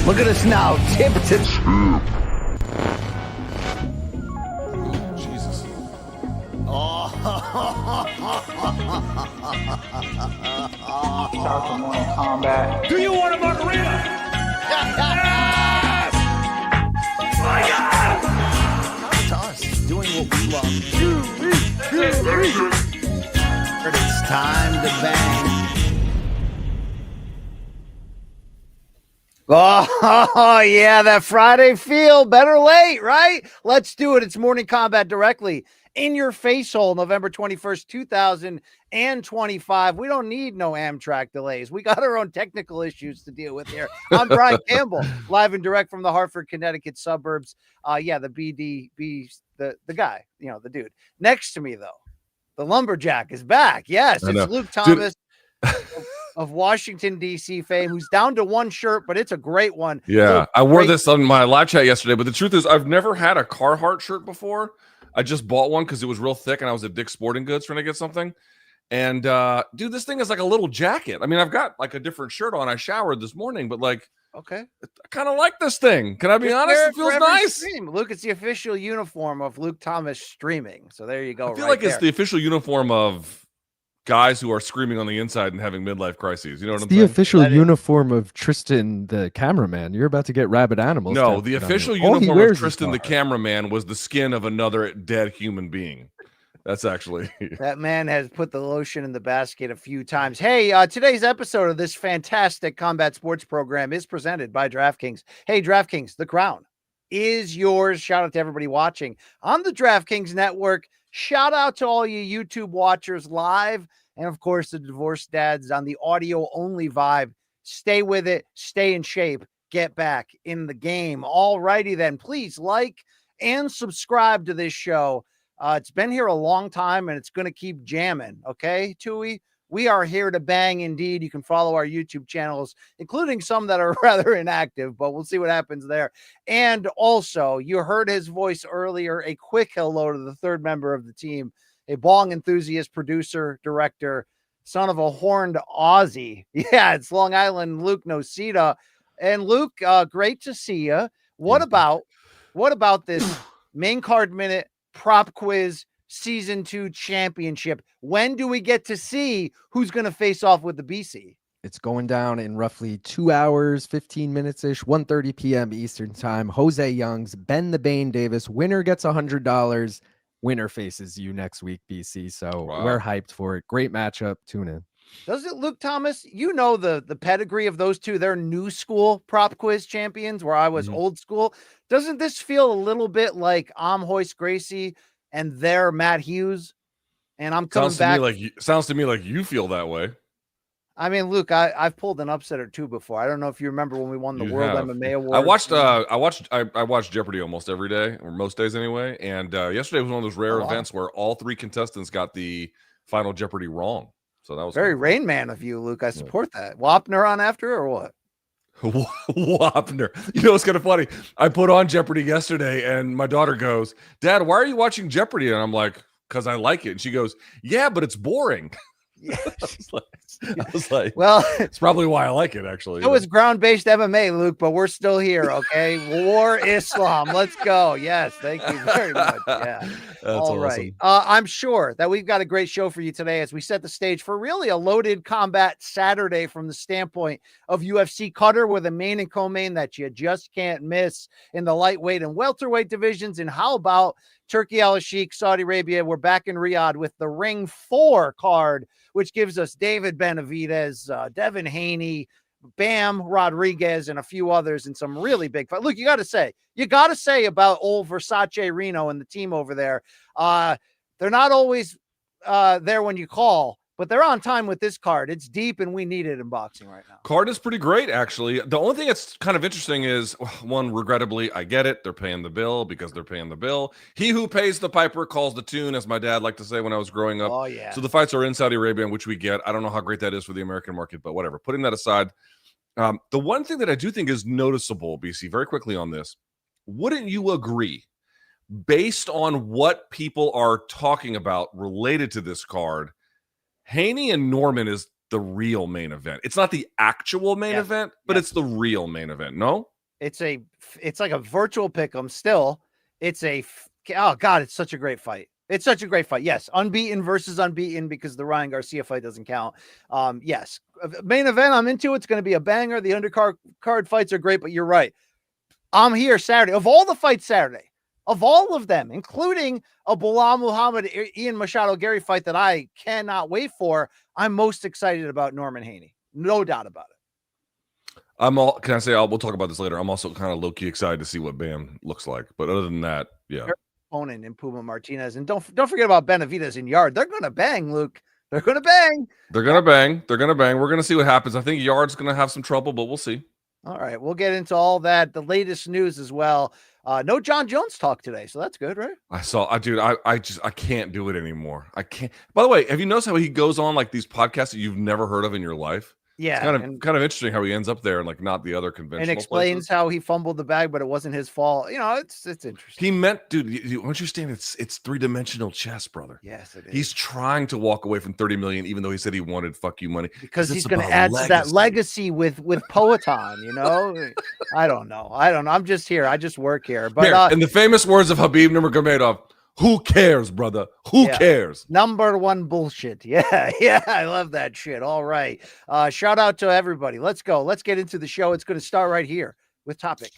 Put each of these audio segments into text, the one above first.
Look at us now, tip to tip. Jesus. Start the morning combat. Do you want a margarita? Yes! My God! To us, doing what we love. But it's time to bang. Oh, yeah, that Friday feel. Better late, right? Let's do it. It's Morning Combat directly in your face hole, November 21st, 2025. We don't need no Amtrak delays. We got our own technical issues to deal with here. I'm Brian Campbell, live and direct from the Hartford, Connecticut suburbs. The BDB, the guy, the dude. Next to me, though, the lumberjack is back. Yes, it's Luke Thomas. Of Washington, D.C. fame, who's down to one shirt, but it's a great one. Yeah, I wore this on my live chat yesterday, but the truth is I've never had a Carhartt shirt before. I just bought one because it was real thick, and I was at Dick's Sporting Goods trying to get something. And, dude, this thing is like a little jacket. I mean, I've got like a different shirt on. I showered this morning, but like, okay, I kind of like this thing. Can I be honest? It feels nice. Stream. Luke, it's the official uniform of Luke Thomas streaming. So there you go. I feel like it's the official uniform of guys who are screaming on the inside and having midlife crises. You know what I'm saying? The official uniform of Tristan, the cameraman. You're about to get rabid animals. No, the official uniform of Tristan, the cameraman, was the skin of another dead human being. That's actually... That man has put the lotion in the basket a few times. Hey, today's episode of this fantastic combat sports program is presented by DraftKings. Hey, DraftKings, the crown is yours. Shout out to everybody watching on the DraftKings network. Shout out to all you YouTube watchers live. And of course, the divorced dads on the audio only vibe. Stay with it. Stay in shape. Get back in the game. All righty then. Please like and subscribe to this show. It's been here a long time and it's going to keep jamming. Okay, Tui? We are here to bang indeed. You can follow our YouTube channels, including some that are rather inactive, but we'll see what happens there. And also, you heard his voice earlier. A quick hello to the third member of the team, a bong enthusiast, producer, director, son of a horned Aussie. Yeah, it's Long Island Luke Nocita. And Luke, great to see you. What about this main card minute prop quiz Season 2 championship? When do we get to see who's going to face off with the BC? It's going down in roughly 2 hours, 15 minutes-ish, 1:30 p.m. Eastern time. Jose Youngs, Ben the Bane Davis. Winner gets $100. Winner faces you next week, BC. So We're hyped for it. Great matchup. Tune in. Does it, Luke Thomas? You know the pedigree of those two. They're new school prop quiz champions where I was old school. Doesn't this feel a little bit like I'm Hoist Gracie and they're Matt Hughes, and I'm coming back? Sounds to me like you feel that way. I mean, Luke, I've pulled an upset or two before. I don't know if you remember when we won the World MMA Award. I watched Jeopardy almost every day, or most days anyway. And yesterday was one of those rare events where all three contestants got the final Jeopardy wrong. So that was very Rain Man of you, Luke. I support that. Wapner on after or what? Wapner. You know, it's kind of funny. I put on Jeopardy yesterday and my daughter goes, "Dad, why are you watching Jeopardy?" And I'm like, "Because I like it." And she goes, "Yeah, but it's boring." Yeah. I was like, well, it's probably why I like it, actually. It was ground-based MMA, Luke, but we're still here, okay? War Islam. Let's go. Yes, thank you very much. Yeah. That's all right. I'm sure that we've got a great show for you today as we set the stage for really a loaded combat Saturday from the standpoint of UFC Qatar, with a main and co-main that you just can't miss in the lightweight and welterweight divisions. And how about Turkey Al-Sheikh, Saudi Arabia? We're back in Riyadh with the Ring 4 card, which gives us David Benavidez, Devin Haney, Bam Rodriguez, and a few others, and some really big fight. Look, you got to say about old Versace Reno and the team over there. They're not always there when you call, but they're on time with this card. It's deep, and we need it in boxing right now. Card is pretty great, actually. The only thing that's kind of interesting is, one, regrettably, I get it. They're paying the bill because they're paying the bill. He who pays the piper calls the tune, as my dad liked to say when I was growing up. Oh, yeah. So the fights are in Saudi Arabia, which we get. I don't know how great that is for the American market, but whatever. Putting that aside, the one thing that I do think is noticeable, BC, very quickly on this, wouldn't you agree, based on what people are talking about related to this card, Haney and Norman is the real main event. It's not the actual main event, but it's the real main event. No? It's like a virtual pick'em still. Oh God, it's such a great fight. It's such a great fight. Yes, unbeaten versus unbeaten because the Ryan Garcia fight doesn't count. Yes, main event I'm into. It's going to be a banger. The undercard fights are great, but you're right. I'm here Saturday. Of all the fights Saturday, of all of them, including a Belal Muhammad, Ian Garry fight that I cannot wait for, I'm most excited about Norman Haney. No doubt about it. We'll talk about this later. I'm also kind of low-key excited to see what Bam looks like. But other than that, yeah. Opponent in Puma Martinez. And don't forget about Benavidez and Yarde. They're going to bang, Luke. They're going to bang. They're going to bang. They're going to bang. We're going to see what happens. I think Yarde's going to have some trouble, but we'll see. All right. We'll get into all that. The latest news as well. No John Jones talk today. So that's good, right? I can't do it anymore. I can't. By the way, have you noticed how he goes on like these podcasts that you've never heard of in your life? Yeah, it's kind of interesting how he ends up there and like not the other conventional. And explains places. How he fumbled the bag, but it wasn't his fault. It's interesting. He meant, dude. You understand? It's 3-dimensional chess, brother. Yes, it is. He's trying to walk away from 30 million, even though he said he wanted "fuck you" money because he's going to add to that legacy with Poetan. I don't know. I'm just here. I just work here. But in the famous words of Habib Nurmagomedov. Who cares, brother? Who cares? Number one bullshit. Yeah. I love that shit. All right. Shout out to everybody. Let's go. Let's get into the show. It's going to start right here with topic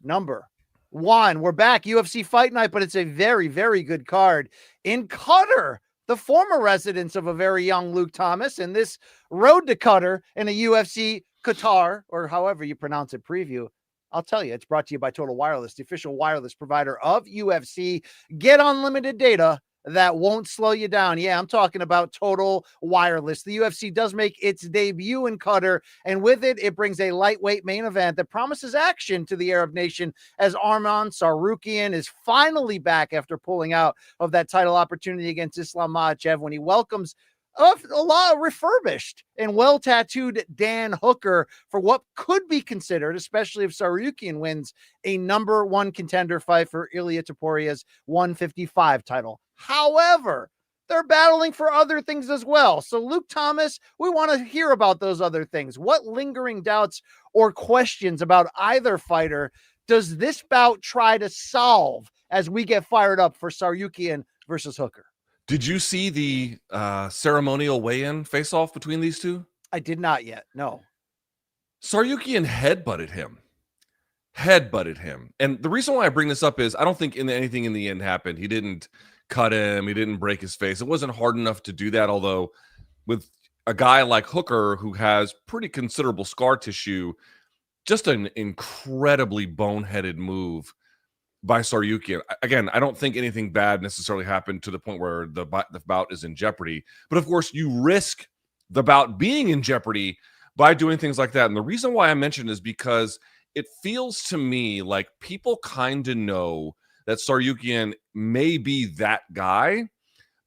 number 1. We're back. UFC Fight Night, but it's a very, very good card in Qatar, the former residence of a very young Luke Thomas, and this road to Qatar in a UFC Qatar, or however you pronounce it, preview. I'll tell you, it's brought to you by Total Wireless, the official wireless provider of UFC. Get unlimited data that won't slow you down. Yeah, I'm talking about Total Wireless. The UFC does make its debut in Qatar, and with it, it brings a lightweight main event that promises action to the Arab nation as Arman Tsarukyan is finally back after pulling out of that title opportunity against Islam Makhachev when he welcomes a lot of refurbished and well-tattooed Dan Hooker for what could be considered, especially if Tsarukyan wins, a number 1 contender fight for Ilia Toporia's 155 title. However, they're battling for other things as well. So, Luke Thomas, we want to hear about those other things. What lingering doubts or questions about either fighter does this bout try to solve as we get fired up for Tsarukyan versus Hooker? Did you see the ceremonial weigh-in face-off between these two? I did not yet. No. Tsarukyan headbutted him. And the reason why I bring this up is I don't think anything in the end happened. He didn't cut him. He didn't break his face. It wasn't hard enough to do that, although with a guy like Hooker who has pretty considerable scar tissue, just an incredibly boneheaded move by Tsarukyan. Again, I don't think anything bad necessarily happened to the point where the bout is in jeopardy. But of course, you risk the bout being in jeopardy by doing things like that. And the reason why I mentioned is because it feels to me like people kind of know that Tsarukyan may be that guy,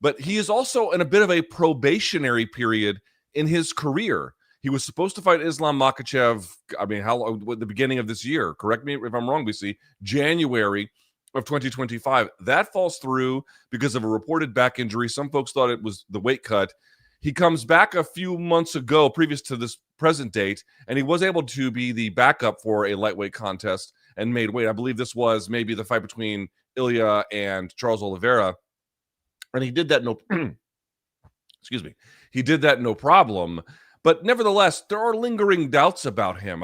but he is also in a bit of a probationary period in his career. He was supposed to fight Islam Makhachev, the beginning of this year. Correct me if I'm wrong, BC. January of 2025. That falls through because of a reported back injury. Some folks thought it was the weight cut. He comes back a few months ago, previous to this present date, and he was able to be the backup for a lightweight contest and made weight. I believe this was maybe the fight between Ilya and Charles Oliveira. And he did that He did that no problem. But nevertheless, there are lingering doubts about him,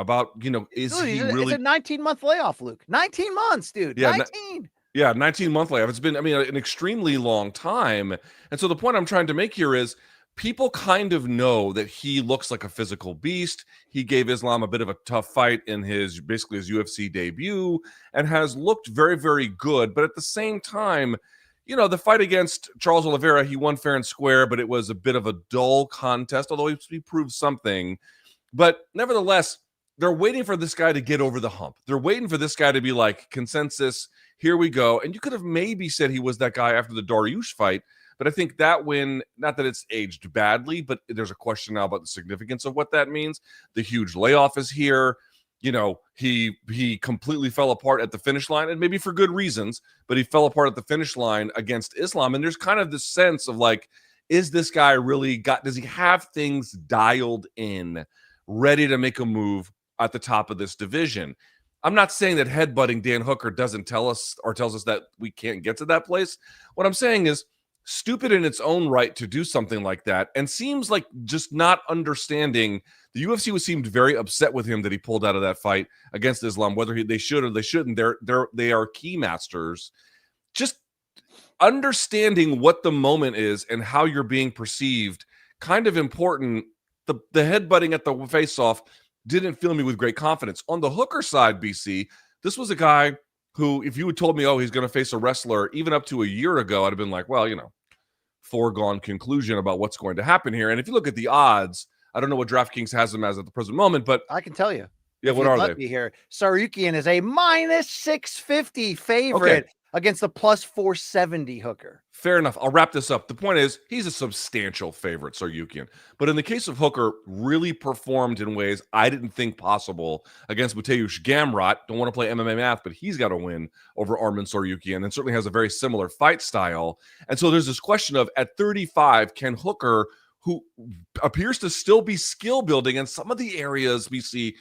is he really... It's a 19-month layoff, Luke. 19 months, dude. Yeah, 19. 19-month layoff. It's been, an extremely long time. And so the point I'm trying to make here is people kind of know that he looks like a physical beast. He gave Islam a bit of a tough fight in his UFC debut and has looked very, very good. But at the same time, the fight against Charles Oliveira, he won fair and square, but it was a bit of a dull contest, although he proved something. But nevertheless, they're waiting for this guy to get over the hump. They're waiting for this guy to be like, consensus, here we go. And you could have maybe said he was that guy after the Dariush fight, but I think that win, not that it's aged badly, but there's a question now about the significance of what that means. The huge layoff is here. He completely fell apart at the finish line, and maybe for good reasons, but he fell apart at the finish line against Islam. And there's kind of this sense of like, is this guy really does he have things dialed in, ready to make a move at the top of this division? I'm not saying that headbutting Dan Hooker doesn't tell us or tells us that we can't get to that place. What I'm saying is stupid in its own right to do something like that, and seems like just not understanding. The UFC seemed very upset with him that he pulled out of that fight against Islam, whether they should or they shouldn't. They are key masters. Just understanding what the moment is and how you're being perceived, kind of important. The headbutting at the face-off didn't fill me with great confidence. On the Hooker side, BC, this was a guy who, if you had told me, oh, he's going to face a wrestler even up to a year ago, I'd have been like, well, foregone conclusion about what's going to happen here. And if you look at the odds, I don't know what DraftKings has him as at the present moment, but I can tell you. Yeah, what are they? Me here. Tsarukyan is a minus 650 favorite against the plus 470 Hooker. Fair enough. I'll wrap this up. The point is, he's a substantial favorite, Tsarukyan. But in the case of Hooker, really performed in ways I didn't think possible against Mateusz Gamrot. Don't want to play MMA math, but he's got to win over Arman Tsarukyan and certainly has a very similar fight style. And so there's this question of, at 35, can Hooker, who appears to still be skill building in some of the areas we see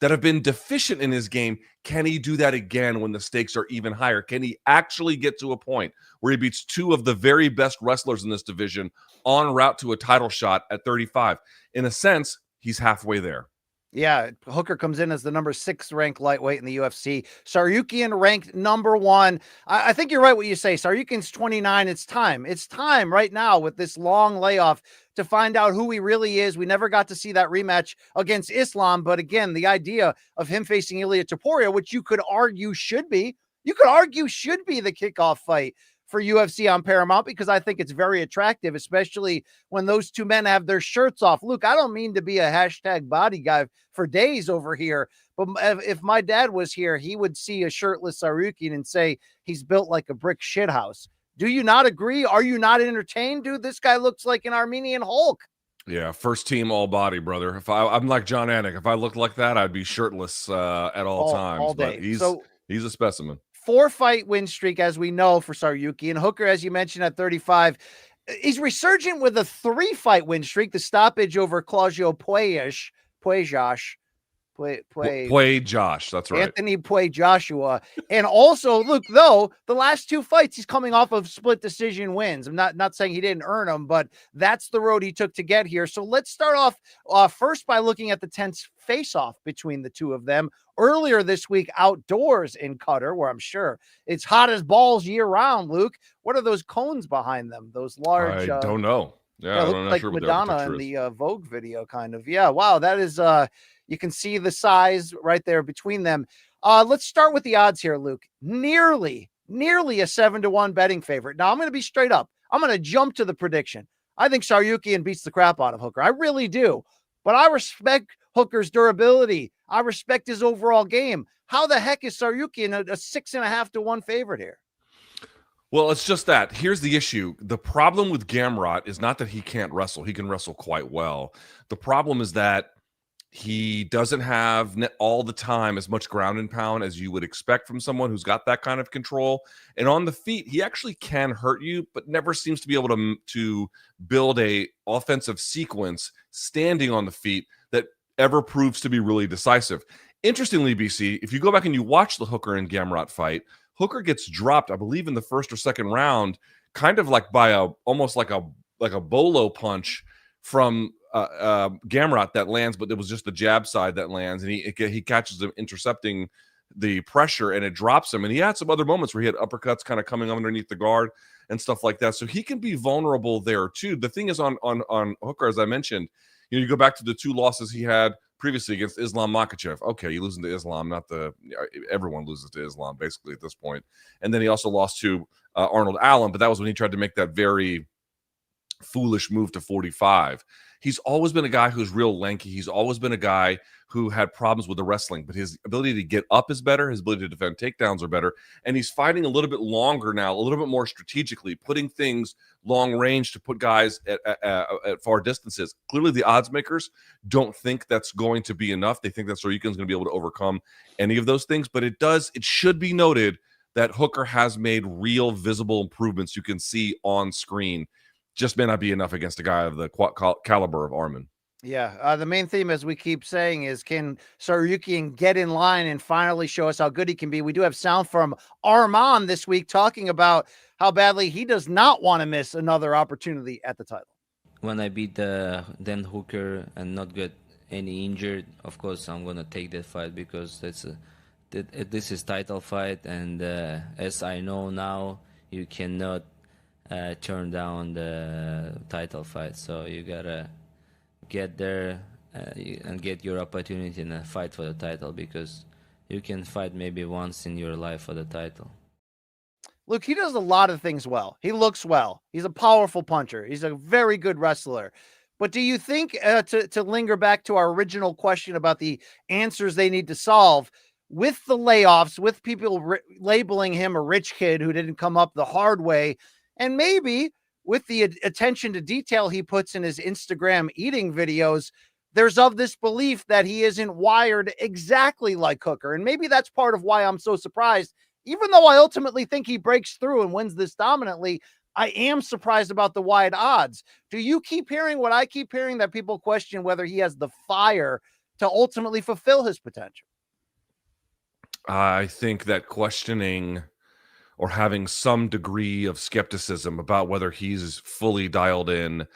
that have been deficient in his game, can he do that again when the stakes are even higher? Can he actually get to a point where he beats two of the very best wrestlers in this division en route to a title shot at 35? In a sense, he's halfway there. Yeah, Hooker comes in as the number 6 ranked lightweight in the UFC. Tsarukyan ranked number 1. I think you're right what you say. Tsarukyan's 29. It's time. It's time right now with this long layoff to find out who he really is. We never got to see that rematch against Islam. But again, the idea of him facing Ilia Topuria, which you could argue should be the kickoff fight for UFC on Paramount, because I think it's very attractive, especially when those two men have their shirts off. Luke, I don't mean to be a hashtag body guy for days over here, but if my dad was here, he would see a shirtless Tsarukyan and say he's built like a brick shithouse. Do you not agree? Are you not entertained? Dude, this guy looks like an Armenian Hulk. Yeah, first team all body, brother. I'm like John Anik. If I looked like that, I'd be shirtless at all times. All day. But he's a specimen. 4-fight win streak, as we know, for Tsarukyan. Hooker, as you mentioned, at 35. He's resurgent with a 3-fight win streak, the stoppage over Claudio Puejas. Josh, that's right. Anthony Joshua. And also, look, though, the last 2 fights, he's coming off of split decision wins. I'm not saying he didn't earn them, but that's the road he took to get here. So let's start off first by looking at the tense face-off between the two of them earlier this week outdoors in Qatar, where I'm sure it's hot as balls year round. Luke, what are those cones behind them? Those large. I don't know. Yeah, it looked like sure Madonna in the Vogue video, kind of. Yeah, wow, that is. You can see the size right there between them. Let's start with the odds here, Luke. Nearly a 7-1 betting favorite. Now I'm going to be straight up. I'm going to jump to the prediction. I think Tsarukyan beats the crap out of Hooker. I really do. But I respect Hooker's durability. I respect his overall game. How the heck is Tsarukyan a 6.5-1 favorite here? Well, it's just that. Here's the issue. The problem with Gamrot is not that he can't wrestle. He can wrestle quite well. The problem is that he doesn't have all the time as much ground and pound as you would expect from someone who's got that kind of control. And on the feet, he actually can hurt you, but never seems to be able to build a offensive sequence standing on the feet that ever proves to be really decisive. Interestingly, BC, if you go back and you watch the Hooker and Gamrot fight, Hooker gets dropped, I believe, in the first or second round, kind of like by almost like a bolo punch from Gamrot that lands, but it was just the jab side that lands, and he catches him intercepting the pressure, and it drops him. And he had some other moments where he had uppercuts kind of coming underneath the guard and stuff like that. So he can be vulnerable there too. The thing is on Hooker, as I mentioned, you go back to the 2 losses he had previously against Islam Makhachev. Okay, you losing to Islam, everyone loses to Islam basically at this point. And then he also lost to Arnold Allen, but that was when he tried to make that very foolish move to 45. He's always been a guy who's real lanky. He's always been a guy who had problems with the wrestling, but his ability to get up is better. His ability to defend takedowns are better. And he's fighting a little bit longer now, a little bit more strategically, putting things long range to put guys at far distances. Clearly, the odds makers don't think that's going to be enough. They think that Tsarukyan's going to be able to overcome any of those things, but it should be noted that Hooker has made real visible improvements you can see on screen. Just may not be enough against a guy of the caliber of Arman. Yeah, the main theme, as we keep saying, is can Tsarukyan get in line and finally show us how good he can be? We do have sound from Arman this week talking about how badly he does not want to miss another opportunity at the title. When I beat Dan Hooker and not get any injured, of course I'm gonna take that fight because this is title fight, and as I know now, you cannot turn down the title fight. So you gotta get there and get your opportunity in a fight for the title, because you can fight maybe once in your life for the title. Look, he does a lot of things well. He looks well. He's a powerful puncher. He's a very good wrestler. But do you think, to linger back to our original question about the answers they need to solve, with the layoffs, with people labeling him a rich kid who didn't come up the hard way, and maybe with the attention to detail he puts in his Instagram eating videos, there's of this belief that he isn't wired exactly like Hooker. And maybe that's part of why I'm so surprised. Even though I ultimately think he breaks through and wins this dominantly, I am surprised about the wide odds. Do you keep hearing what I keep hearing, that people question whether he has the fire to ultimately fulfill his potential? I think that questioning or having some degree of skepticism about whether he's fully dialed in,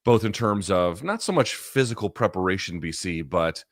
both in terms of not so much physical preparation, BC, but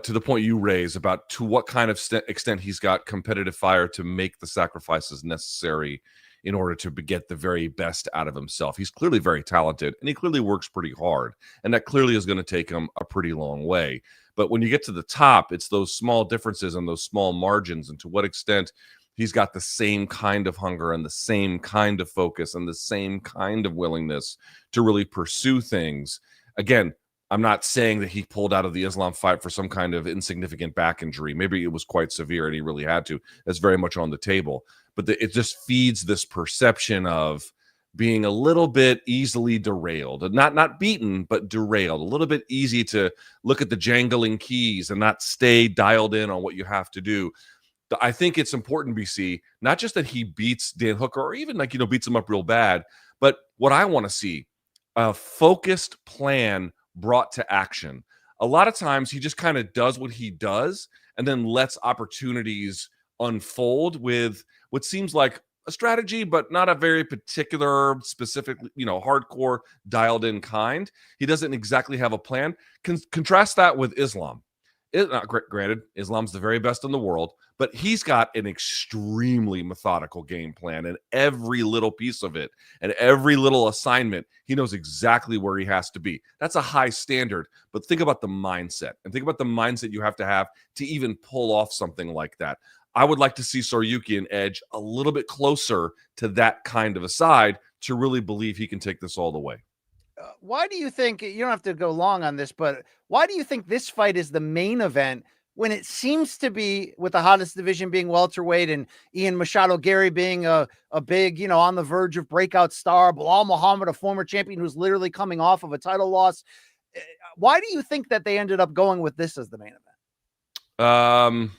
to the point you raise about to what kind of extent he's got competitive fire to make the sacrifices necessary in order to get the very best out of himself. He's clearly very talented, and he clearly works pretty hard, and that clearly is going to take him a pretty long way. But when you get to the top, it's those small differences and those small margins, and to what extent he's got the same kind of hunger and the same kind of focus and the same kind of willingness to really pursue things. Again, I'm not saying that he pulled out of the Islam fight for some kind of insignificant back injury. Maybe it was quite severe and he really had to. That's very much on the table. But it just feeds this perception of being a little bit easily derailed, not beaten, but derailed, a little bit easy to look at the jangling keys and not stay dialed in on what you have to do. I think it's important, BC, not just that he beats Dan Hooker or even beats him up real bad, but what I want to see, a focused plan brought to action. A lot of times he just kind of does what he does and then lets opportunities unfold with what seems like a strategy, but not a very particular, specific, hardcore, dialed in kind. He doesn't exactly have a plan. Contrast that with Islam. Granted, Islam's the very best in the world, but he's got an extremely methodical game plan, and every little piece of it and every little assignment, he knows exactly where he has to be. That's a high standard, but think about the mindset, and think about the mindset you have to even pull off something like that. I would like to see Tsarukyan edge a little bit closer to that kind of a side to really believe he can take this all the way. Why do you think, you don't have to go long on this, but why do you think this fight is the main event when it seems to be, with the hottest division being welterweight and Ian Garry being a big, on the verge of breakout star, Belal Muhammad, a former champion who's literally coming off of a title loss? Why do you think that they ended up going with this as the main event?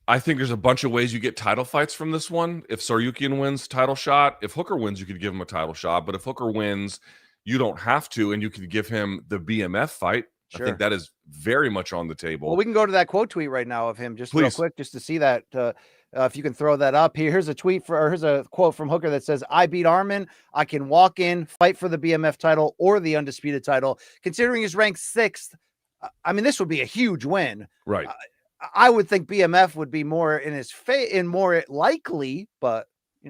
I think there's a bunch of ways you get title fights from this one. If Tsarukyan wins, title shot. If Hooker wins, you could give him a title shot. But if Hooker wins, you don't have to, and you can give him the BMF fight. Sure. I think that is very much on the table. Well, we can go to that quote tweet right now of him, just Please. Real quick, just to see that. If you can throw that up. Here's a here's a quote from Hooker that says, "I beat Arman. I can walk in, fight for the BMF title or the undisputed title. Considering he's ranked 6th, I mean, this would be a huge win." Right. I would think BMF would be more in his and more likely, but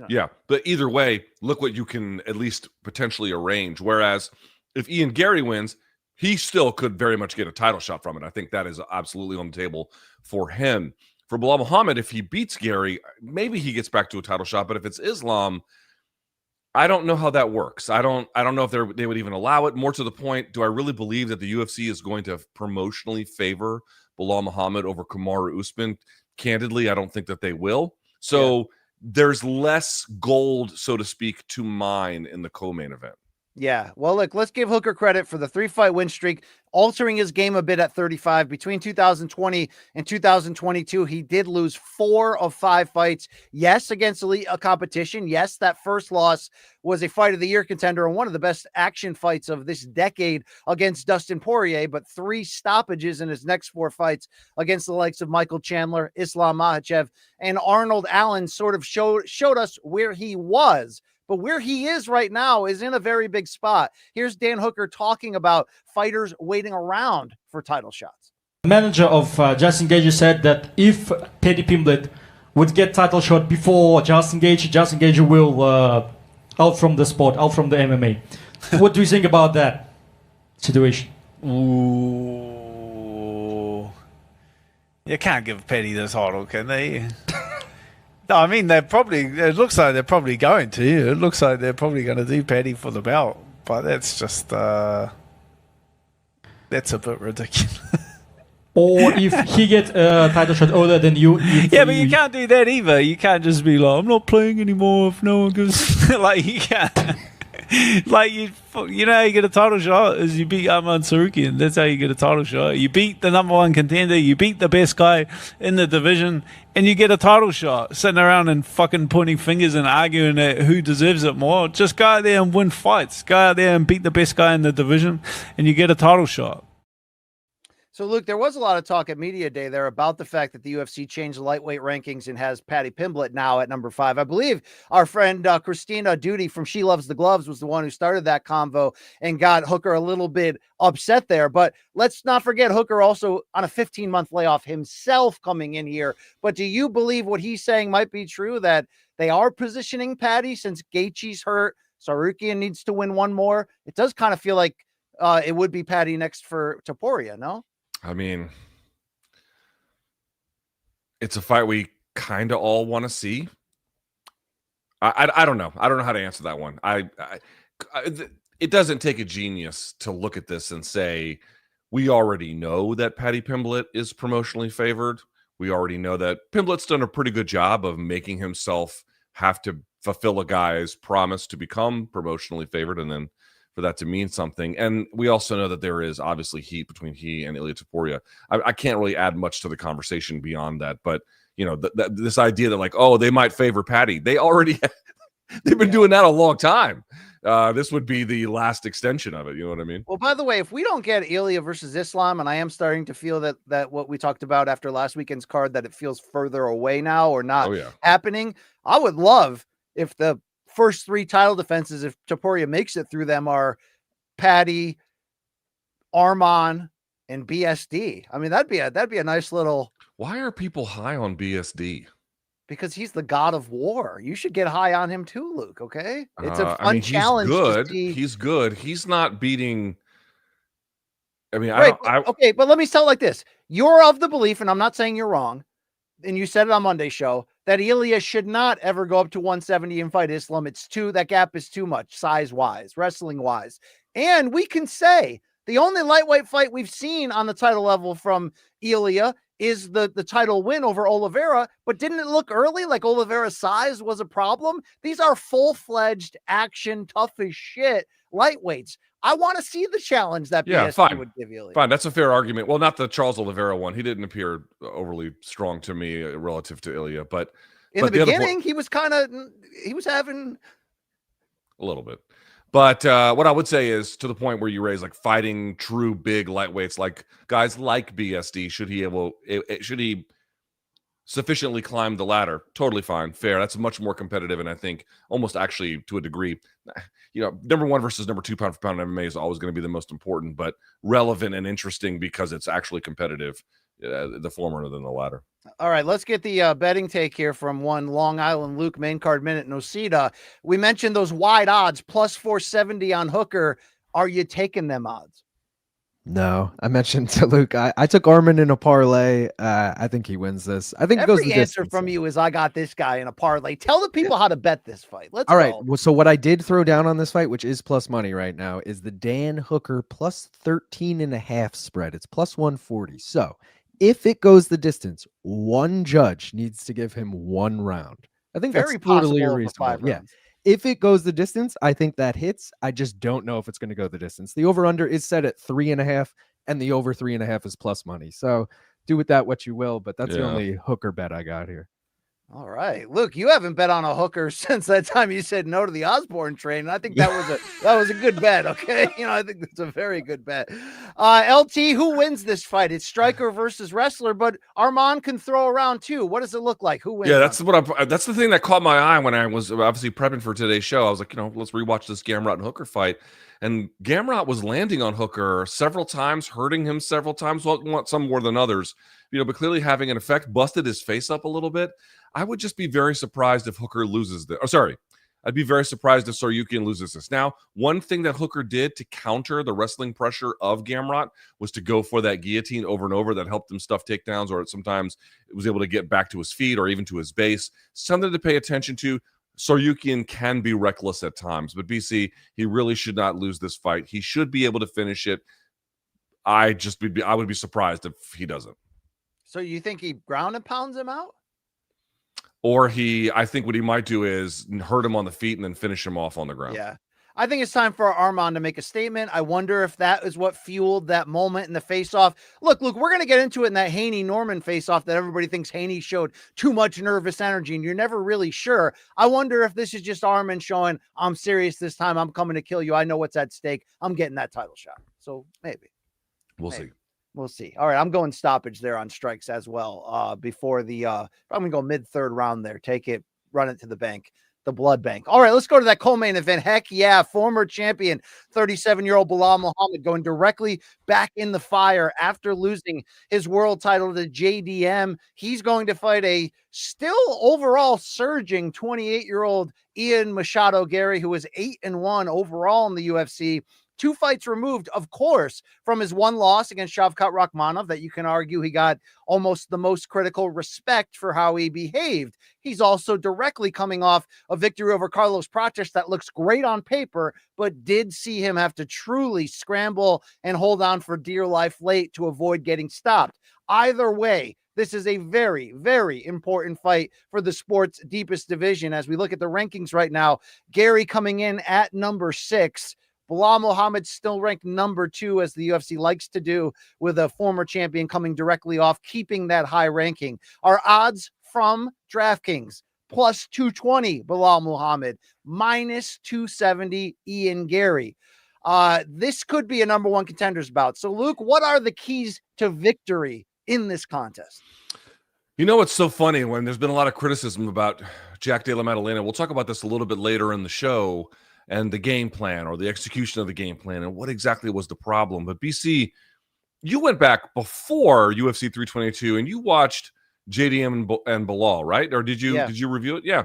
Yeah, but either way, look what you can at least potentially arrange. Whereas if Ian Garry wins, he still could very much get a title shot from it. I think that is absolutely on the table for him. For Belal Muhammad, if he beats Garry, maybe he gets back to a title shot. But if it's Islam, I don't know how that works. I don't know if they would even allow it. More to the point, do I really believe that the UFC is going to promotionally favor Belal Muhammad over Kamaru Usman? Candidly, I don't think that they will. So there's less gold, so to speak, to mine in the co-main event. Yeah. Well, look, let's give Hooker credit for the 3-fight win streak, altering his game a bit at 35. Between 2020 and 2022, he did lose 4 of 5 fights. Yes, against elite competition. Yes, that first loss was a fight of the year contender and one of the best action fights of this decade against Dustin Poirier, but 3 stoppages in his next 4 fights against the likes of Michael Chandler, Islam Makhachev, and Arnold Allen sort of showed us where he was. But where he is right now is in a very big spot. Here's Dan Hooker talking about fighters waiting around for title shots. The manager of Justin Gage said that if Paddy Pimblett would get title shot before Justin Gage will out from the sport, out from the MMA. What do you think about that situation? Ooh. You can't give Paddy the title, can they? No, I mean, it looks like they're probably going to. It looks like they're probably going to do Paddy for the belt. But that's just, that's a bit ridiculous. Or if he gets a title shot older than you. Yeah, but you can't do that either. You can't just be like, I'm not playing anymore if no one gives... like, you can't... like, you know how you get a title shot is you beat Arman Tsarukyan. That's how you get a title shot. You beat the number 1 contender. You beat the best guy in the division. And you get a title shot. Sitting around and fucking pointing fingers and arguing at who deserves it more. Just go out there and win fights. Go out there and beat the best guy in the division. And you get a title shot. So, Luke, there was a lot of talk at Media Day there about the fact that the UFC changed the lightweight rankings and has Paddy Pimblett now at number 5. I believe our friend Christina Duty from She Loves the Gloves was the one who started that convo and got Hooker a little bit upset there. But let's not forget Hooker also on a 15-month layoff himself coming in here. But do you believe what he's saying might be true, that they are positioning Paddy since Gaethje's hurt? Tsarukyan needs to win one more. It does kind of feel like it would be Paddy next to Poirier, no? I mean, it's a fight we kind of all want to see. I don't know. I don't know how to answer that one. It doesn't take a genius to look at this and say, we already know that Paddy Pimblett is promotionally favored. We already know that Pimblett's done a pretty good job of making himself have to fulfill a guy's promise to become promotionally favored and then for that to mean something. And we also know that there is obviously heat between he and Ilia Topuria. I can't really add much to the conversation beyond that, but you know, this idea that like, oh, they might favor Paddy. They've been doing that a long time. This would be the last extension of it. You know what I mean? Well, by the way, if we don't get Ilia versus Islam, and I am starting to feel that what we talked about after last weekend's card, that it feels further away now or not happening, I would love if the first 3 title defenses, if Topuria makes it through them, are Paddy, Arman, and BSD. I mean, that'd be a nice little. Why are people high on BSD? Because he's the god of war. You should get high on him too, Luke. Okay, it's a fun challenge. He's good. He's not beating. I mean, right, okay, but let me tell it like this: you're of the belief, and I'm not saying you're wrong, and you said it on Monday's show, that Ilia should not ever go up to 170 and fight Islam. That gap is too much size-wise, wrestling-wise. And we can say the only lightweight fight we've seen on the title level from Ilia is the title win over Oliveira, but didn't it look early like Oliveira's size was a problem? These are full-fledged action, tough as shit lightweights. I want to see the challenge that BSD would give Ilia. Fine, that's a fair argument. Well, not the Charles Oliveira one. He didn't appear overly strong to me relative to Ilia, but in the beginning, he was having a little bit. But what I would say is, to the point where you raise like fighting true big lightweights, like guys like BSD, should he sufficiently climb the ladder? Totally fine, fair. That's much more competitive, and I think almost actually to a degree, you know, number 1 versus number 2 pound for pound MMA is always going to be the most important, but relevant and interesting because it's actually competitive. The former than the latter. All right, let's get the betting take here from one Long Island Luke main card minute Nosita. We mentioned those wide odds, plus 470 on Hooker. Are you taking them odds? No, I mentioned to Luke, I took Arman in a parlay. I think he wins this. I think every it goes the answer distance. from you is I got this guy in a parlay. Tell the people how to bet this fight. Let's All go. right. Well, so what I did throw down on this fight, which is plus money right now, is the Dan Hooker plus 13.5 spread. It's plus 140. So if it goes the distance, one judge needs to give him 1 round. I think Very that's totally possible reasonable. for 5 rounds. If it goes the distance, I think that hits. I just don't know if it's going to go the distance. The over-under is set at 3.5, and the over 3.5 is plus money. So do with that what you will, but that's the only hooker bet I got here. All right, Luke, you haven't bet on a hooker since that time you said no to the Osborne train. And I think that was a good bet. Okay, I think that's a very good bet. LT, who wins this fight? It's striker versus wrestler, but Arman can throw around too. What does it look like? Who wins? Yeah, that's that's the thing that caught my eye when I was obviously prepping for today's show. I was like, let's rewatch this Gamrot and Hooker fight. And Gamrot was landing on Hooker several times, hurting him several times. Well, some more than others, but clearly having an effect. Busted his face up a little bit. I would just be very surprised if Hooker loses this. Oh, sorry. I'd be very surprised if Tsarukyan loses this. Now, one thing that Hooker did to counter the wrestling pressure of Gamrot was to go for that guillotine over and over that helped him stuff takedowns, or sometimes it was able to get back to his feet or even to his base. Something to pay attention to. Tsarukyan can be reckless at times, but BC, he really should not lose this fight. He should be able to finish it. I would be surprised if he doesn't. So you think he ground and pounds him out? Or I think what he might do is hurt him on the feet and then finish him off on the ground. Yeah. I think it's time for Arman to make a statement. I wonder if that is what fueled that moment in the face-off. Look, we're going to get into it in that Haney-Norman face-off that everybody thinks Haney showed too much nervous energy, and you're never really sure. I wonder if this is just Arman showing, I'm serious this time. I'm coming to kill you. I know what's at stake. I'm getting that title shot. So maybe. We'll see. We'll see. All right, I'm going stoppage there on strikes as well. Before the I'm gonna go mid-third round there. Take it, run it to the bank, the blood bank. All right, let's go to that co-main event. Heck yeah, former champion, 37-year-old Belal Muhammad going directly back in the fire after losing his world title to JDM. He's going to fight a still overall surging 28-year-old Ian Garry, who is 8-1 overall in the UFC. 2 fights removed, of course, from his one loss against Shavkat Rakhmonov that you can argue he got almost the most critical respect for how he behaved. He's also directly coming off a victory over Carlos Prates that looks great on paper, but did see him have to truly scramble and hold on for dear life late to avoid getting stopped. Either way, this is a very, very important fight for the sport's deepest division. As we look at the rankings right now, Garry coming in at number 6. Belal Muhammad still ranked number 2, as the UFC likes to do, with a former champion coming directly off, keeping that high ranking. Our odds from DraftKings: plus 220 Belal Muhammad, minus 270 Ian Garry. This could be a number 1 contenders bout. So, Luke, what are the keys to victory in this contest? It's so funny when there's been a lot of criticism about Jack Della Maddalena. We'll talk about this a little bit later in the show, and the game plan or the execution of the game plan and what exactly was the problem. But BC, you went back before UFC 322 and you watched JDM and Belal, right? Or did you review it? Yeah.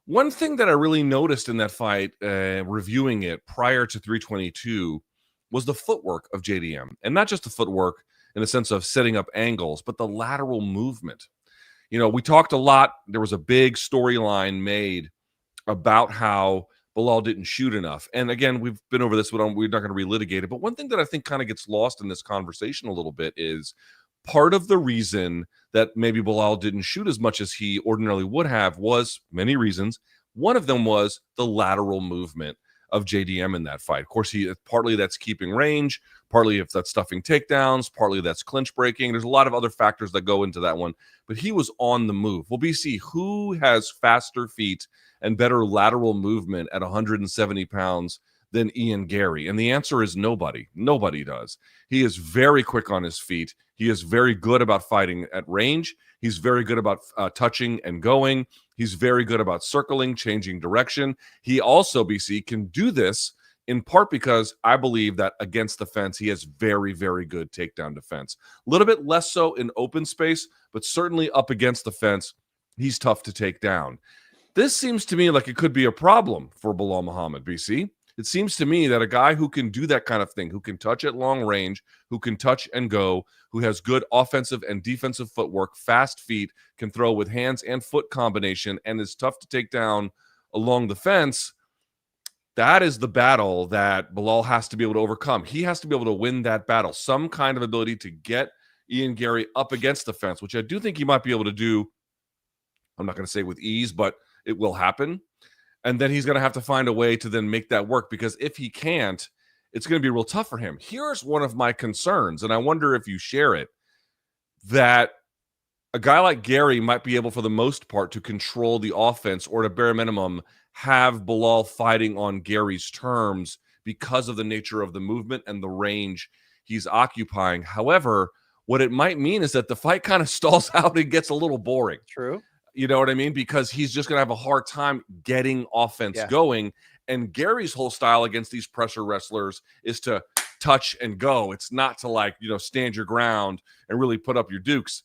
One thing that I really noticed in that fight, reviewing it prior to 322, was the footwork of JDM. And not just the footwork in the sense of setting up angles, but the lateral movement. We talked a lot. There was a big storyline made about how Belal didn't shoot enough. And again, we've been over this, we're not going to relitigate it. But one thing that I think kind of gets lost in this conversation a little bit is part of the reason that maybe Belal didn't shoot as much as he ordinarily would have was many reasons. One of them was the lateral movement of JDM in that fight. Of course, partly that's keeping range, partly if that's stuffing takedowns, partly that's clinch breaking. There's a lot of other factors that go into that one. But he was on the move. Well, BC, who has faster feet and better lateral movement at 170 pounds than Ian Garry? And the answer is nobody. Nobody does. He is very quick on his feet. He is very good about fighting at range. He's very good about touching and going. He's very good about circling, changing direction. He also, BC, can do this in part because I believe that against the fence, he has very, very good takedown defense. A little bit less so in open space, but certainly up against the fence, he's tough to take down. This seems to me like it could be a problem for Belal Muhammad, BC. It seems to me that a guy who can do that kind of thing, who can touch at long range, who can touch and go, who has good offensive and defensive footwork, fast feet, can throw with hands and foot combination, and is tough to take down along the fence, that is the battle that Belal has to be able to overcome. He has to be able to win that battle. Some kind of ability to get Ian Garry up against the fence, which I do think he might be able to do. I'm not going to say with ease, but it will happen. And then he's going to have to find a way to then make that work, because if he can't, it's going to be real tough for him. Here's one of my concerns, and I wonder if you share it, that a guy like Garry might be able, for the most part, to control the offense, or at a bare minimum, have Belal fighting on Gary's terms because of the nature of the movement and the range he's occupying. However, what it might mean is that the fight kind of stalls out and gets a little boring. True. You know what I mean? Because he's just going to have a hard time getting offense going. And Gary's whole style against these pressure wrestlers is to touch and go. It's not to, like, stand your ground and really put up your dukes.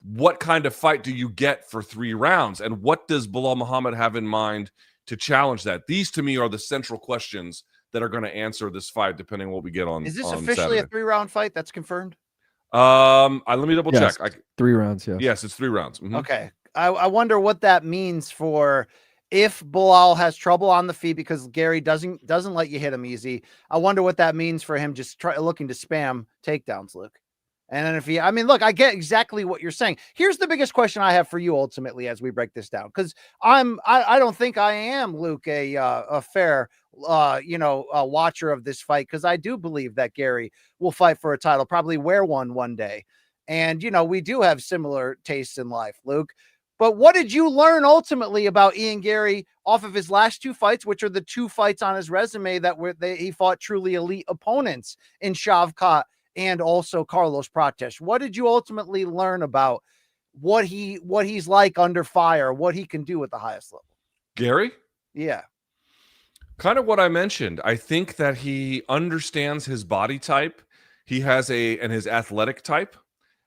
What kind of fight do you get for 3 rounds? And what does Belal Muhammad have in mind to challenge that? These, to me, are the central questions that are going to answer this fight, depending on what we get on. Is this on officially Saturday. a 3-round fight? That's confirmed? Let me double check. 3 rounds, yes. Yes, it's 3 rounds. Mhm. Okay. I wonder what that means for if Belal has trouble on the feet because Garry doesn't let you hit him easy. I wonder what that means for him just looking to spam takedowns, Luke. And then if he, I mean, look, I get exactly what you're saying. Here's the biggest question I have for you ultimately as we break this down, because I don't think I am, Luke, a fair watcher of this fight, because I do believe that Garry will fight for a title, probably wear one day. And we do have similar tastes in life, Luke. But what did you learn ultimately about Ian Garry off of his last 2 fights, which are the 2 fights on his resume that he fought truly elite opponents in Shavkat and also Carlos Prates? What did you ultimately learn about what he's like under fire, what he can do at the highest level? Garry? Yeah. Kind of what I mentioned. I think that he understands his body type. He has and his athletic type,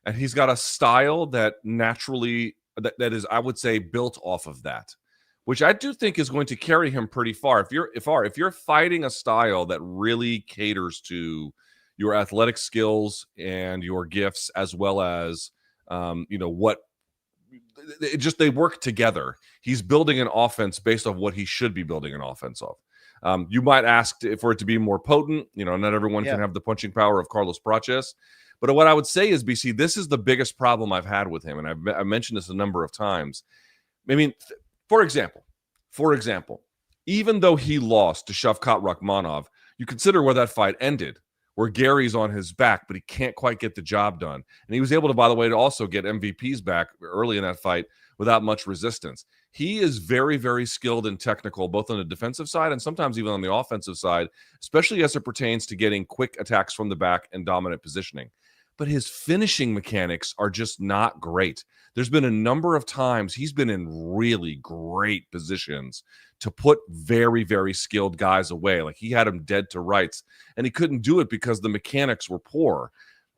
and he's got a style that naturally that is, I would say, built off of that, which I do think is going to carry him pretty far. If you're fighting a style that really caters to your athletic skills and your gifts, as well as they work together. He's building an offense based on what he should be building an offense of. You might ask for it to be more potent. Not everyone can have the punching power of Carlos Prates. But what I would say is, BC, this is the biggest problem I've had with him, and I've mentioned this a number of times. I mean, for example, even though he lost to Shavkat Rakhmonov, you consider where that fight ended, where Gary's on his back, but he can't quite get the job done. And he was able to, by the way, to also get MVPs back early in that fight without much resistance. He is very, very skilled and technical, both on the defensive side and sometimes even on the offensive side, especially as it pertains to getting quick attacks from the back and dominant positioning. But his finishing mechanics are just not great. There's been a number of times he's been in really great positions to put very, very skilled guys away. Like, he had him dead to rights, and he couldn't do it because the mechanics were poor.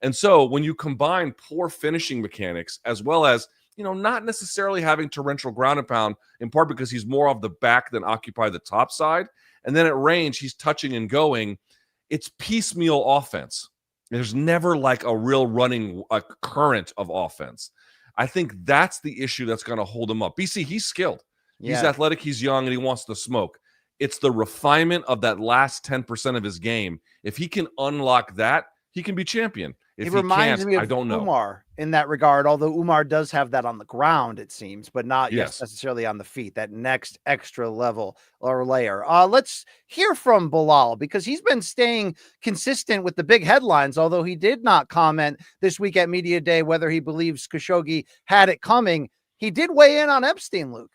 And so when you combine poor finishing mechanics, as well as, not necessarily having torrential ground and pound, in part because he's more off the back than occupy the top side, and then at range, he's touching and going, it's piecemeal offense. There's never like a real running current of offense. I think that's the issue that's going to hold him up. BC, he's skilled. He's athletic, he's young, and he wants to smoke. It's the refinement of that last 10% of his game. If he can unlock that, he can be champion. If he reminds me of I don't know. Umar in that regard, although Umar does have that on the ground, it seems, but not necessarily on the feet, that next extra level or layer. Let's hear from Belal, because he's been staying consistent with the big headlines, although he did not comment this week at Media Day whether he believes Khashoggi had it coming. He did weigh in on Epstein, Luke.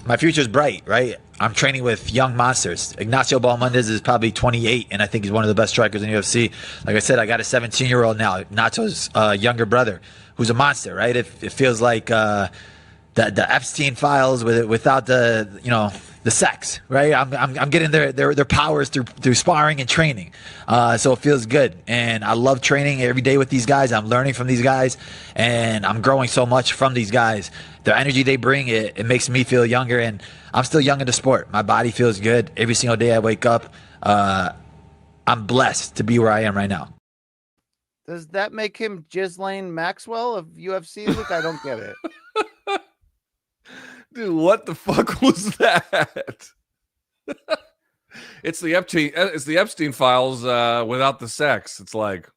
My future's bright, right? I'm training with young monsters. Ignacio Balmundez is probably 28, and I think he's one of the best strikers in the UFC. Like I said, I got a 17-year-old now, Ignaccio's younger brother, who's a monster, right? It feels like the Epstein files without the sex, right? I'm getting their powers through sparring and training, so it feels good. And I love training every day with these guys. I'm learning from these guys, and I'm growing so much from these guys. The energy they bring, it makes me feel younger, and I'm still young in the sport. My body feels good every single day I wake up. I'm blessed to be where I am right now. Does that make him Ghislaine Maxwell of UFC, Luke? I don't get it. Dude, what the fuck was that? It's the Epstein files without the sex. It's like,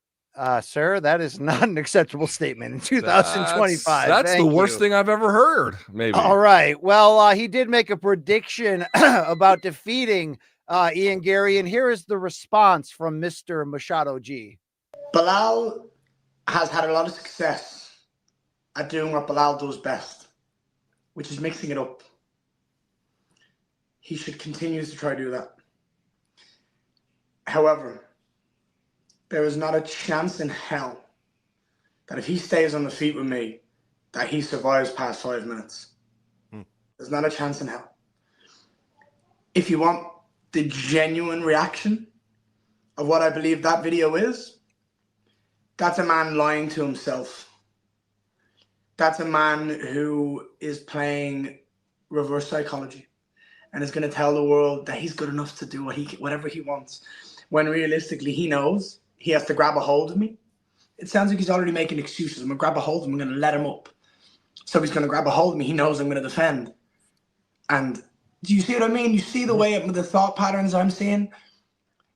Sir, that is not an acceptable statement in 2025. That's the Thank worst you. thing I've ever heard. Maybe. All right. Well, he did make a prediction about defeating Ian Garry, and here is the response from Mr. Machado G. Belal has had a lot of success at doing what Belal does best, which is mixing it up. He should continue to try to do that. However, there is not a chance in hell that if he stays on the feet with me, that he survives past 5 minutes. There's not a chance in hell. If you want the genuine reaction of what I believe that video is, that's a man lying to himself. That's a man who is playing reverse psychology and is going to tell the world that he's good enough to do whatever he wants, when realistically he knows he has to grab a hold of me. It sounds like he's already making excuses. I'm going to grab a hold of him. I'm going to let him up. So he's going to grab a hold of me. He knows I'm going to defend. And do you see what I mean? You see the way the thought patterns I'm seeing?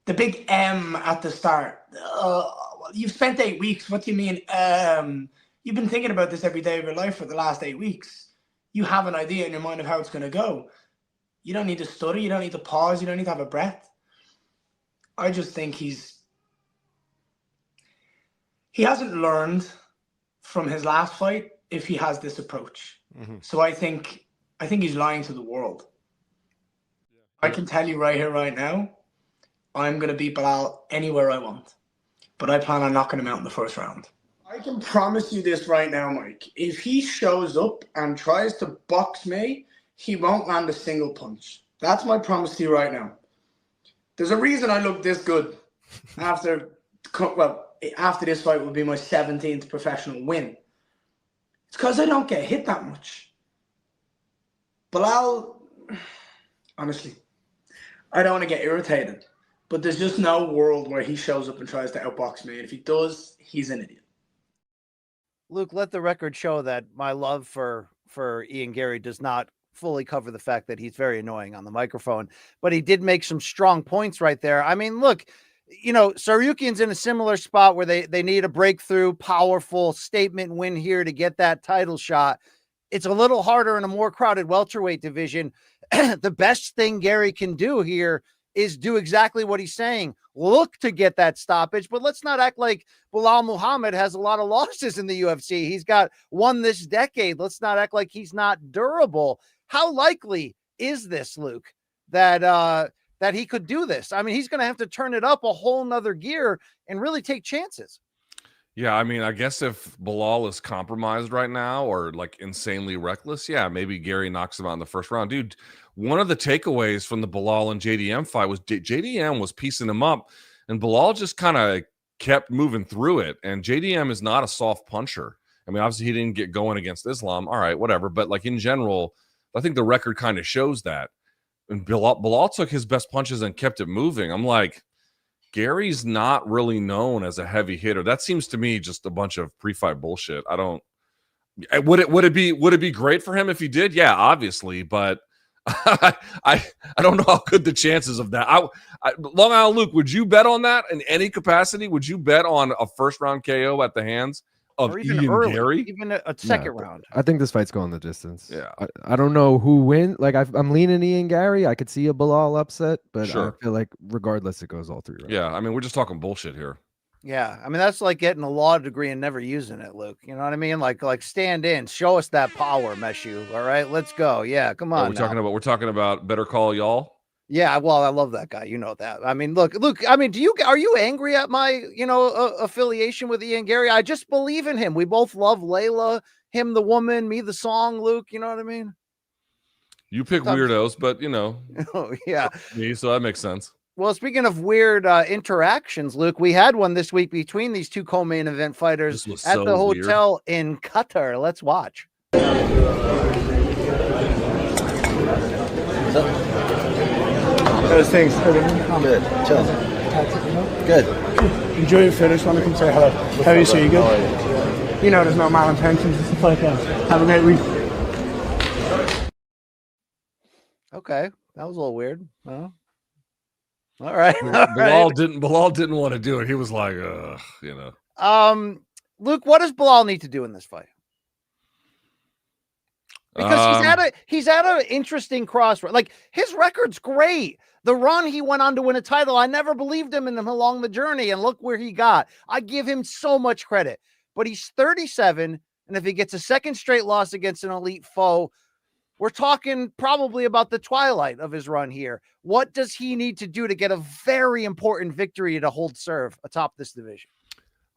The big M at the start. Well, you've spent 8 weeks. What do you mean? You've been thinking about this every day of your life for the last 8 weeks. You have an idea in your mind of how it's going to go. You don't need to stutter. You don't need to pause. You don't need to have a breath. I just think he hasn't learned from his last fight if he has this approach. So I think he's lying to the world. I can tell you right here, right now, I'm going to beat Belal anywhere I want. But I plan on knocking him out in the first round. I can promise you this right now, Mike. If he shows up and tries to box me, he won't land a single punch. That's my promise to you right now. There's a reason I look this good after this fight will be my 17th professional win. It's because I don't get hit that much. Belal, honestly, I don't want to get irritated, but there's just no world where he shows up and tries to outbox me. And if he does, he's an idiot. Luke, let the record show that my love for Ian Garry does not fully cover the fact that he's very annoying on the microphone, but he did make some strong points right there. I mean, look, Tsarukyan's in a similar spot where they need a breakthrough, powerful statement win here to get that title shot. It's a little harder in a more crowded welterweight division. The best thing Garry can do here is do exactly what he's saying. Look to get that stoppage, but let's not act like Belal Muhammad has a lot of losses in the UFC. He's got one this decade. Let's not act like he's not durable. How likely is this, Luke, that he could do this? I mean, he's going to have to turn it up a whole nother gear and really take chances. Yeah, I mean, I guess if Belal is compromised right now or like insanely reckless, yeah, maybe Garry knocks him out in the first round. Dude, one of the takeaways from the Belal and JDM fight was JDM was piecing him up, and Belal just kind of kept moving through it. And JDM is not a soft puncher. I mean, obviously he didn't get going against Islam. All right, whatever. But like in general, I think the record kind of shows that. And Belal took his best punches and kept it moving. I'm like, Gary's not really known as a heavy hitter. That seems to me just a bunch of pre-fight bullshit. I don't. Would it be great for him if he did? Yeah, obviously, but I don't know how good the chances of that. Long Island Luke, would you bet on that in any capacity? Would you bet on a first round KO at the hands of Ian Garry? Even a second round. I think this fight's going the distance. Yeah. I don't know who wins. Like I'm leaning Ian Garry. I could see a Belal upset, but Sure. I feel like regardless, it goes all 3 rounds. Yeah, I mean, we're just talking bullshit here. Yeah, I mean, that's like getting a law degree and never using it, Luke. You know what I mean? Like stand in, show us that power, Meshu. All right, let's go. Yeah, come on. We're talking about Better Call Y'all. Yeah, well, I love that guy. You know that. I mean, look. I mean, are you angry at my, affiliation with Ian Garry? I just believe in him. We both love Layla, him the woman, me the song. Luke, you know what I mean? You pick weirdos, but Oh yeah, me, so that makes sense. Well, speaking of weird interactions, Luke, we had one this week between these two co-main event fighters at the hotel in Qatar. Let's watch. Those things. Good. Chill. Good. Enjoy your finish. Want to come say hello. How are you? So you good? You know there's no malintentions. It's like have a great week. Okay, that was a little weird. All right. Belal didn't want to do it. He was like, Luke, what does Belal need to do in this fight? Because he's at an interesting crossroad. Like, his record's great. The run he went on to win a title, I never believed him along the journey, and look where he got. I give him so much credit. But he's 37, and if he gets a second straight loss against an elite foe, we're talking probably about the twilight of his run here. What does he need to do to get a very important victory to hold serve atop this division?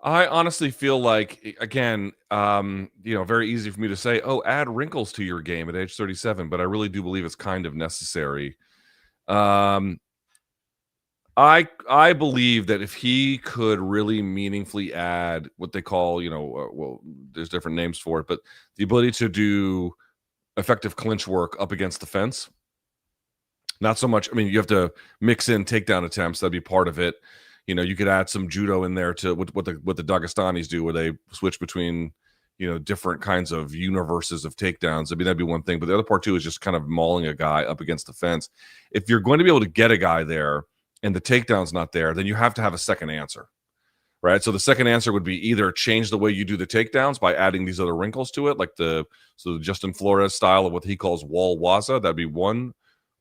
I honestly feel like, again, very easy for me to say, oh, add wrinkles to your game at age 37, but I really do believe it's kind of necessary. I believe that if he could really meaningfully add what they call, well, there's different names for it, but the ability to do effective clinch work up against the fence. Not so much. I mean, you have to mix in takedown attempts. That'd be part of it. You could add some judo in there to what the Dagestanis do, where they switch between, different kinds of universes of takedowns. I mean, that'd be one thing. But the other part too is just kind of mauling a guy up against the fence. If you're going to be able to get a guy there and the takedown's not there, then you have to have a second answer, right? So the second answer would be either change the way you do the takedowns by adding these other wrinkles to it, like the Justin Flores style of what he calls wall waza. That'd be one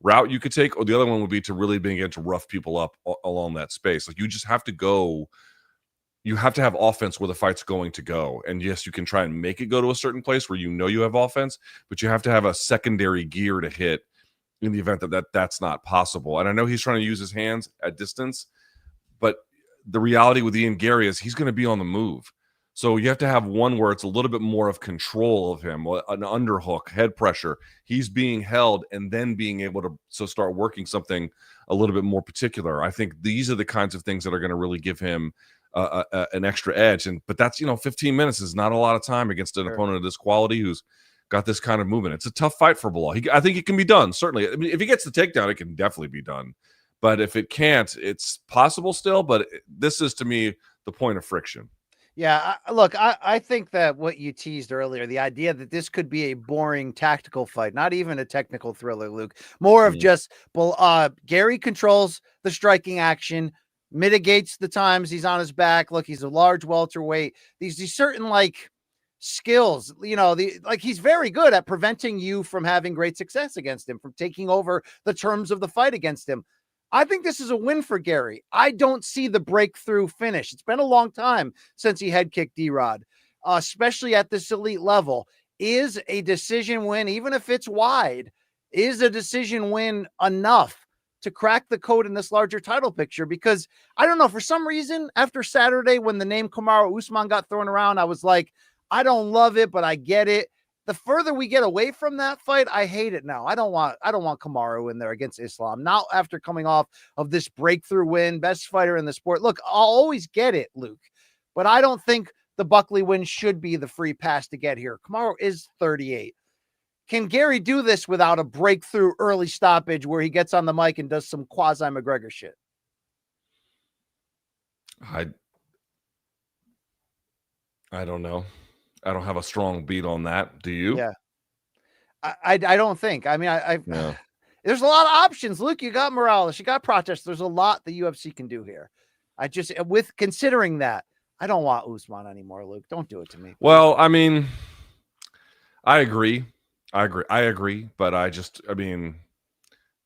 route you could take, or the other one would be to really begin to rough people up along that space. Like, you just have to go, you have to have offense where the fight's going to go. And yes, you can try and make it go to a certain place where you have offense, but you have to have a secondary gear to hit in the event that's not possible. And I know he's trying to use his hands at distance, but the reality with Ian Garry is he's going to be on the move. So you have to have one where it's a little bit more of control of him, an underhook, head pressure. He's being held and then being able to start working something a little bit more particular. I think these are the kinds of things that are going to really give him an extra edge. But that's, 15 minutes is not a lot of time against an opponent of this quality who's got this kind of movement. It's a tough fight for Belal. I think it can be done, certainly. I mean, if he gets the takedown, it can definitely be done. But if it can't, it's possible still. But this is, to me, the point of friction. Yeah, look, I think that what you teased earlier, the idea that this could be a boring tactical fight, not even a technical thriller, Luke, more of just, Garry controls the striking action, mitigates the times he's on his back. Look, he's a large welterweight. These certain skills, he's very good at preventing you from having great success against him, from taking over the terms of the fight against him. I think this is a win for Garry. I don't see the breakthrough finish. It's been a long time since he head kicked D-Rod, especially at this elite level. Is a decision win, even if it's wide, is a decision win enough to crack the code in this larger title picture? Because I don't know, for some reason, after Saturday, when the name Kamaru Usman got thrown around, I was like, I don't love it, but I get it. The further we get away from that fight, I hate it now. I don't want Kamaru in there against Islam. Not after coming off of this breakthrough win, best fighter in the sport. Look, I'll always get it, Luke, but I don't think the Buckley win should be the free pass to get here. Kamaru is 38. Can Garry do this without a breakthrough early stoppage where he gets on the mic and does some quasi McGregor shit? I don't know. I don't have a strong beat on that. Do you? Yeah. I don't think. I mean, no. There's a lot of options. Luke, you got Morales, you got Protest. There's a lot the UFC can do here. With considering that, I don't want Usman anymore, Luke. Don't do it to me. Well, I mean, I agree. But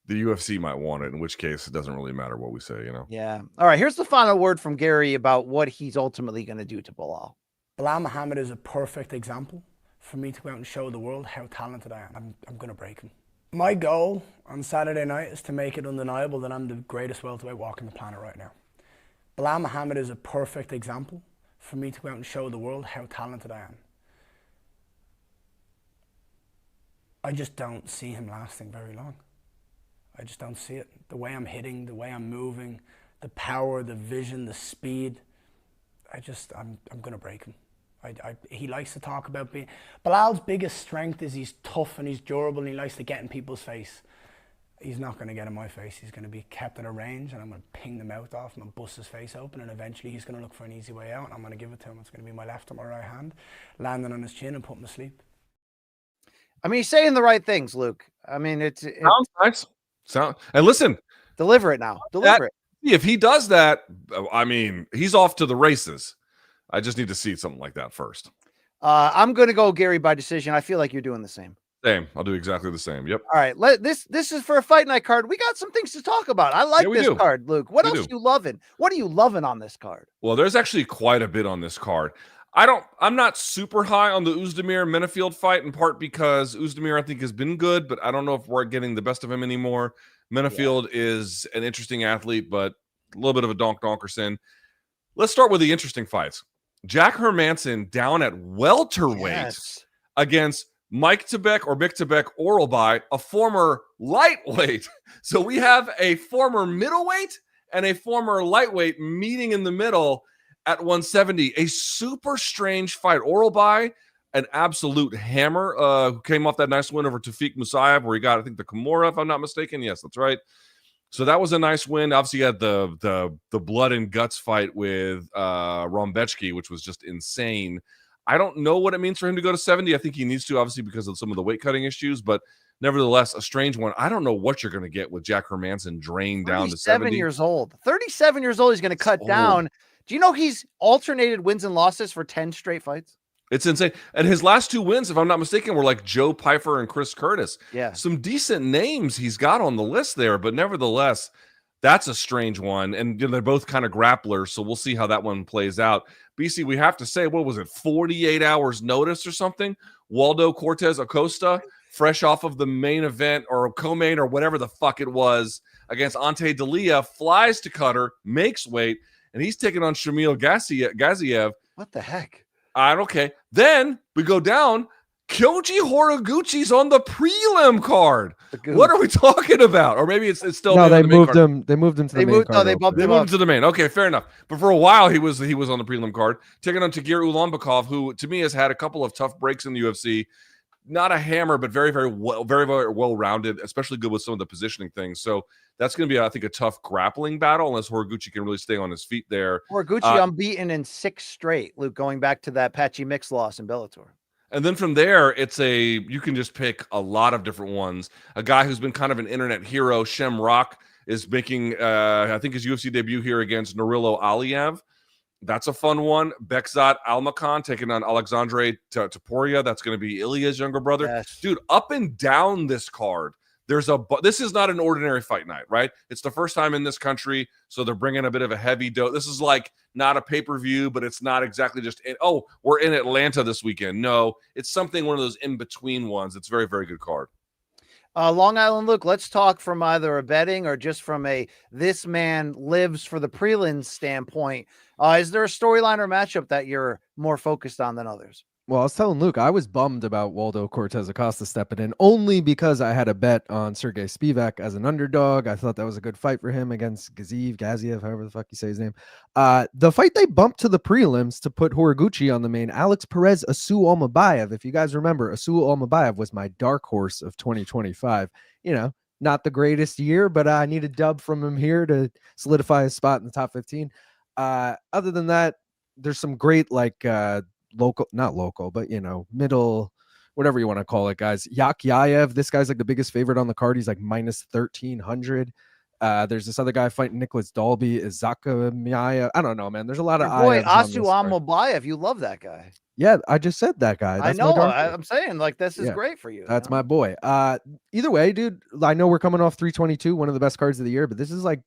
the UFC might want it, in which case it doesn't really matter what we say, Yeah. All right. Here's the final word from Garry about what he's ultimately going to do to Belal. Belal Muhammad is a perfect example for me to go out and show the world how talented I am. I'm going to break him. My goal on Saturday night is to make it undeniable that I'm the greatest welterweight walking the planet right now. Belal Muhammad is a perfect example for me to go out and show the world how talented I am. I just don't see him lasting very long. I just don't see it. The way I'm hitting, the way I'm moving, the power, the vision, the speed. I'm going to break him. He likes to talk about being... Belal's biggest strength is he's tough and he's durable and he likes to get in people's face. He's not going to get in my face. He's going to be kept at a range and I'm going to ping the mouth off him and bust his face open, and eventually he's going to look for an easy way out and I'm going to give it to him. It's going to be my left or my right hand, landing on his chin and put him to sleep. I mean, he's saying the right things, Luke. I mean, it sounds nice. And listen, deliver it now. Deliver it. If he does that, I mean, he's off to the races. I just need to see something like that first. I'm going to go Gary by decision. I feel like you're doing the same. Same. I'll do exactly the same. Yep. All right. This is for a fight night card. We got some things to talk about. I like this card, Luke. What else are you loving? What are you loving on this card? Well, there's actually quite a bit on this card. I'm not super high on the Oezdemir Menifield fight, in part because Oezdemir I think has been good, but I don't know if we're getting the best of him anymore. Menifield is an interesting athlete, but a little bit of a donkerson. Let's start with the interesting fights. Jack Hermansson down at welterweight against Mike Tebek or Mick Tebek Oralby, a former lightweight. So we have a former middleweight and a former lightweight meeting in the middle at 170. A super strange fight. Oralby, an absolute hammer, who came off that nice win over Tafik Musayev, where he got, I think, the Kimura, if I'm not mistaken. Yes, that's right. So that was a nice win. Obviously, he had the blood and guts fight with Rombechki, which was just insane. I don't know what it means for him to go to 70. I think he needs to, obviously, because of some of the weight cutting issues, but nevertheless, a strange one. I don't know what you're going to get with Jack Hermansson drained down to 70. 37 years old. 37 years old. He's going to cut down. Do you know he's alternated wins and losses for 10 straight fights? It's insane. And his last 2 wins, if I'm not mistaken, were like Joe Pyfer and Chris Curtis. Yeah. Some decent names he's got on the list there, but nevertheless, that's a strange one. And they're both kind of grapplers, so we'll see how that one plays out. BC, we have to say, what was it, 48 hours notice or something? Waldo Cortez Acosta, fresh off of the main event or co-main or whatever the fuck it was, against Ante Dalia, flies to Qatar, makes weight, and he's taking on Shamil Gaziev. What the heck? Okay. Then we go down. Kyoji Horiguchi's on the prelim card. What are we talking about? Or maybe it's still no. They moved him. They moved him to the main card. No, they bumped him up to the main. Okay, fair enough. But for a while, he was on the prelim card, taking on Tagir Ulanbekov, who to me has had a couple of tough breaks in the UFC. Not a hammer, but very, very well rounded, especially good with some of the positioning things. So that's going to be, I think, a tough grappling battle unless Horiguchi can really stay on his feet there. Horiguchi unbeaten in 6 straight, Luke, going back to that Patchy Mix loss in Bellator. And then from there, you can just pick a lot of different ones. A guy who's been kind of an internet hero, Shem Rock, is making, I think, his UFC debut here against Nurilo Aliyev. That's a fun one. Bekzat Almakhan taking on Alexandre Topuria. That's going to be Ilya's younger brother. Yes. Dude, up and down this card, this is not an ordinary fight night, right? It's the first time in this country, so they're bringing a bit of a heavy dose. This is like not a pay-per-view, but it's not exactly just, we're in Atlanta this weekend. No, it's something, one of those in-between ones. It's a very, very good card. Long Island Luke, let's talk from either a betting or just from a this man lives for the prelims standpoint. Is there a storyline or matchup that you're more focused on than others? Well, I was telling Luke, I was bummed about Waldo Cortez Acosta stepping in only because I had a bet on Sergey Spivak as an underdog. I thought that was a good fight for him against Gaziev, however the fuck you say his name. The fight they bumped to the prelims to put Horiguchi on the main, Alex Perez, Asu Almabayev. If you guys remember, Asu Almabayev was my dark horse of 2025. Not the greatest year, but I need a dub from him here to solidify his spot in the top 15. Other than that, there's some great not local, but middle, whatever you want to call it, guys. Yakyaev, this guy's like the biggest favorite on the card. He's like minus 1,300. There's this other guy fighting Nicholas Dalby, Izaka Miyaya. I don't know, man. There's a lot of boy, Asu Almabayev. You love that guy. Yeah, I just said that guy. That's I'm saying, like, this is great for you. That's my boy. Either way, dude, I know we're coming off 322, one of the best cards of the year, but this is like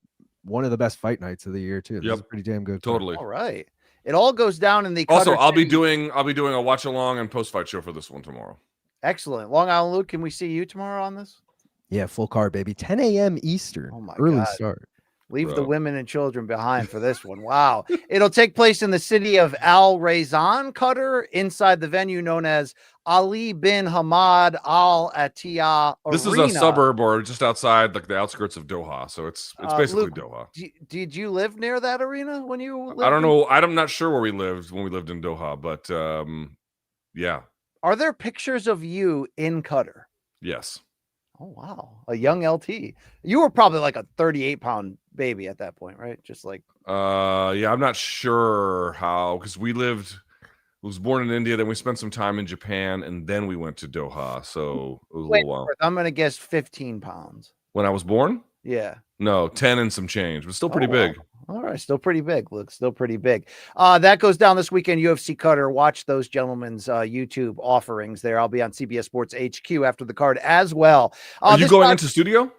one of the best fight nights of the year too. This is pretty damn good. Totally. All right. It all goes down in the also. I'll be doing a watch along and post fight show for this one tomorrow. Excellent. Long Island Luke, can we see you tomorrow on this? Yeah, full card, baby. 10 a.m. Eastern. Oh my early God. Start. Leave the women and children behind for this one. Wow. It'll take place in the city of Al Raizan, Qatar, inside the venue known as Ali bin Hamad Al Attiyah Arena. This is a suburb or just outside like the outskirts of Doha. So it's basically Luke, Doha. Did you live near that arena when you lived? I don't know. I'm not sure where we lived when we lived in Doha, but yeah. Are there pictures of you in Qatar? Yes. Oh, wow. A young LT. You were probably like a 38-pound baby at that point, right? Just like. Yeah, I'm not sure how, because was born in India, then we spent some time in Japan, and then we went to Doha. So it was a little while. I'm going to guess 15 pounds. When I was born? Yeah. No, 10 and some change, but still pretty big. All right, still pretty big. Looks still pretty big. That goes down this weekend. UFC Qatar. Watch those gentlemen's YouTube offerings there. I'll be on CBS Sports HQ after the card as well. Are you going into studio?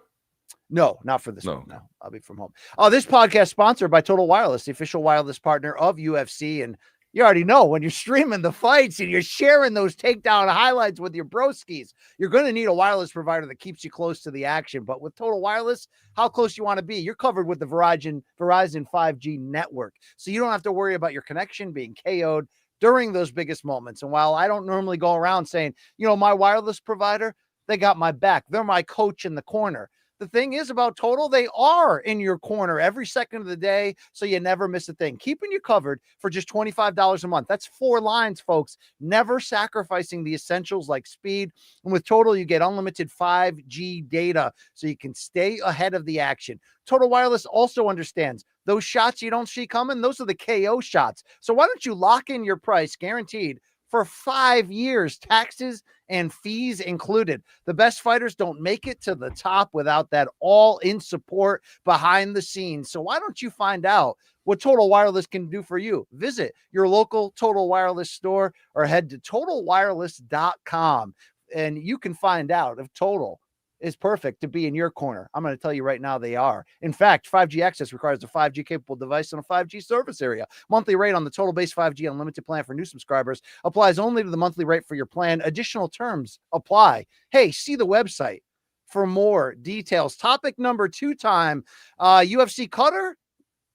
No, not for this No. one. No, I'll be from home. This podcast sponsored by Total Wireless, the official wireless partner of UFC. And you already know when you're streaming the fights and you're sharing those takedown highlights with your broskies, you're going to need a wireless provider that keeps you close to the action. But with Total Wireless, how close you want to be, you're covered with the Verizon 5G network. So you don't have to worry about your connection being KO'd during those biggest moments. And while I don't normally go around saying, my wireless provider, they got my back. They're my coach in the corner. The thing is about Total, they are in your corner every second of the day, so you never miss a thing. Keeping you covered for just $25 a month. That's 4 lines, folks. Never sacrificing the essentials like speed. And with Total, you get unlimited 5G data, so you can stay ahead of the action. Total Wireless also understands those shots you don't see coming, those are the KO shots. So why don't you lock in your price, guaranteed, for 5 years, taxes and fees included. The best fighters don't make it to the top without that all-in support behind the scenes. So why don't you find out what Total Wireless can do for you? Visit your local Total Wireless store or head to totalwireless.com, and you can find out if Total is perfect to be in your corner. I'm going to tell you right now they are. In fact, 5G access requires a 5G capable device on a 5G service area. Monthly rate on the Total Base 5G Unlimited plan for new subscribers applies only to the monthly rate for your plan. Additional terms apply. Hey, see the website for more details. Topic number 2 time, UFC Qatar.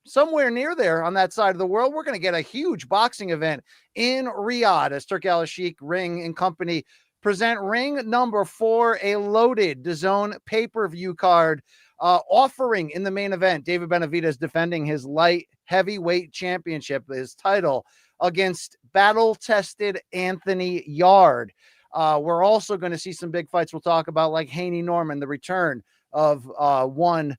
Somewhere near there on that side of the world, we're going to get a huge boxing event in Riyadh as Turki Al-Sheikh Ring and Company present ring number 4, a loaded DAZN pay-per-view card, offering in the main event David Benavidez defending his light heavyweight championship, his title, against battle-tested Anthony Yarde. We're also going to see some big fights we'll talk about, like Haney Norman, the return of one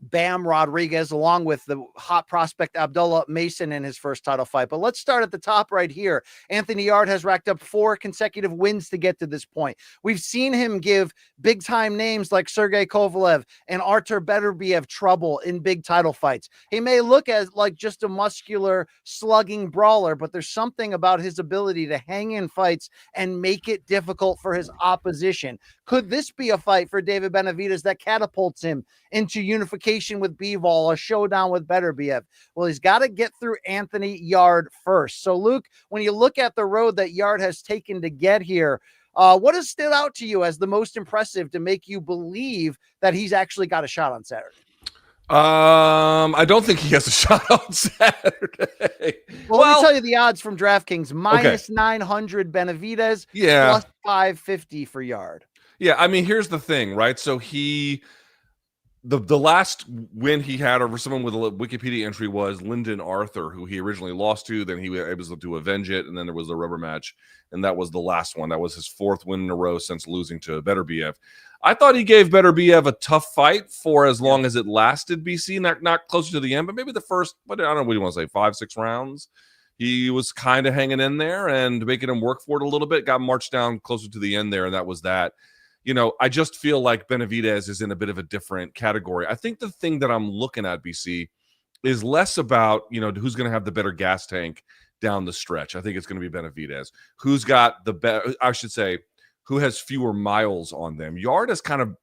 Bam Rodriguez, along with the hot prospect Abdullah Mason in his first title fight. But let's start at the top right here. Anthony Yarde has racked up 4 consecutive wins to get to this point. We've seen him give big-time names like Sergey Kovalev and Artur Beterbiev trouble in big title fights. He may look as like just a muscular, slugging brawler, but there's something about his ability to hang in fights and make it difficult for his opposition. Could this be a fight for David Benavidez that catapults him into unification with Bivol, a showdown with Beterbiev? Well, he's got to get through Anthony Yarde first. So, Luke, when you look at the road that Yarde has taken to get here, what has stood out to you as the most impressive to make you believe that he's actually got a shot on Saturday? I don't think he has a shot on Saturday. Well, let me tell you the odds from DraftKings. Minus 900 Benavidez, plus 550 for Yarde. Yeah, I mean, here's the thing, right? So the last win he had over someone with a Wikipedia entry was Lyndon Arthur, who he originally lost to. Then he was able to avenge it, and then there was a rubber match, and that was the last one. That was his 4th win in a row since losing to Beterbiev. I thought he gave Beterbiev a tough fight for as long as it lasted, BC, not closer to the end, but maybe the first, I don't know what you want to say, 5-6 rounds. He was kind of hanging in there and making him work for it a little bit, got marched down closer to the end there, and that was that. I just feel like Benavidez is in a bit of a different category. I think the thing that I'm looking at, BC, is less about, who's going to have the better gas tank down the stretch. I think it's going to be Benavidez. Who's got the better, I should say, who has fewer miles on them. Yarde has kind of,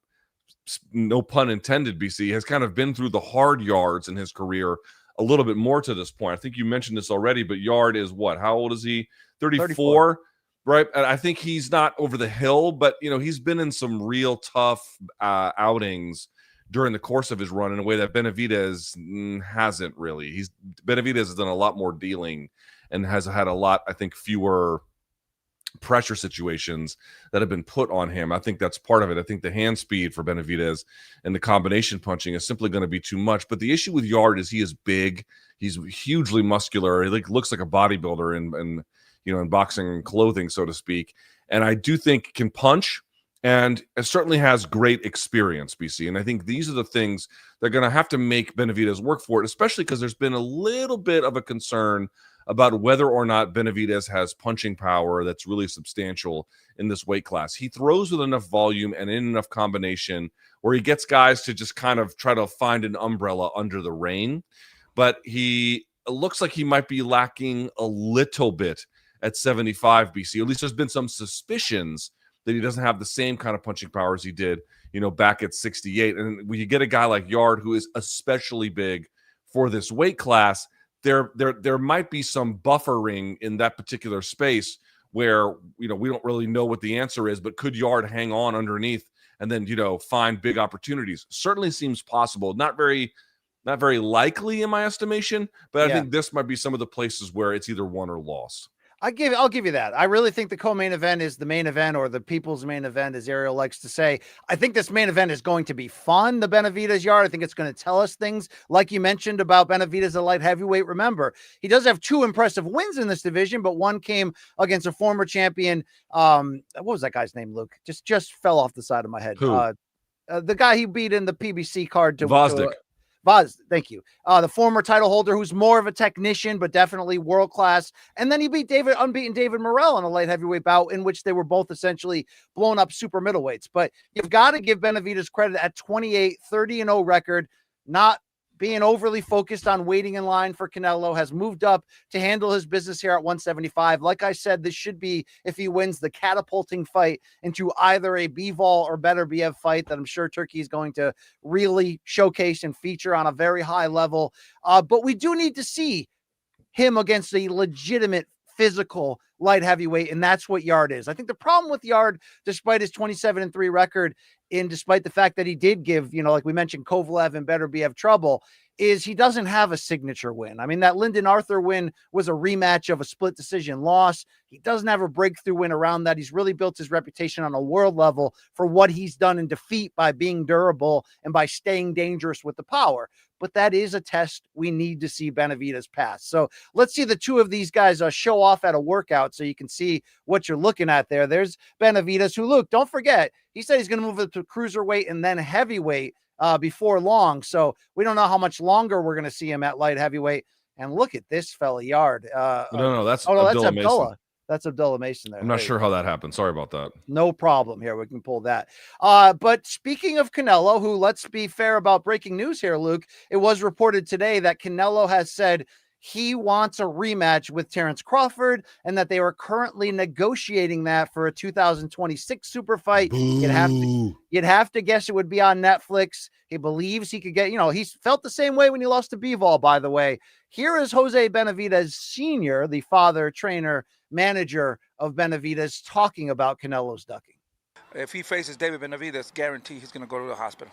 no pun intended, BC, has kind of been through the hard yards in his career a little bit more to this point. I think you mentioned this already, but Yarde is what? How old is he? 34. Right. And I think he's not over the hill, but, he's been in some real tough outings during the course of his run in a way that Benavidez hasn't really. Benavidez has done a lot more dealing and has had a lot, I think, fewer pressure situations that have been put on him. I think that's part of it. I think the hand speed for Benavidez and the combination punching is simply going to be too much. But the issue with Yarde is he is big. He's hugely muscular. He looks like a bodybuilder and in boxing clothing, so to speak. And I do think can punch, and it certainly has great experience, BC. And I think these are the things they're going to have to make Benavidez work for it, especially because there's been a little bit of a concern about whether or not Benavidez has punching power that's really substantial in this weight class. He throws with enough volume and in enough combination where he gets guys to just kind of try to find an umbrella under the rain. But it looks like he might be lacking a little bit at 75 BC. At least there's been some suspicions that he doesn't have the same kind of punching power as he did, back at 68. And when you get a guy like Yarde, who is especially big for this weight class, there might be some buffering in that particular space where, we don't really know what the answer is, but could Yarde hang on underneath and then, find big opportunities? Certainly seems possible. Not very likely in my estimation, but I think this might be some of the places where it's either won or lost. I'll give you that. I really think the co-main event is the main event, or the people's main event, as Ariel likes to say. I think this main event is going to be fun. The Benavidez Yarde. I think it's going to tell us things like you mentioned about Benavidez at light heavyweight. Remember, he does have 2 impressive wins in this division, but one came against a former champion. What was that guy's name, Luke? Just fell off the side of my head. Who? The guy he beat in the PBC card to Vosdick. Thank you. The former title holder, who's more of a technician, but definitely world class. And then he beat unbeaten David Morrell in a light heavyweight bout in which they were both essentially blown up super middleweights. But you've got to give Benavidez credit at 28, 30-0 record, not being overly focused on waiting in line for Canelo, has moved up to handle his business here at 175. Like I said, this should be, if he wins, the catapulting fight into either a Bivol or Beterbiev fight that I'm sure Turkey is going to really showcase and feature on a very high level. But we do need to see him against a legitimate physical light heavyweight, and that's what Yarde is. I think the problem with Yarde, despite his 27-3 record, and despite the fact that he did give, like we mentioned, Kovalev and Beterbiev trouble, is he doesn't have a signature win. I mean, that Lyndon Arthur win was a rematch of a split decision loss. He doesn't have a breakthrough win around that. He's really built his reputation on a world level for what he's done in defeat by being durable and by staying dangerous with the power. But that is a test we need to see Benavidez pass. So let's see the two of these guys show off at a workout so you can see what you're looking at there. There's Benavidez, who, Luke, don't forget, he said he's going to move it to cruiserweight and then heavyweight before long. So we don't know how much longer we're going to see him at light heavyweight. And look at this fella Yarde. No, that's that's Abdullah Abdullah. Mason. That's Abdullah Mason there. I'm not sure how that happened. Sorry about that. No problem here. We can pull that. But speaking of Canelo, who, let's be fair about breaking news here, Luke, it was reported today that Canelo has said he wants a rematch with Terrence Crawford and that they were currently negotiating that for a 2026 super fight. You'd have to guess it would be on Netflix. He believes he could get, he's felt the same way when he lost to Bivol, by the way. Here is Jose Benavidez Sr., the father, trainer, manager of Benavidez, talking about Canelo's ducking. If he faces David Benavidez, guarantee he's going to go to the hospital.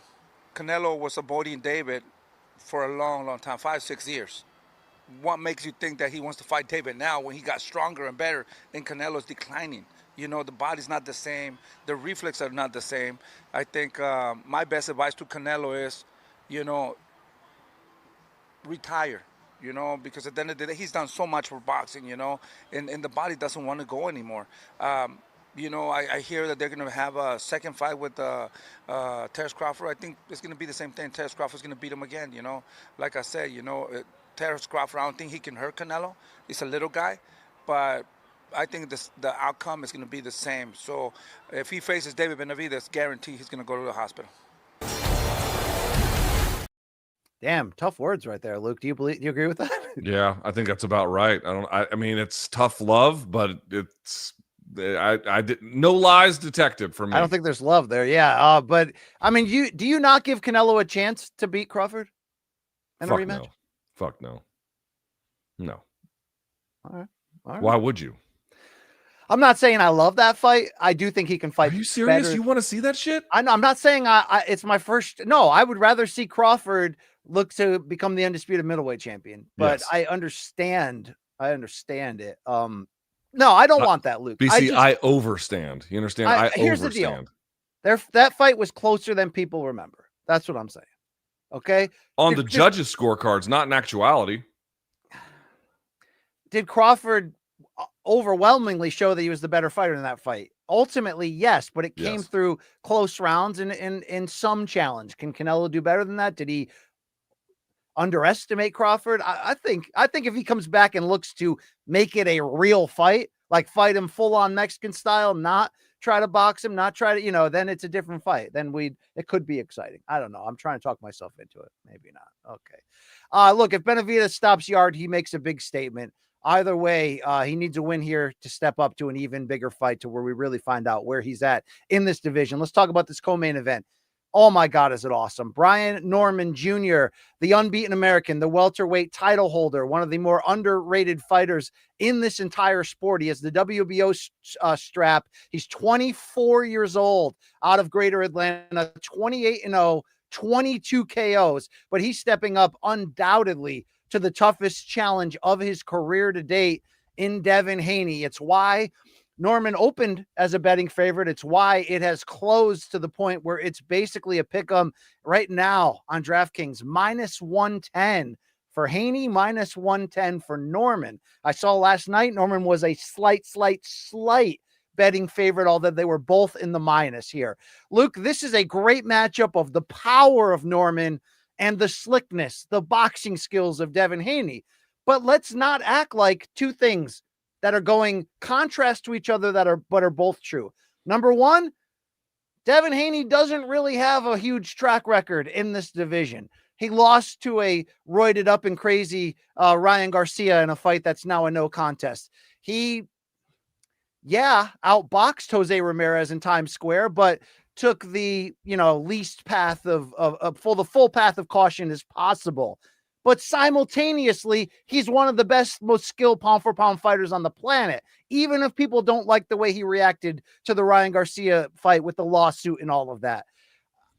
Canelo was avoiding David for a long, long time, 5-6 years. What makes you think that he wants to fight David now when he got stronger and better and Canelo's declining? The body's not the same. The reflexes are not the same. I think my best advice to Canelo is, retire. Because at the end of the day, he's done so much for boxing, and the body doesn't want to go anymore. I hear that they're going to have a second fight with Terrence Crawford. I think it's going to be the same thing. Terrence Crawford's going to beat him again, Like I said, Terrence Crawford, I don't think he can hurt Canelo. He's a little guy, but I think the outcome is going to be the same. So if he faces David Benavidez, guarantee he's going to go to the hospital. Damn, tough words right there, Luke. Do you agree with that? Yeah, I think that's about right. I mean, it's tough love, but it's I did no lies detected for me. I don't think there's love there. Yeah. But I mean, do you not give Canelo a chance to beat Crawford in a rematch? No. Fuck no. No. All right. Why would you? I'm not saying I love that fight. I do think he can fight. Are you serious? Better. You want to see that shit? I'm not saying it's my first. No, I would rather see Crawford look to become the undisputed middleweight champion. But yes. I understand it. No, I don't want that, Luke. BC, I overstand. You understand? Here's the deal. That fight was closer than people remember. That's what I'm saying. Okay. On the judges' scorecards, not in actuality. Did Crawford overwhelmingly show that he was the better fighter in that fight? Ultimately, yes, but it came through close rounds and in some challenge. Can Canelo do better than that? Did he underestimate Crawford. I think if he comes back and looks to make it a real fight, like fight him full on Mexican style, not try to box him, not try to, then it's a different fight. Then it could be exciting. I don't know. I'm trying to talk myself into it. Maybe not. Okay. Look, if Benavidez stops Yarde, he makes a big statement. Either way, he needs a win here to step up to an even bigger fight to where we really find out where he's at in this division. Let's talk about this co-main event. Oh my God, is it awesome. Brian Norman Jr., the unbeaten American, the welterweight title holder, one of the more underrated fighters in this entire sport. He has the WBO strap. He's 24 years old, out of Greater Atlanta, 28-0, 22 KOs, but he's stepping up undoubtedly to the toughest challenge of his career to date in Devin Haney. It's why Norman opened as a betting favorite. It's why it has closed to the point where it's basically a pick 'em right now on DraftKings, -110 for Haney, -110 for Norman. I saw last night Norman was a slight betting favorite, although they were both in the minus here. Luke, this is a great matchup of the power of Norman and the slickness, the boxing skills of Devin Haney. But let's not act like two things that are going contrast to each other but are both true. Number one, Devin Haney doesn't really have a huge track record in this division. He lost to a roided up and crazy Ryan Garcia in a fight that's now a no contest. He, outboxed Jose Ramirez in Times Square, but took the, least path the full path of caution as possible. But simultaneously, he's one of the best, most skilled pound-for-pound fighters on the planet, even if people don't like the way he reacted to the Ryan Garcia fight with the lawsuit and all of that.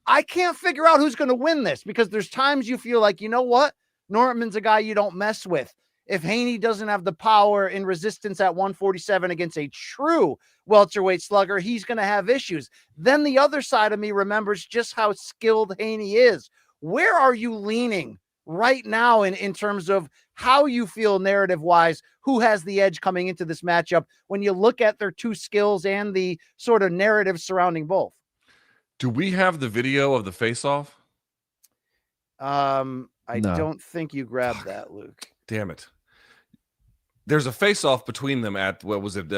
I can't figure out who's going to win this, because there's times you feel like, you know what? Norman's a guy you don't mess with. If Haney doesn't have the power and resistance at 147 against a true welterweight slugger, he's going to have issues. Then the other side of me remembers just how skilled Haney is. Where are you leaning right now in terms of how you feel narrative wise, who has the edge coming into this matchup when you look at their two skills and the sort of narrative surrounding both? Do we have the video of the face-off? I don't think you grabbed that, Luke. Damn it. There's a face-off between them at, what was it,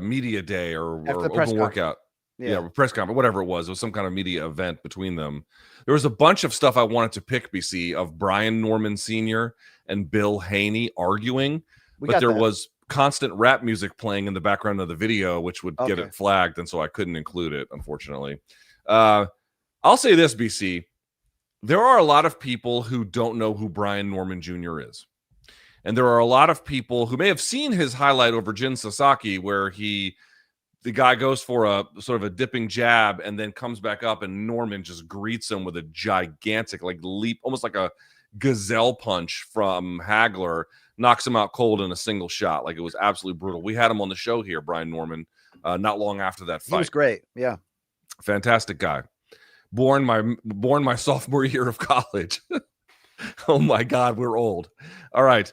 media day or open workout. Yeah, press conference, whatever it was. It was some kind of media event between them. There was a bunch of stuff I wanted to pick, BC, of Brian Norman Sr. and Bill Haney arguing, but there was constant rap music playing in the background of the video, which would get it flagged, and so I couldn't include it, unfortunately. I'll say this, BC. There are a lot of people who don't know who Brian Norman Jr. is. And there are a lot of people who may have seen his highlight over Jin Sasaki, where the guy goes for a sort of a dipping jab and then comes back up, and Norman just greets him with a gigantic leap, almost like a gazelle punch from Hagler, knocks him out cold in a single shot. Like, it was absolutely brutal. We had him on the show here, Brian Norman, not long after that fight. He was great. Yeah. Fantastic guy. Born my sophomore year of college. Oh my God, we're old. All right.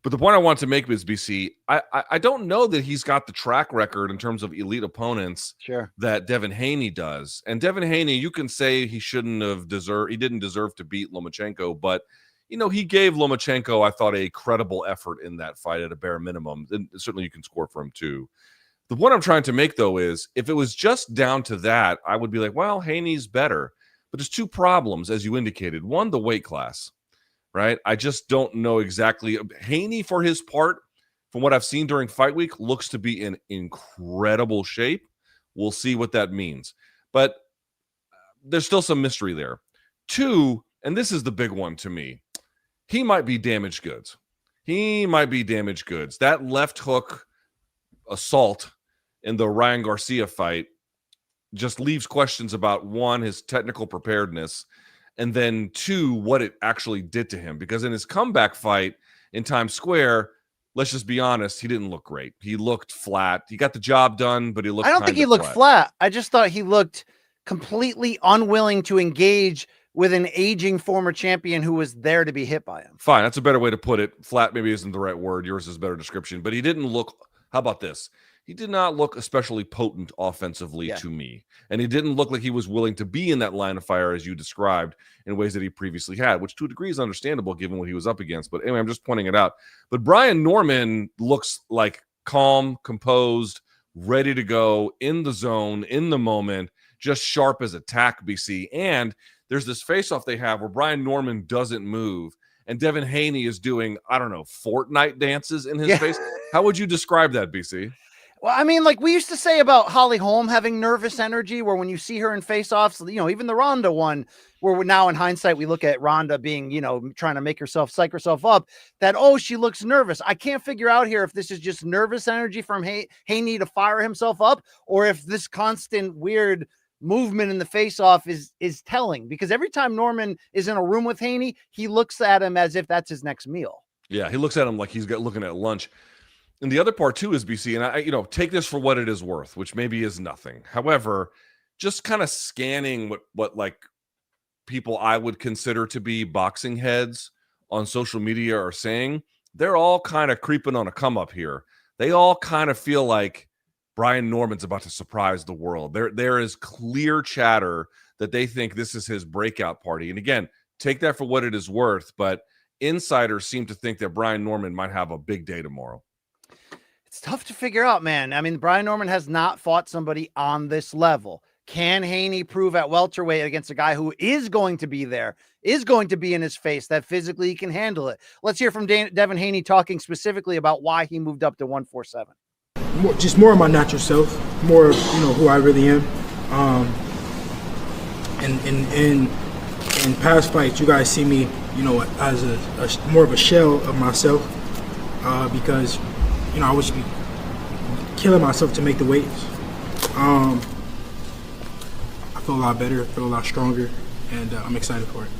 But the point I want to make is, BC, I don't know that he's got the track record in terms of elite opponents that Devin Haney does. And Devin Haney, you can say he didn't deserve to beat Lomachenko, but he gave Lomachenko, I thought, a credible effort in that fight at a bare minimum. And certainly you can score for him too. The point I'm trying to make, though, is if it was just down to that, I would be like, well, Haney's better. But there's two problems, as you indicated. One, the weight class. Right? I just don't know exactly. Haney, for his part, from what I've seen during fight week, looks to be in incredible shape. We'll see what that means. But there's still some mystery there. Two, and this is the big one to me, he might be damaged goods. That left hook assault in the Ryan Garcia fight just leaves questions about, one, his technical preparedness, and then two, what it actually did to him. Because in his comeback fight in Times Square, let's just be honest, he didn't look great. He looked flat. He got the job done, but he looked I don't think he looked flat. I just thought he looked completely unwilling to engage with an aging former champion who was there to be hit by him. Fine. That's a better way to put it. Flat maybe isn't the right word. Yours is a better description. But he didn't look, how about this? he did not look especially potent offensively Yeah. to me. And he didn't look like he was willing to be in that line of fire as you described in ways that he previously had, which to a degree is understandable given what he was up against. But anyway, I'm just pointing it out. But Brian Norman looks like calm, composed, ready to go, in the zone, in the moment, just sharp as a tack, BC. And there's this face-off they have where Brian Norman doesn't move, and Devin Haney is doing, I don't know, Fortnite dances in his face. How would you describe that, BC? Well, I mean, like we used to say about Holly Holm having nervous energy, where when you see her in face-offs, you know, even the Ronda one, where we're now in hindsight, we look at Ronda being, you know, trying to make herself psych herself up, that, oh, she looks nervous. I can't figure out here if this is just nervous energy from Haney to fire himself up, or if this constant weird movement in the face-off is telling, because every time Norman is in a room with Haney, he looks at him as if that's his next meal. Yeah, he looks at him like he's looking at lunch. And the other part too is, BC, and I take this for what it is worth, which maybe is nothing. However, just kind of scanning what like people I would consider to be boxing heads on social media are saying, they're all kind of creeping on a come up here. They all kind of feel like Brian Norman's about to surprise the world. There is clear chatter that they think this is his breakout party. And again, take that for what it is worth, but insiders seem to think that Brian Norman might have a big day tomorrow. It's tough to figure out, man. I mean, Brian Norman has not fought somebody on this level. Can Haney prove at welterweight against a guy who is going to be there, is going to be in his face, that physically he can handle it? Let's hear from Devin Haney talking specifically about why he moved up to 147. Just more of my natural self, more of, you know, who I really am. In past fights, you guys see me, you know, as a more of a shell of myself, because, you know, I was killing myself to make the weights. I feel a lot better, feel a lot stronger, and I'm excited for it.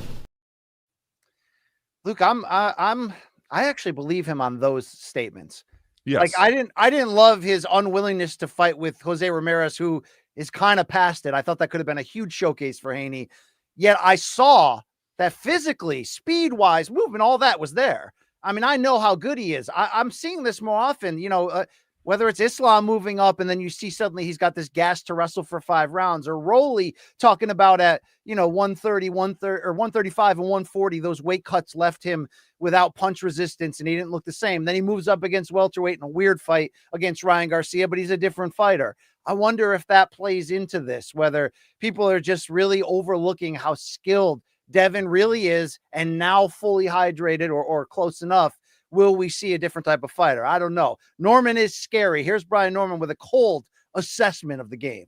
Luke, I actually believe him on those statements. Yes. Like I didn't love his unwillingness to fight with Jose Ramirez, who is kind of past it. I thought that could have been a huge showcase for Haney. Yet I saw that physically, speed-wise, movement, all that was there. I mean, I know how good he is. I'm seeing this more often, you know, whether it's Islam moving up and then you see suddenly he's got this gas to wrestle for 5 rounds, or Rolly talking about at, you know, 130, 130 or 135 and 140, those weight cuts left him without punch resistance and he didn't look the same. Then he moves up against welterweight in a weird fight against Ryan Garcia, but he's a different fighter. I wonder if that plays into this, whether people are just really overlooking how skilled Devin really is, and now fully hydrated or close enough, will we see a different type of fighter? I don't know. Norman is scary. Here's Brian Norman with a cold assessment of the game.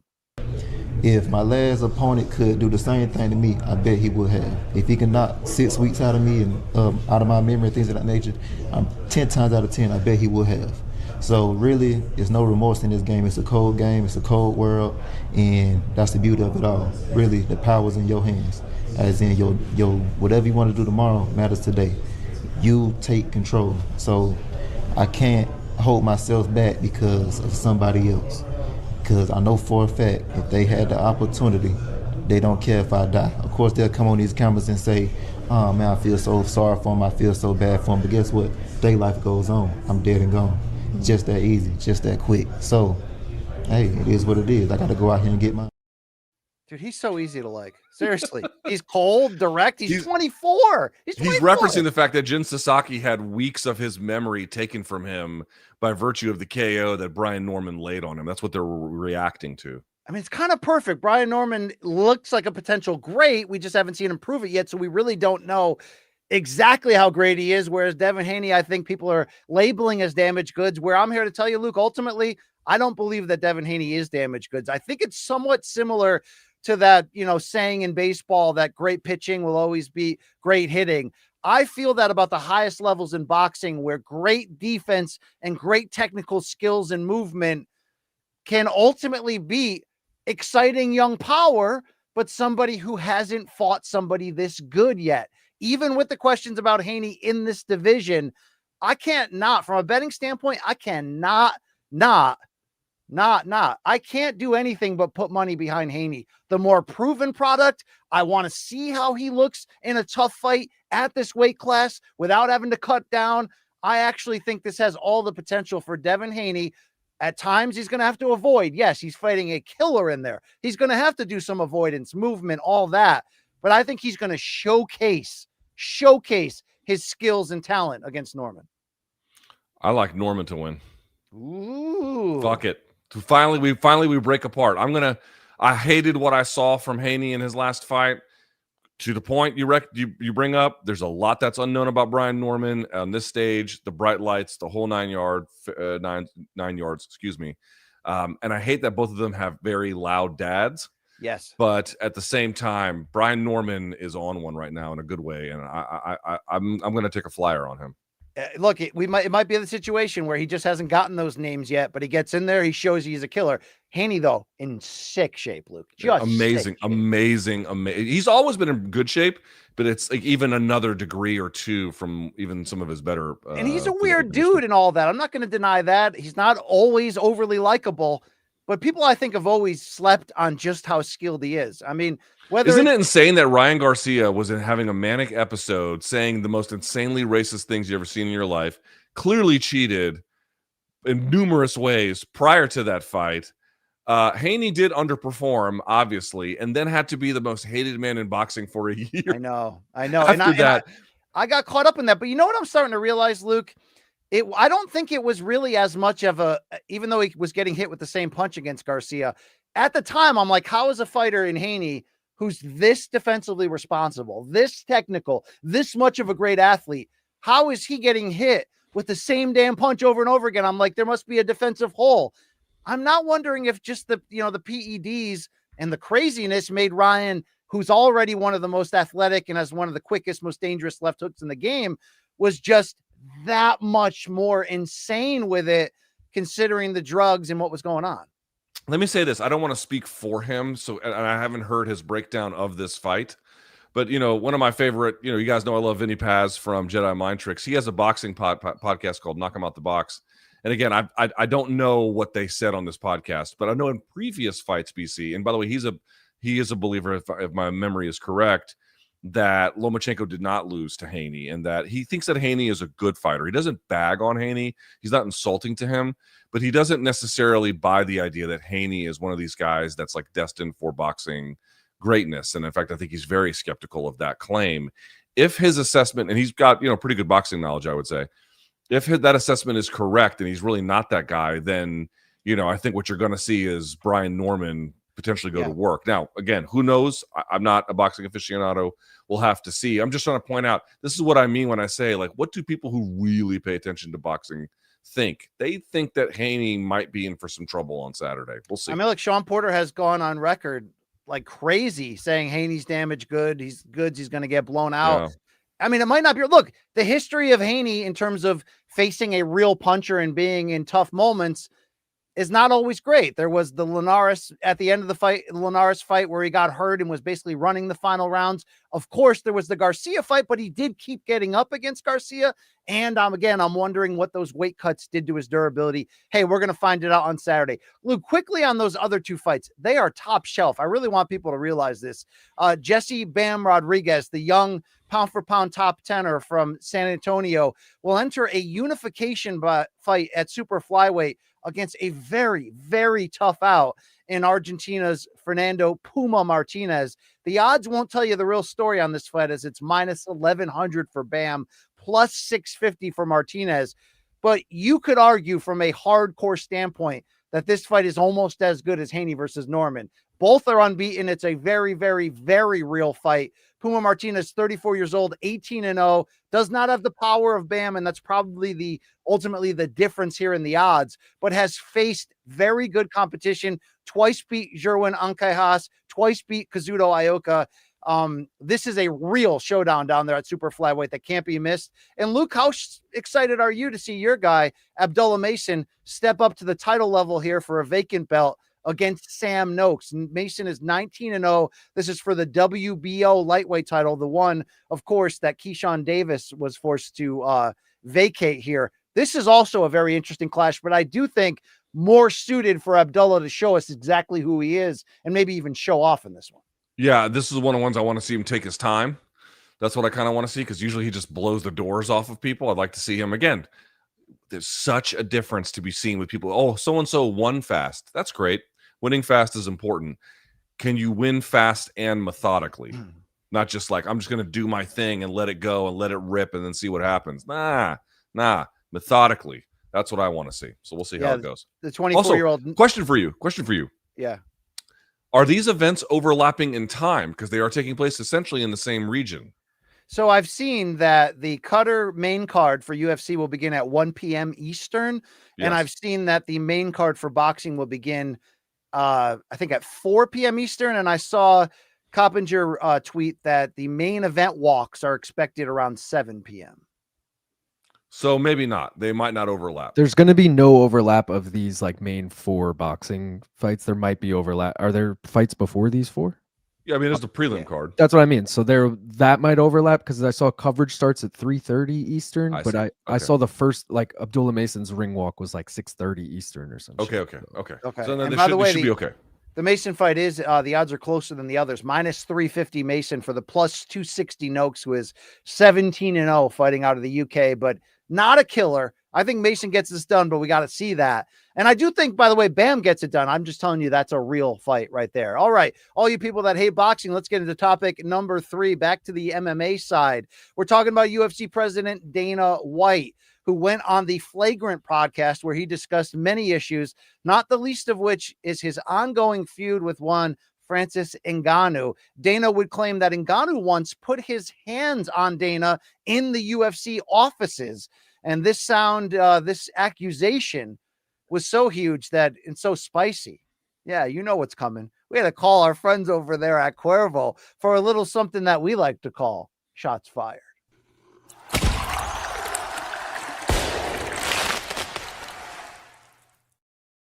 If my last opponent could do the same thing to me, I bet he would have. If he can knock 6 weeks out of me and out of my memory, things of that nature, 10 times out of 10, I bet he would have. So really, there's no remorse in this game. It's a cold game. It's a cold world, and that's the beauty of it all. Really, the power's in your hands. As in, your whatever you want to do tomorrow matters today. You take control. So I can't hold myself back because of somebody else. Because I know for a fact, if they had the opportunity, they don't care if I die. Of course, they'll come on these cameras and say, oh man, I feel so sorry for them, I feel so bad for them. But guess what? Their life goes on. I'm dead and gone. Just that easy, just that quick. So, hey, it is what it is. I got to go out here and get mine. Dude, he's so easy to like. Seriously. He's cold, direct. He's 24. He's referencing the fact that Jin Sasaki had weeks of his memory taken from him by virtue of the KO that Brian Norman laid on him. That's what they're reacting to. I mean, it's kind of perfect. Brian Norman looks like a potential great. We just haven't seen him prove it yet, so we really don't know exactly how great he is. Whereas Devin Haney, I think people are labeling as damaged goods, where I'm here to tell you, Luke, ultimately, I don't believe that Devin Haney is damaged goods. I think it's somewhat similar to that, you know, saying in baseball that great pitching will always be great hitting. I feel that about the highest levels in boxing, where great defense and great technical skills and movement can ultimately beat exciting young power, but somebody who hasn't fought somebody this good yet. Even with the questions about Haney in this division, I can't not, from a betting standpoint, I cannot I can't do anything but put money behind Haney. The more proven product, I want to see how he looks in a tough fight at this weight class without having to cut down. I actually think this has all the potential for Devin Haney At times, he's going to have to avoid. Yes, he's fighting a killer in there. He's going to have to do some avoidance, movement, all that. But I think he's going to showcase his skills and talent against Norman. I like Norman to win. Ooh. Fuck it. We break apart. I hated what I saw from Haney in his last fight. To the point you bring up, there's a lot that's unknown about Brian Norman on this stage, the bright lights, the whole 9 yards, excuse me. And I hate that both of them have very loud dads. Yes. But at the same time, Brian Norman is on one right now in a good way. And I'm going to take a flyer on him. Look, it might be the situation where he just hasn't gotten those names yet, but he gets in there, he shows he's a killer. Haney, though, in sick shape, Luke. Just amazing. He's always been in good shape, but it's like even another degree or two from even some of his better. And he's a weird dude and all that. I'm not going to deny that. He's not always overly likable, but people I think have always slept on just how skilled he is. I mean, isn't it insane that Ryan Garcia was having a manic episode saying the most insanely racist things you ever seen in your life, clearly cheated in numerous ways prior to that fight? Haney did underperform, obviously, and then had to be the most hated man in boxing for a year. I know. I got caught up in that. But you know what I'm starting to realize, Luke? I don't think it was really as much of even though he was getting hit with the same punch against Garcia. At the time, I'm like, how is a fighter in Haney who's this defensively responsible, this technical, this much of a great athlete, how is he getting hit with the same damn punch over and over again? I'm like, there must be a defensive hole. I'm not wondering if just the PEDs and the craziness made Ryan, who's already one of the most athletic and has one of the quickest, most dangerous left hooks in the game, was just that much more insane with it, considering the drugs and what was going on. Let me say this. I don't want to speak for him, and I haven't heard his breakdown of this fight. But, one of my favorite, you guys know I love Vinny Paz from Jedi Mind Tricks. He has a boxing podcast called Knock 'Em Out the Box. And again, I don't know what they said on this podcast, but I know in previous fights, BC, and by the way, he is a believer, if my memory is correct, that Lomachenko did not lose to Haney, and that he thinks that Haney is a good fighter. He doesn't bag on Haney. He's not insulting to him, but he doesn't necessarily buy the idea that Haney is one of these guys that's like destined for boxing greatness. And in fact, I think he's very skeptical of that claim. If his assessment, and he's got, pretty good boxing knowledge, I would say, if that assessment is correct and he's really not that guy, then, I think what you're going to see is Brian Norman potentially go to work. Now, again, who knows? I'm not a boxing aficionado. We'll have to see. I'm just trying to point out, this is what I mean when I say, like, what do people who really pay attention to boxing think? They think that Haney might be in for some trouble on Saturday. We'll see. I mean, look, Sean Porter has gone on record like crazy saying Haney's damaged good. He's going to get blown out. Yeah. I mean, it might not be. Look, the history of Haney in terms of facing a real puncher and being in tough moments is not always great. There was the Linares at the end of the fight, Linares fight, where he got hurt and was basically running the final rounds. Of course, there was the Garcia fight, but he did keep getting up against Garcia. And I'm wondering what those weight cuts did to his durability. Hey, we're going to find it out on Saturday. Luke, quickly on those other two fights, they are top shelf. I really want people to realize this. Jesse Bam Rodriguez, the young pound-for-pound top 10er from San Antonio, will enter a unification fight at super flyweight against a very, very tough out in Argentina's Fernando Puma Martinez. The odds won't tell you the real story on this fight, as it's minus 1,100 for Bam, plus 650 for Martinez. But you could argue from a hardcore standpoint that this fight is almost as good as Haney versus Norman. Both are unbeaten. It's a very, very, very real fight. Puma Martinez, 34 years old, 18-0, does not have the power of Bam, and that's probably ultimately the difference here in the odds, but has faced very good competition, twice beat Jerwin Ancajas, twice beat Kazuto Ioka. This is a real showdown down there at super flyweight that can't be missed. And Luke, how excited are you to see your guy, Abdullah Mason, step up to the title level here for a vacant belt against Sam Noakes? Mason is 19-0. This is for the WBO lightweight title, the one, of course, that Keyshawn Davis was forced to vacate here. This is also a very interesting clash, but I do think more suited for Abdullah to show us exactly who he is and maybe even show off in this one. Yeah, this is one of the ones I want to see him take his time. That's what I kind of want to see, because usually he just blows the doors off of people. I'd like to see him again. there's such a difference to be seen with people. Oh, so-and-so won fast. That's great. Winning fast is important. Can you win fast and methodically? Not just like, I'm just going to do my thing and let it go and let it rip and then see what happens. Nah, methodically. That's what I want to see. So we'll see how it goes. The 24-year-old. Question for you. Yeah. Are these events overlapping in time? Because they are taking place essentially in the same region. So I've seen that the Qatar main card for UFC will begin at 1 p.m. Eastern. Yes. And I've seen that the main card for boxing will begin, I think, at 4 p.m. Eastern. And I saw Coppinger tweet that the main event walks are expected around 7 p.m. So maybe not. They might not overlap. There's going to be no overlap of these like main 4 boxing fights. There might be overlap. Are there fights before these 4? Yeah, I mean, there's the prelim card. That's what I mean. So that might overlap because I saw coverage starts at 3:30 Eastern, I saw the first, like, Abdullah Mason's ring walk was like 6:30 Eastern or something. Okay. So then And by the way, should be okay. The Mason fight is the odds are closer than the others. -350 Mason for the +260 Noakes, who is 17-0 fighting out of the UK, but not a killer. I think Mason gets this done, but we got to see that. And I do think, by the way, Bam gets it done. I'm just telling you, that's a real fight right there. All right. All you people that hate boxing, let's get into topic number 3, back to the MMA side. We're talking about UFC President Dana White, who went on the Flagrant podcast where he discussed many issues, not the least of which is his ongoing feud with one Francis Ngannou. Dana would claim that Ngannou once put his hands on Dana in the UFC offices. And this accusation was so huge and so spicy. Yeah, you know what's coming. We had to call our friends over there at Cuervo for a little something that we like to call shots fired.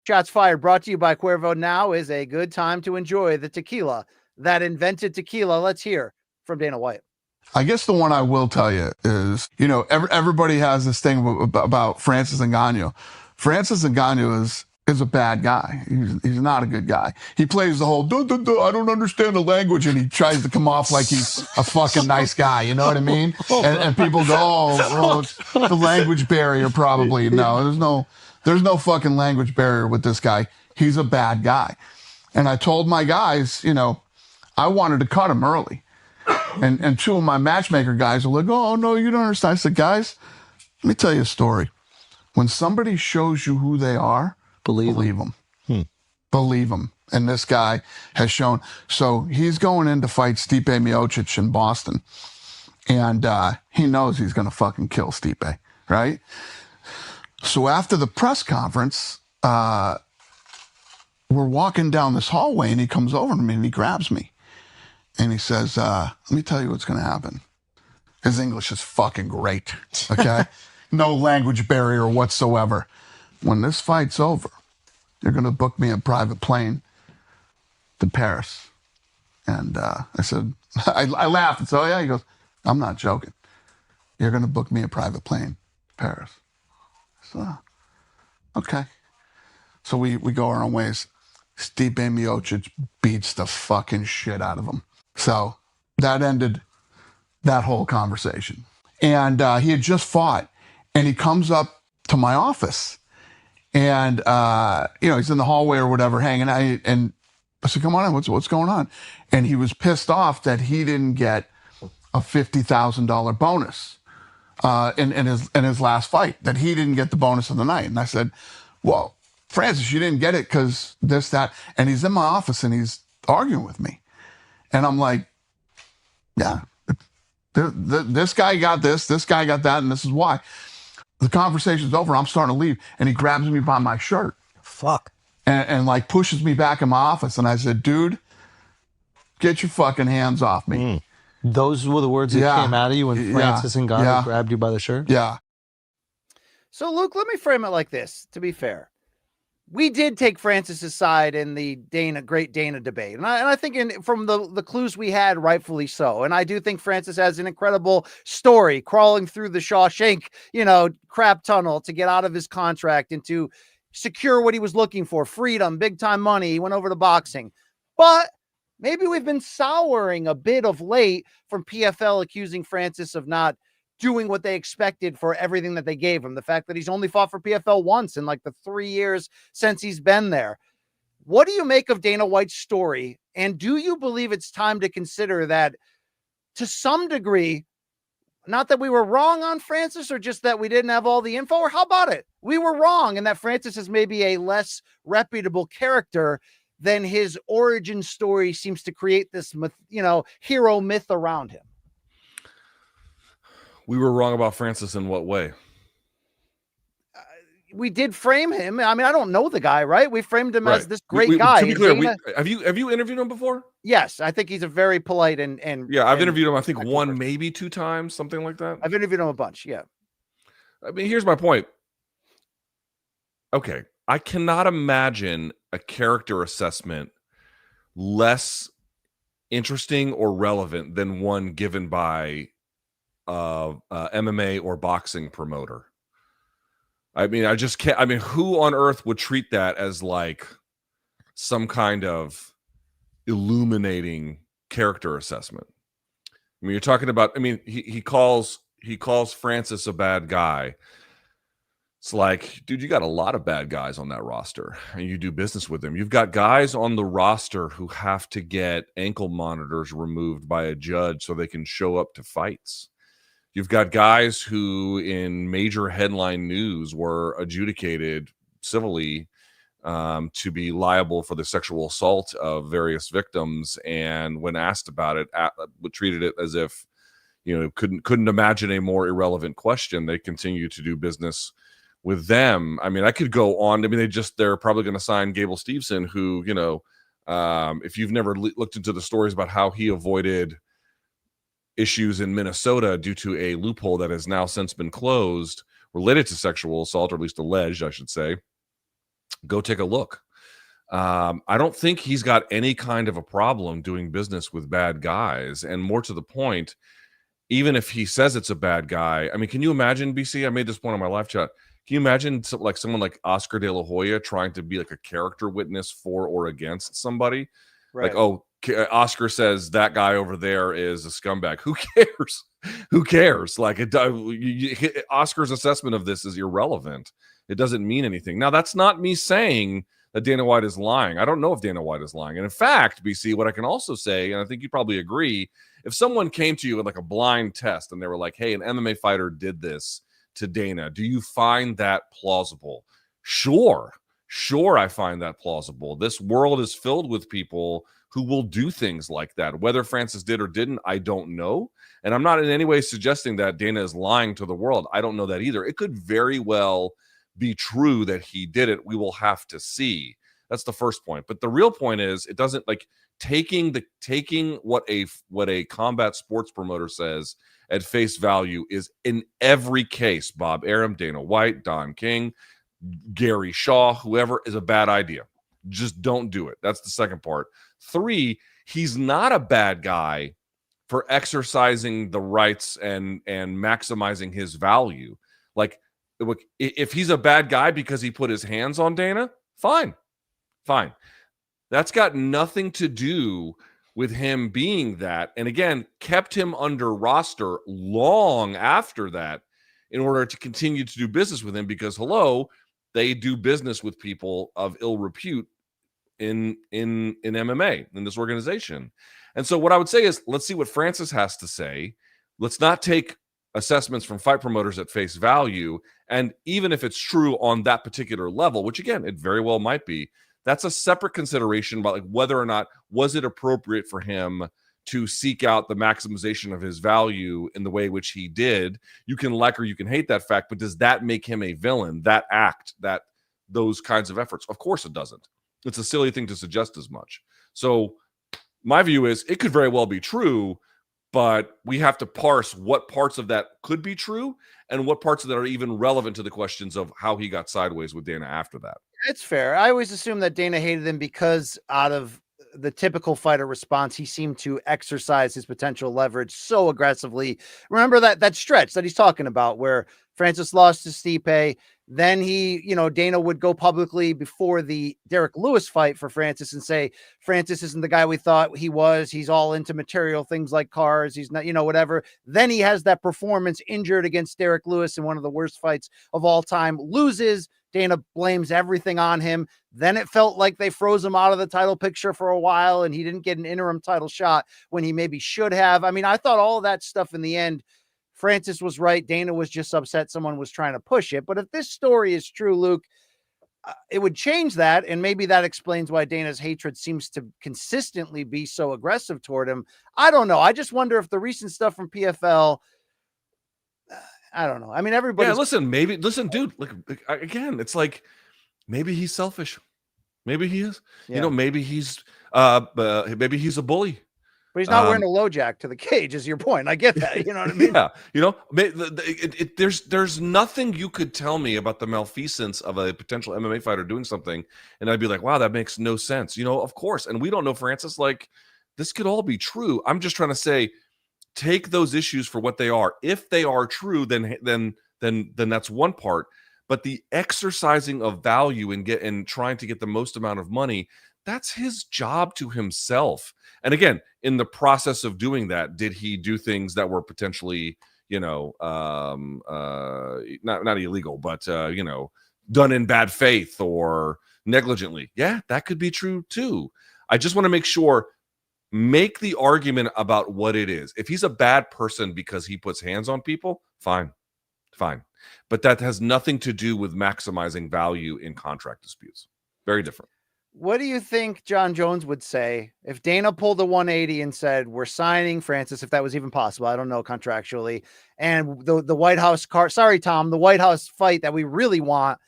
Shots fired brought to you by Cuervo. Now is a good time to enjoy the tequila that invented tequila. Let's hear from Dana White. I guess the one I will tell you is, everybody has this thing about Francis Ngannou. Francis Ngannou is a bad guy. He's not a good guy. He plays the whole, I don't understand the language, and he tries to come off like he's a fucking nice guy. You know what I mean? And people go, oh, it's the language barrier probably. No, there's no fucking language barrier with this guy. He's a bad guy. And I told my guys, I wanted to cut him early. And 2 of my matchmaker guys were like, oh, no, you don't understand. I said, guys, let me tell you a story. When somebody shows you who they are, believe them. Believe them. And this guy has shown. So he's going in to fight Stipe Miocic in Boston. And he knows he's going to fucking kill Stipe, right? So after the press conference, we're walking down this hallway, and he comes over to me and he grabs me. And he says, let me tell you what's going to happen. His English is fucking great, okay? No language barrier whatsoever. When this fight's over, you're going to book me a private plane to Paris. And I said, I laughed and said, oh, yeah? He goes, I'm not joking. You're going to book me a private plane to Paris. I said, oh, okay. So we go our own ways. Stipe Miocic beats the fucking shit out of him. So that ended that whole conversation. And he had just fought, and he comes up to my office, and he's in the hallway or whatever, hanging out. And I said, "Come on in. What's going on?" And he was pissed off that he didn't get a $50,000 bonus in his last fight. That he didn't get the bonus of the night. And I said, "Well, Francis, you didn't get it because this, that." And he's in my office and he's arguing with me. And I'm like, yeah, this guy got this guy got that, and this is why. The conversation's over. I'm starting to leave. And he grabs me by my shirt. Fuck. And like pushes me back in my office. And I said, dude, get your fucking hands off me. Those were the words that came out of you when Francis Ngannou grabbed you by the shirt? Yeah. So, Luke, let me frame it like this, to be fair. We did take Francis's side in the great Dana debate. And I think from the clues we had, rightfully so. And I do think Francis has an incredible story, crawling through the Shawshank, crap tunnel to get out of his contract and to secure what he was looking for, freedom, big time money. He went over to boxing. But maybe we've been souring a bit of late from PFL accusing Francis of not doing what they expected for everything that they gave him. The fact that he's only fought for PFL once in like the 3 years since he's been there. What do you make of Dana White's story? And do you believe it's time to consider that to some degree, not that we were wrong on Francis or just that we didn't have all the info, or how about it? We were wrong, and that Francis is maybe a less reputable character than his origin story seems to create this myth, hero myth around him. We were wrong about Francis in what way? We did frame him. I mean, I don't know the guy, right? We framed him as this great guy. To be clear, have you interviewed him before? Yes, I think he's a very polite and yeah, I've interviewed him. I think one, maybe 2 times, something like that. I've interviewed him a bunch. Yeah. I mean, here's my point. Okay, I cannot imagine a character assessment less interesting or relevant than one given by MMA or boxing promoter. I mean, I just can't. I mean, who on earth would treat that as like some kind of illuminating character assessment? I mean, you're talking about. I mean, he calls Francis a bad guy. It's like, dude, you got a lot of bad guys on that roster, and you do business with them. You've got guys on the roster who have to get ankle monitors removed by a judge so they can show up to fights. You've got guys who in major headline news were adjudicated civilly to be liable for the sexual assault of various victims. And when asked about it, treated it as if, couldn't imagine a more irrelevant question. They continue to do business with them. I mean, I could go on. I mean, they're probably going to sign Gable Steveson, who, if you've never looked into the stories about how he avoided issues in Minnesota due to a loophole that has now since been closed related to sexual assault, or at least alleged, I should say, go take a look. I don't think he's got any kind of a problem doing business with bad guys. And more to the point, even if he says it's a bad guy, I mean, can you imagine, BC? I made this point on my live chat. Can you imagine someone like Oscar De La Hoya trying to be like a character witness for or against somebody? Right. Like, oh, Oscar says that guy over there is a scumbag. Who cares? Who cares? Like, Oscar's assessment of this is irrelevant. It doesn't mean anything. Now, that's not me saying that Dana White is lying. I don't know if Dana White is lying. And in fact, BC, what I can also say, and I think you probably agree, if someone came to you with like a blind test and they were like, hey, an MMA fighter did this to Dana, do you find that plausible? Sure, I find that plausible. This world is filled with people who will do things like that. Whether Francis did or didn't, I don't know. And I'm not in any way suggesting that Dana is lying to the world. I don't know that either. It could very well be true that he did it. We will have to see. That's the first point. But the real point is, it doesn't like taking what a combat sports promoter says at face value is in every case, Bob Arum, Dana White, Don King, Gary Shaw, whoever, is a bad idea. Just don't do it. That's the second part. 3, he's not a bad guy for exercising the rights and maximizing his value. Like, if he's a bad guy because he put his hands on Dana, fine. That's got nothing to do with him being that. And again, kept him under roster long after that in order to continue to do business with him, because they do business with people of ill repute in MMA, in this organization. And so what I would say is, let's see what Francis has to say. Let's not take assessments from fight promoters at face value. And even if it's true on that particular level, which again, it very well might be, that's a separate consideration about like whether or not was it appropriate for him to seek out the maximization of his value in the way which he did. You can like or you can hate that fact, but does that make him a villain? That act, those kinds of efforts? Of course it doesn't. It's a silly thing to suggest as much. So my view is it could very well be true, but we have to parse what parts of that could be true and what parts of that are even relevant to the questions of how he got sideways with Dana after that. It's fair. I always assumed that Dana hated him because out of the typical fighter response, he seemed to exercise his potential leverage so aggressively. Remember that stretch that he's talking about where Francis lost to Stipe. Then Dana would go publicly before the Derek Lewis fight for Francis and say, Francis isn't the guy we thought he was. He's all into material things like cars. He's not, whatever. Then he has that performance injured against Derek Lewis in one of the worst fights of all time, loses. Dana blames everything on him. Then it felt like they froze him out of the title picture for a while and he didn't get an interim title shot when he maybe should have. I mean, I thought all of that stuff in the end, Francis was right. Dana was just upset someone was trying to push it. But if this story is true, Luke, it would change that. And maybe that explains why Dana's hatred seems to consistently be so aggressive toward him. I don't know. I just wonder if the recent stuff from PFL, I don't know. I mean, everybody. Yeah, listen, dude, look, again, it's like, maybe he's selfish. Maybe he is, maybe he's a bully. But he's not wearing a low jack to the cage, is your point. I get that. You know what I mean? Yeah. There's nothing you could tell me about the malfeasance of a potential MMA fighter doing something, and I'd be like, wow, that makes no sense. Of course. And we don't know, Francis, like, this could all be true. I'm just trying to say, take those issues for what they are. If they are true, then that's one part. But the exercising of value and trying to get the most amount of money, that's his job to himself. And again, in the process of doing that, did he do things that were potentially, not illegal, but done in bad faith or negligently? Yeah, that could be true too. I just want to make sure, make the argument about what it is. If he's a bad person because he puts hands on people, fine. But that has nothing to do with maximizing value in contract disputes. Very different. What do you think John Jones would say if Dana pulled a 180 and said, we're signing Francis, if that was even possible? I don't know contractually. And the White House the White House fight that we really want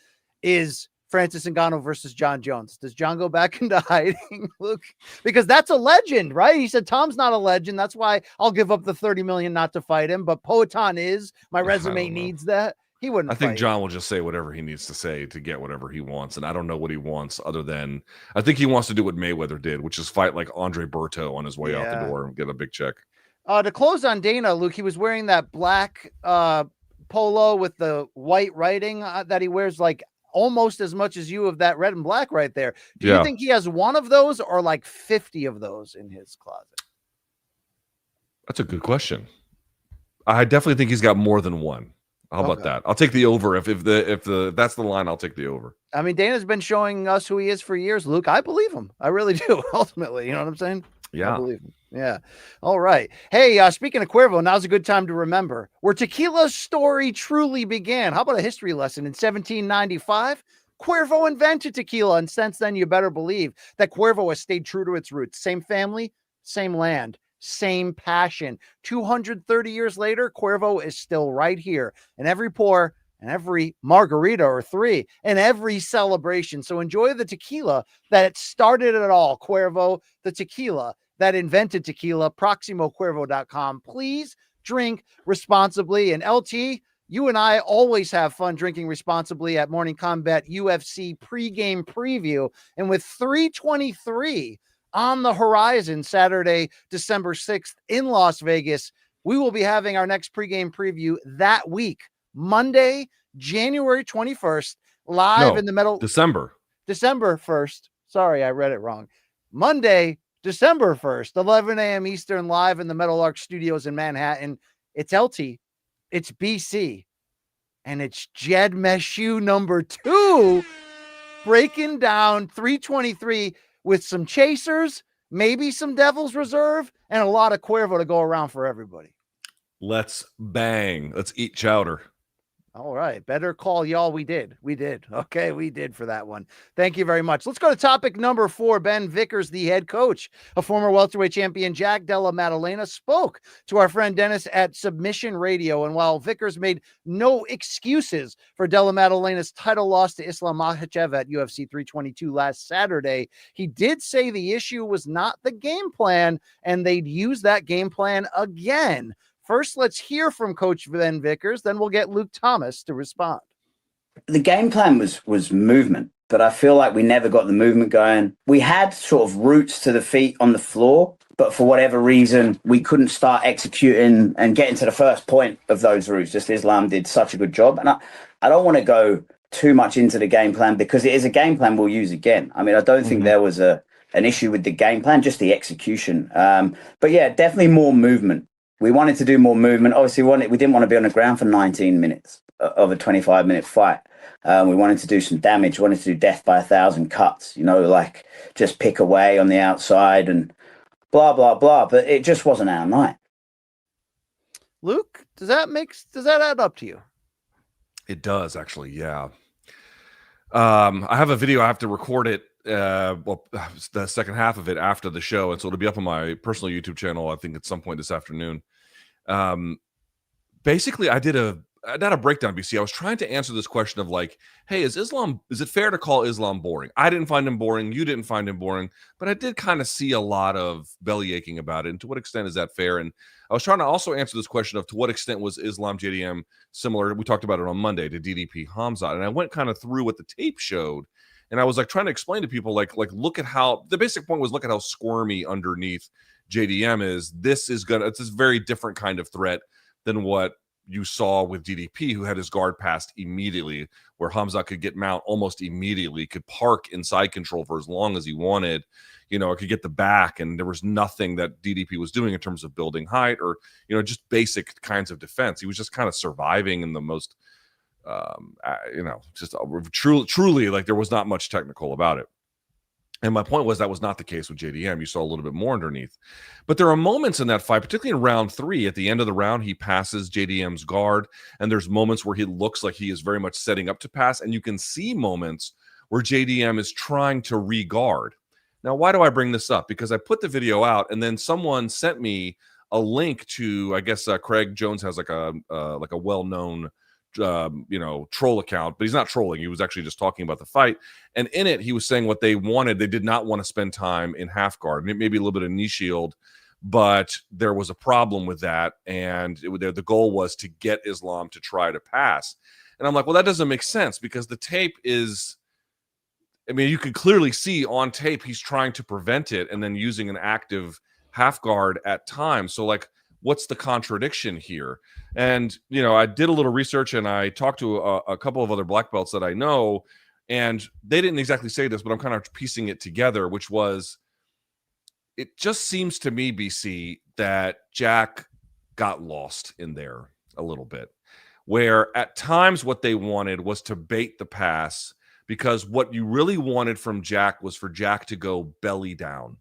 is Francis Ngannou versus John Jones. Does John go back into hiding, Luke? Because that's a legend, right? He said, Tom's not a legend. That's why I'll give up the $30 million not to fight him. But Poatan is. My resume needs that. He wouldn't. I think John will just say whatever he needs to say to get whatever he wants. And I don't know what he wants other than, I think he wants to do what Mayweather did, which is fight like Andre Berto on his way out the door and get a big check. To close on Dana, Luke, he was wearing that black polo with the white writing that he wears like almost as much as you of that red and black right there. Do you think he has one of those or like 50 of those in his closet? That's a good question. I definitely think he's got more than one. How about that? I'll take the over. If that's the line, I'll take the over. I mean, Dana's been showing us who he is for years, Luke. I believe him. I really do. Ultimately, you know what I'm saying? Yeah. I believe him. Yeah. All right. Hey, speaking of Cuervo, now's a good time to remember where tequila's story truly began. How about a history lesson? In 1795, Cuervo invented tequila, and since then, you better believe that Cuervo has stayed true to its roots. Same family, same land, same passion. 230 years later, Cuervo is still right here in every pour and every margarita or three and every celebration. So enjoy the tequila that started it all. Cuervo, the tequila that invented tequila. ProximoCuervo.com. Please drink responsibly. And LT, you and I always have fun drinking responsibly at Morning Combat UFC Pregame Preview. And with 323 on the horizon, Saturday, December 6th in Las Vegas, we will be having our next pregame preview that week, Monday, January 21st, live in the middle. December 1st. Sorry, I read it wrong. Monday, December 1st, 11 a.m. Eastern, live in the Metal Arc Studios in Manhattan. It's LT, it's BC, and it's Jed Meshew number 2, breaking down 323 with some chasers, maybe some Devil's Reserve, and a lot of Cuervo to go around for everybody. Let's bang. Let's eat chowder. All right. Better call y'all. We did. Okay. We did for that one. Thank you very much. Let's go to topic number 4. Ben Vickers, the head coach, a former welterweight champion, Jack Della Maddalena, spoke to our friend Dennis at Submission Radio. And while Vickers made no excuses for Della Maddalena's title loss to Islam Makhachev at UFC 322 last Saturday, he did say the issue was not the game plan and they'd use that game plan again. First, let's hear from Coach Ben Vickers, then we'll get Luke Thomas to respond. The game plan was movement, but I feel like we never got the movement going. We had sort of routes to the feet on the floor, but for whatever reason, we couldn't start executing and getting to the first point of those routes. Just Islam did such a good job. And I don't want to go too much into the game plan, because it is a game plan we'll use again. I mean, I don't think there was an issue with the game plan, just the execution. But yeah, definitely more movement. We wanted to do more movement. Obviously, we didn't want to be on the ground for 19 minutes of a 25-minute fight. We wanted to do some damage. We wanted to do death by 1,000 cuts, like just pick away on the outside and blah, blah, blah. But it just wasn't our night. Luke, does that add up to you? It does, actually, yeah. I have a video. I have to record it, the second half of it after the show, and so it'll be up on my personal YouTube channel, I think, at some point this afternoon. Basically, I did not a breakdown, BC. I was trying to answer this question of like, hey, is it fair to call Islam boring? I didn't find him boring. You didn't find him boring, but I did kind of see a lot of belly aching about it. And to what extent is that fair? And I was trying to also answer this question of to what extent was Islam JDM similar? We talked about it on Monday to DDP Khamzat. And I went kind of through what the tape showed. And I was like trying to explain to people, like look at how the basic point was, look at how squirmy underneath JDM is. It's this very different kind of threat than what you saw with DDP, who had his guard passed immediately, where Khamzat could get mount almost immediately, could park inside control for as long as he wanted, or could get the back, and there was nothing that DDP was doing in terms of building height or, just basic kinds of defense. He was just kind of surviving in the most, just truly like there was not much technical about it. And my point was that was not the case with JDM. You saw a little bit more underneath. But there are moments in that fight, particularly in round 3, at the end of the round, he passes JDM's guard, and there's moments where he looks like he is very much setting up to pass, and you can see moments where JDM is trying to re-guard. Now, why do I bring this up? Because I put the video out, and then someone sent me a link to, I guess Craig Jones has like a well-known troll account, but he's not trolling. He was actually just talking about the fight. And in it, he was saying what they wanted. They did not want to spend time in half guard, maybe a little bit of knee shield, but there was a problem with that. And the goal was to get Islam to try to pass. And I'm like, well, that doesn't make sense, because the tape is, you could clearly see on tape, he's trying to prevent it and then using an active half guard at times. So like, what's the contradiction here? And, I did a little research and I talked to a couple of other black belts that I know, and they didn't exactly say this, but I'm kind of piecing it together, which was, it just seems to me, BC, that Jack got lost in there a little bit, where at times what they wanted was to bait the pass, because what you really wanted from Jack was for Jack to go belly down.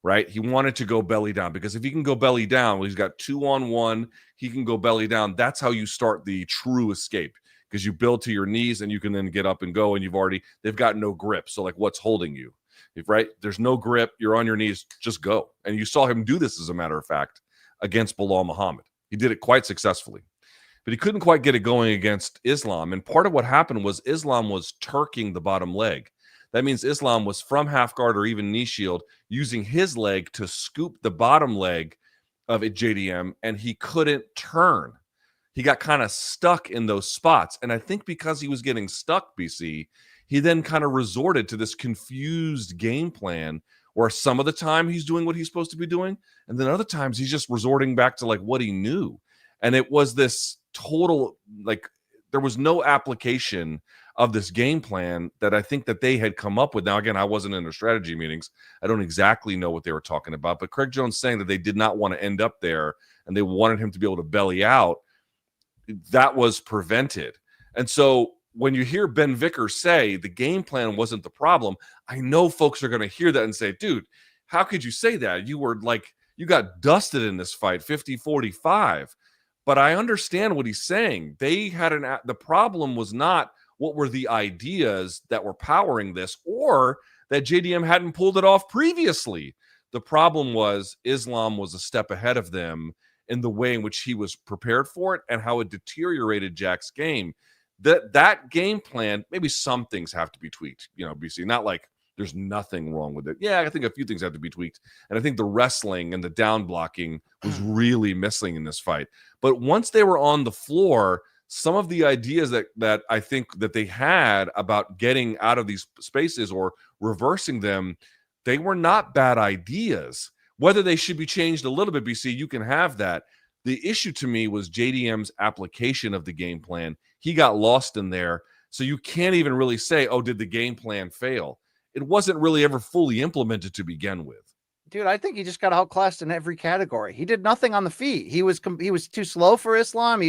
Right? He wanted to go belly down, because if he can go belly down, well, he's got 2-on-1, he can go belly down. That's how you start the true escape, because you build to your knees and you can then get up and go, and they've got no grip. So like, what's holding you? Right? There's no grip. You're on your knees. Just go. And you saw him do this, as a matter of fact, against Belal Muhammad. He did it quite successfully, but he couldn't quite get it going against Islam. And part of what happened was Islam was turking the bottom leg. That means Islam was from half guard or even knee shield, using his leg to scoop the bottom leg of a JDM, and he couldn't turn. He got kind of stuck in those spots. And I think because he was getting stuck, BC, he then kind of resorted to this confused game plan, where some of the time he's doing what he's supposed to be doing, and then other times he's just resorting back to like what he knew. And it was this total, like, there was no application of this game plan that I think that they had come up with. Now, again, I wasn't in their strategy meetings. I don't exactly know what they were talking about, but Craig Jones saying that they did not want to end up there and they wanted him to be able to belly out, that was prevented. And so when you hear Ben Vickers say the game plan wasn't the problem, I know folks are going to hear that and say, dude, how could you say that? You were like, you got dusted in this fight 50-45. But I understand what he's saying. They had the problem was not what were the ideas that were powering this, or that JDM hadn't pulled it off previously. The problem was Islam was a step ahead of them in the way in which he was prepared for it and how it deteriorated Jack's game. That game plan, maybe some things have to be tweaked, BC, not like there's nothing wrong with it. Yeah, I think a few things have to be tweaked. And I think the wrestling and the down blocking was really missing in this fight. But once they were on the floor, some of the ideas that I think that they had about getting out of these spaces or reversing them, they were not bad ideas. Whether they should be changed a little bit, BC, you can have that. The issue to me was JDM's application of the game plan. He got lost in there. So you can't even really say, oh, did the game plan fail? It wasn't really ever fully implemented to begin with. Dude, I think he just got outclassed in every category. He did nothing on the feet. He was too slow for Islam.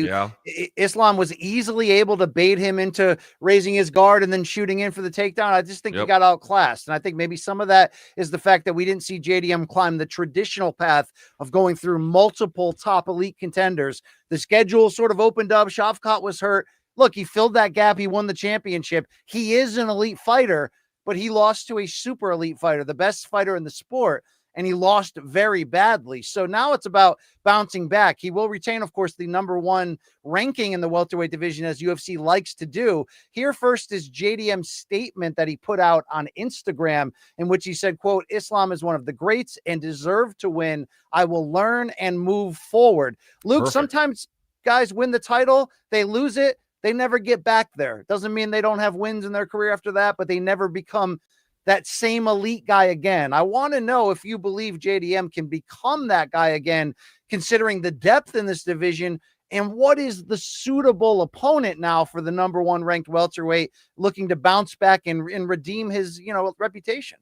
Islam was easily able to bait him into raising his guard and then shooting in for the takedown. I just think he got outclassed. And I think maybe some of that is the fact that we didn't see JDM climb the traditional path of going through multiple top elite contenders. The schedule sort of opened up. Shavkat was hurt. Look, he filled that gap. He won the championship. He is an elite fighter, but he lost to a super elite fighter, the best fighter in the sport. And he lost very badly. So now it's about bouncing back. He will retain, of course, the #1 ranking in the welterweight division, as UFC likes to do. Here first is JDM's statement that he put out on Instagram, in which he said, quote, Islam is one of the greats and deserved to win. I will learn and move forward. Luke, sometimes guys win the title, they lose it, they never get back there. Doesn't mean they don't have wins in their career after that, but they never become that same elite guy again. I want to know if you believe JDM can become that guy again, considering the depth in this division, and what is the suitable opponent now for the #1 ranked welterweight looking to bounce back and redeem his, reputation.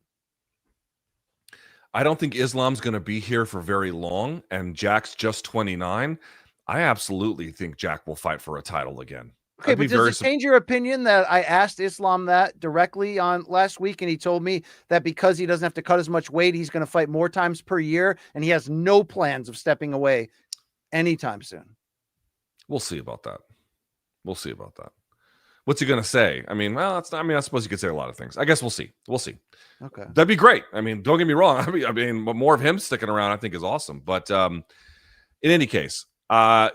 I don't think Islam's going to be here for very long, and Jack's just 29. I absolutely think Jack will fight for a title again. Okay, but does it change your opinion that I asked Islam that directly on last week, and he told me that because he doesn't have to cut as much weight, he's going to fight more times per year, and he has no plans of stepping away anytime soon? We'll see about that. We'll see about that. What's he going to say? I mean, well, I suppose you could say a lot of things. I guess we'll see. We'll see. Okay. That'd be great. I mean, don't get me wrong. I mean, more of him sticking around, I think, is awesome. But in any case,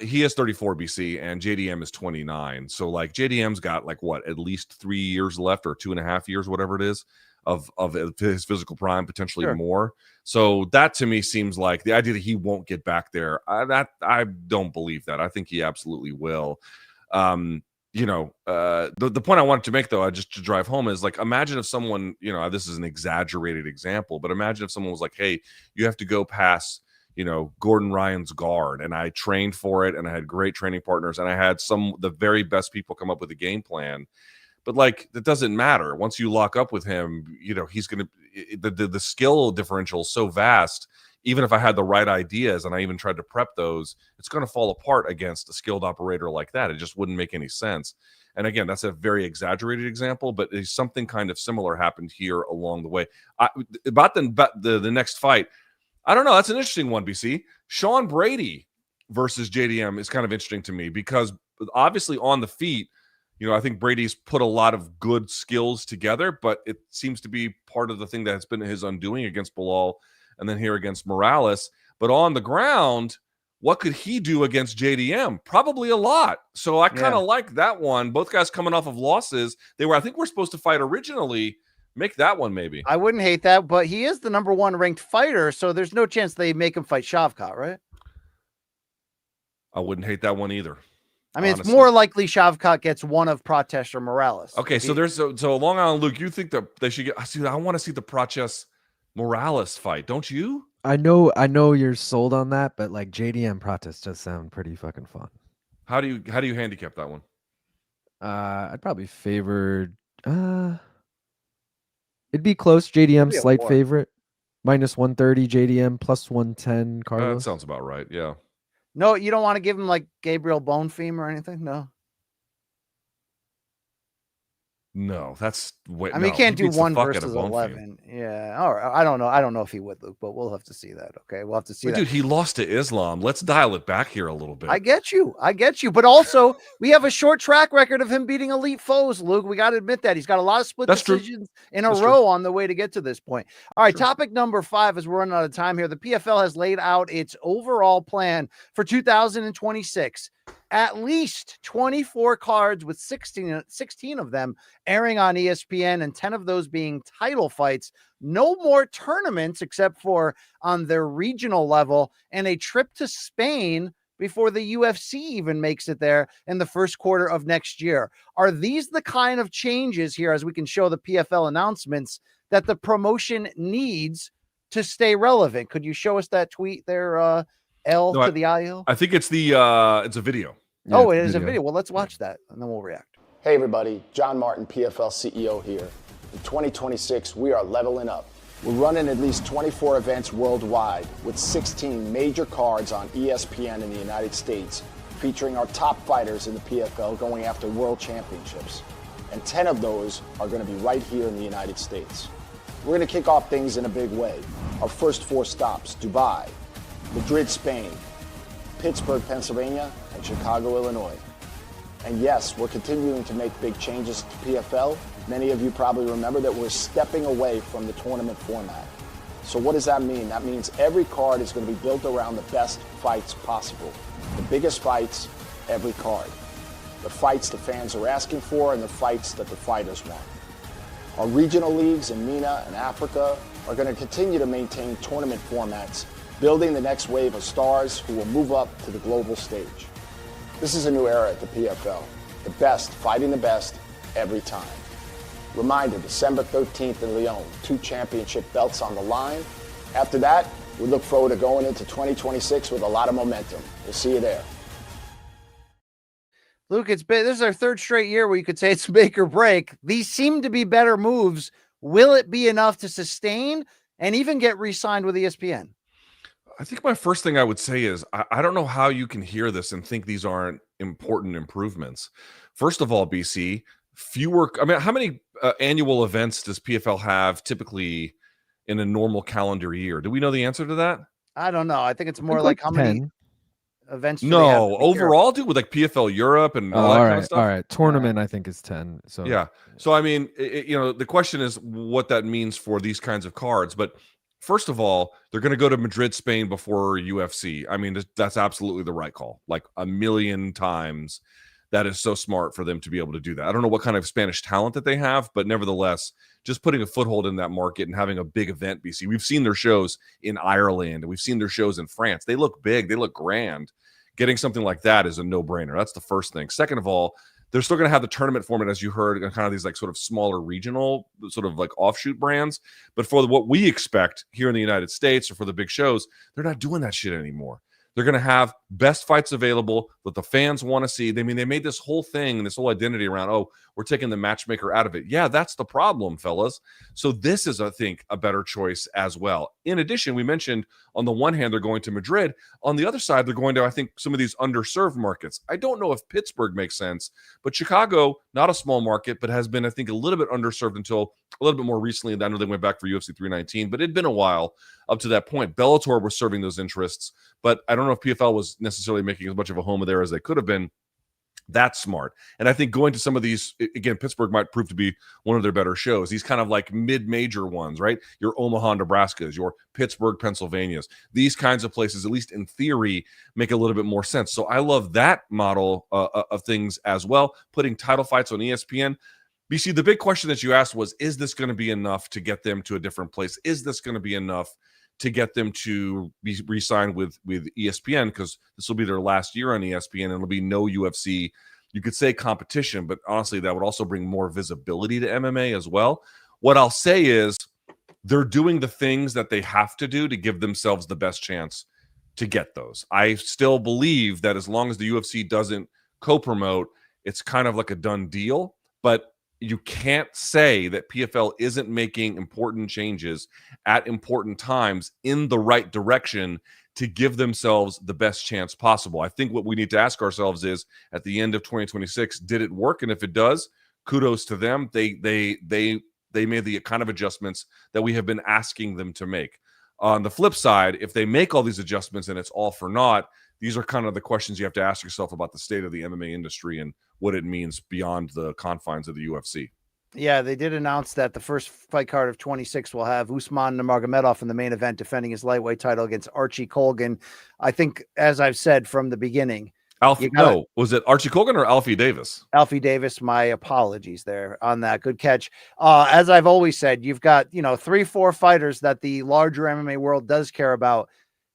he is 34 BC and JDM is 29. So like JDM's got like what, at least 3 years left, or 2.5 years, whatever it is, of his physical prime, potentially more. So that to me seems like the idea that he won't get back there. I don't believe that. I think he absolutely will. The point I wanted to make, though, just to drive home, is like, imagine if someone, this is an exaggerated example, but imagine if someone was like, hey, you have to go past Gordon Ryan's guard, and I trained for it, and I had great training partners, and I had the very best people come up with a game plan. But like, that doesn't matter. Once you lock up with him, he's going to, the skill differential is so vast. Even if I had the right ideas and I even tried to prep those, it's going to fall apart against a skilled operator like that. It just wouldn't make any sense. And again, that's a very exaggerated example, but something kind of similar happened here along the way. About the next fight, I don't know. That's an interesting one, BC. Sean Brady versus JDM is kind of interesting to me, because obviously on the feet, I think Brady's put a lot of good skills together, but it seems to be part of the thing that's been his undoing against Belal and then here against Morales. But on the ground, what could he do against JDM? Probably a lot. So I kind of like that one. Both guys coming off of losses. I think we're supposed to fight originally. Make that one maybe. I wouldn't hate that, but he is the #1 ranked fighter, so there's no chance they make him fight Shavkat, right? I wouldn't hate that one either. I mean, honestly, it's more likely Shavkat gets one of Prates or Morales. Okay, so there's so Long Island Luke, you think that they should get? I want to see the Prates Morales fight, don't you? I know you're sold on that, but like JDM Prates just sound pretty fucking fun. How do you handicap that one? I'd probably favor. It'd be close. JDM slight favorite, -130 JDM, +110 Carlos. That sounds about right. Yeah. No, you don't want to give him like Gabriel Bonefim or anything? No. No, that's way. I mean, you can't do 1 versus 11. Yeah. All right. I don't know. I don't know if he would, Luke, but we'll have to see that. Okay. We'll have to see that. Dude, he lost to Islam. Let's dial it back here a little bit. I get you. But also, we have a short track record of him beating elite foes, Luke. We got to admit that. He's got a lot of split decisions in a row on the way to get to this point. All right. Topic number 5, as we're running out of time here. The PFL has laid out its overall plan for 2026. At least 24 cards, with 16 of them airing on ESPN, and 10 of those being title fights. No more tournaments except for on their regional level, and a trip to Spain before the UFC even makes it there in the first quarter of next year. Are these the kind of changes here, as we can show the PFL announcements, that the promotion needs to stay relevant? Could you show us that tweet there, I think it's a video. Oh, it is a video. Well, let's watch that and then we'll react. Hey everybody, John Martin, PFL CEO here. In 2026, we are leveling up. We're running at least 24 events worldwide with 16 major cards on ESPN in the United States, featuring our top fighters in the PFL going after world championships. And 10 of those are going to be right here in the United States. We're going to kick off things in a big way. Our first 4 stops: Dubai, Madrid, Spain, Pittsburgh, Pennsylvania, and Chicago, Illinois. And yes, we're continuing to make big changes to PFL. Many of you probably remember that we're stepping away from the tournament format. So what does that mean? That means every card is going to be built around the best fights possible. The biggest fights, every card. The fights the fans are asking for and the fights that the fighters want. Our regional leagues in MENA and Africa are going to continue to maintain tournament formats, building the next wave of stars who will move up to the global stage. This is a new era at the PFL. The best fighting the best every time. Reminder, December 13th in Lyon, 2 championship belts on the line. After that, we look forward to going into 2026 with a lot of momentum. We'll see you there. Luke, this is our 3rd straight year where you could say it's make or break. These seem to be better moves. Will it be enough to sustain and even get re-signed with ESPN? I think my first thing I would say is I don't know how you can hear this and think these aren't important improvements. First of all, BC, how many annual events does PFL have typically in a normal calendar year? Do we know the answer to that? I don't know. I think it's more like how 10. many events do they have No, overall, dude, with like PFL Europe and all that kind of stuff. All right. Tournament, I think, is 10. So yeah. So I mean, the question is what that means for these kinds of cards. But first of all, they're going to go to Madrid, Spain before UFC. I mean, that's absolutely the right call. Like a million times. That is so smart for them to be able to do that. I don't know what kind of Spanish talent that they have, but nevertheless, just putting a foothold in that market and having a big event, BC. We've seen their shows in Ireland, and we've seen their shows in France. They look big. They look grand. Getting something like that is a no-brainer. That's the first thing. Second of all, they're still going to have the tournament format, as you heard, and kind of these like sort of smaller regional sort of like offshoot brands. But for what we expect here in the United States or for the big shows, they're not doing that shit anymore. They're going to have best fights available that the fans want to see. They made this whole thing, this whole identity around, oh, we're taking the matchmaker out of it. Yeah, that's the problem, fellas. So this is, I think, a better choice as well. In addition, we mentioned on the one hand, they're going to Madrid. On the other side, they're going to, I think, some of these underserved markets. I don't know if Pittsburgh makes sense, but Chicago, not a small market, but has been, I think, a little bit underserved until a little bit more recently. I know they went back for UFC 319, but it'd been a while up to that point. Bellator was serving those interests, but I don't know if PFL was necessarily making as much of a home of there as they could have been. That's smart. And I think going to some of these, again, Pittsburgh might prove to be one of their better shows. These kind of like mid-major ones, right? Your Omaha, Nebraskas, your Pittsburgh, Pennsylvanias. These kinds of places, at least in theory, make a little bit more sense. So I love that model of things as well. Putting title fights on ESPN. BC, the big question that you asked was, is this going to be enough to get them to a different place? Is this going to be enough to get them to be re-signed with ESPN, because this will be their last year on ESPN and it'll be no UFC, you could say competition, but honestly, that would also bring more visibility to MMA as well. What I'll say is they're doing the things that they have to do to give themselves the best chance to get those. I still believe that as long as the UFC doesn't co-promote, it's kind of like a done deal, but you can't say that PFL isn't making important changes at important times in the right direction to give themselves the best chance possible. I think what we need to ask ourselves is, at the end of 2026, did it work? And if it does, kudos to them. They made the kind of adjustments that we have been asking them to make. On the flip side, if they make all these adjustments and it's all for naught, these are kind of the questions you have to ask yourself about the state of the MMA industry and what it means beyond the confines of the UFC. Yeah, they did announce that the first fight card of 26 will have Usman Nurmagomedov in the main event defending his lightweight title against Archie Colgan. I think, as I've said from the beginning, was it Archie Colgan or Alfie Davis? Alfie Davis, my apologies there on that. Good catch. As I've always said, you've got, 3-4 fighters that the larger MMA world does care about.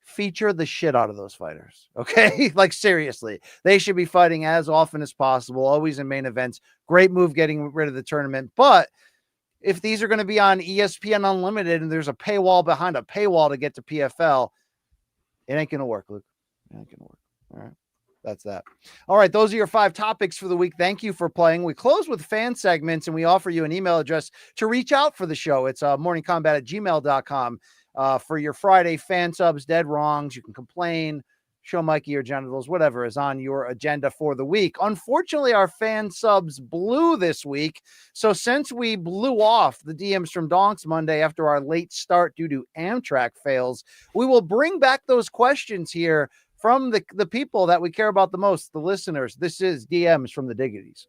Feature the shit out of those fighters. Okay. Like seriously, they should be fighting as often as possible, always in main events. Great move getting rid of the tournament. But if these are going to be on ESPN Unlimited and there's a paywall behind a paywall to get to PFL, it ain't going to work, Luke. It ain't going to work. All right. that's that. All right, those are your 5 topics for the week. Thank you for playing. We close with fan segments, and we offer you an email address to reach out for the show. It's morningcombat@gmail.com for your Friday fan subs, dead wrongs. You can complain, show Mikey your genitals, whatever is on your agenda for the week. Unfortunately, our fan subs blew this week. So since we blew off the DMs from Donks Monday after our late start due to Amtrak fails, we will bring back those questions here from the people that we care about the most, the listeners. This is DMs from the Diggities.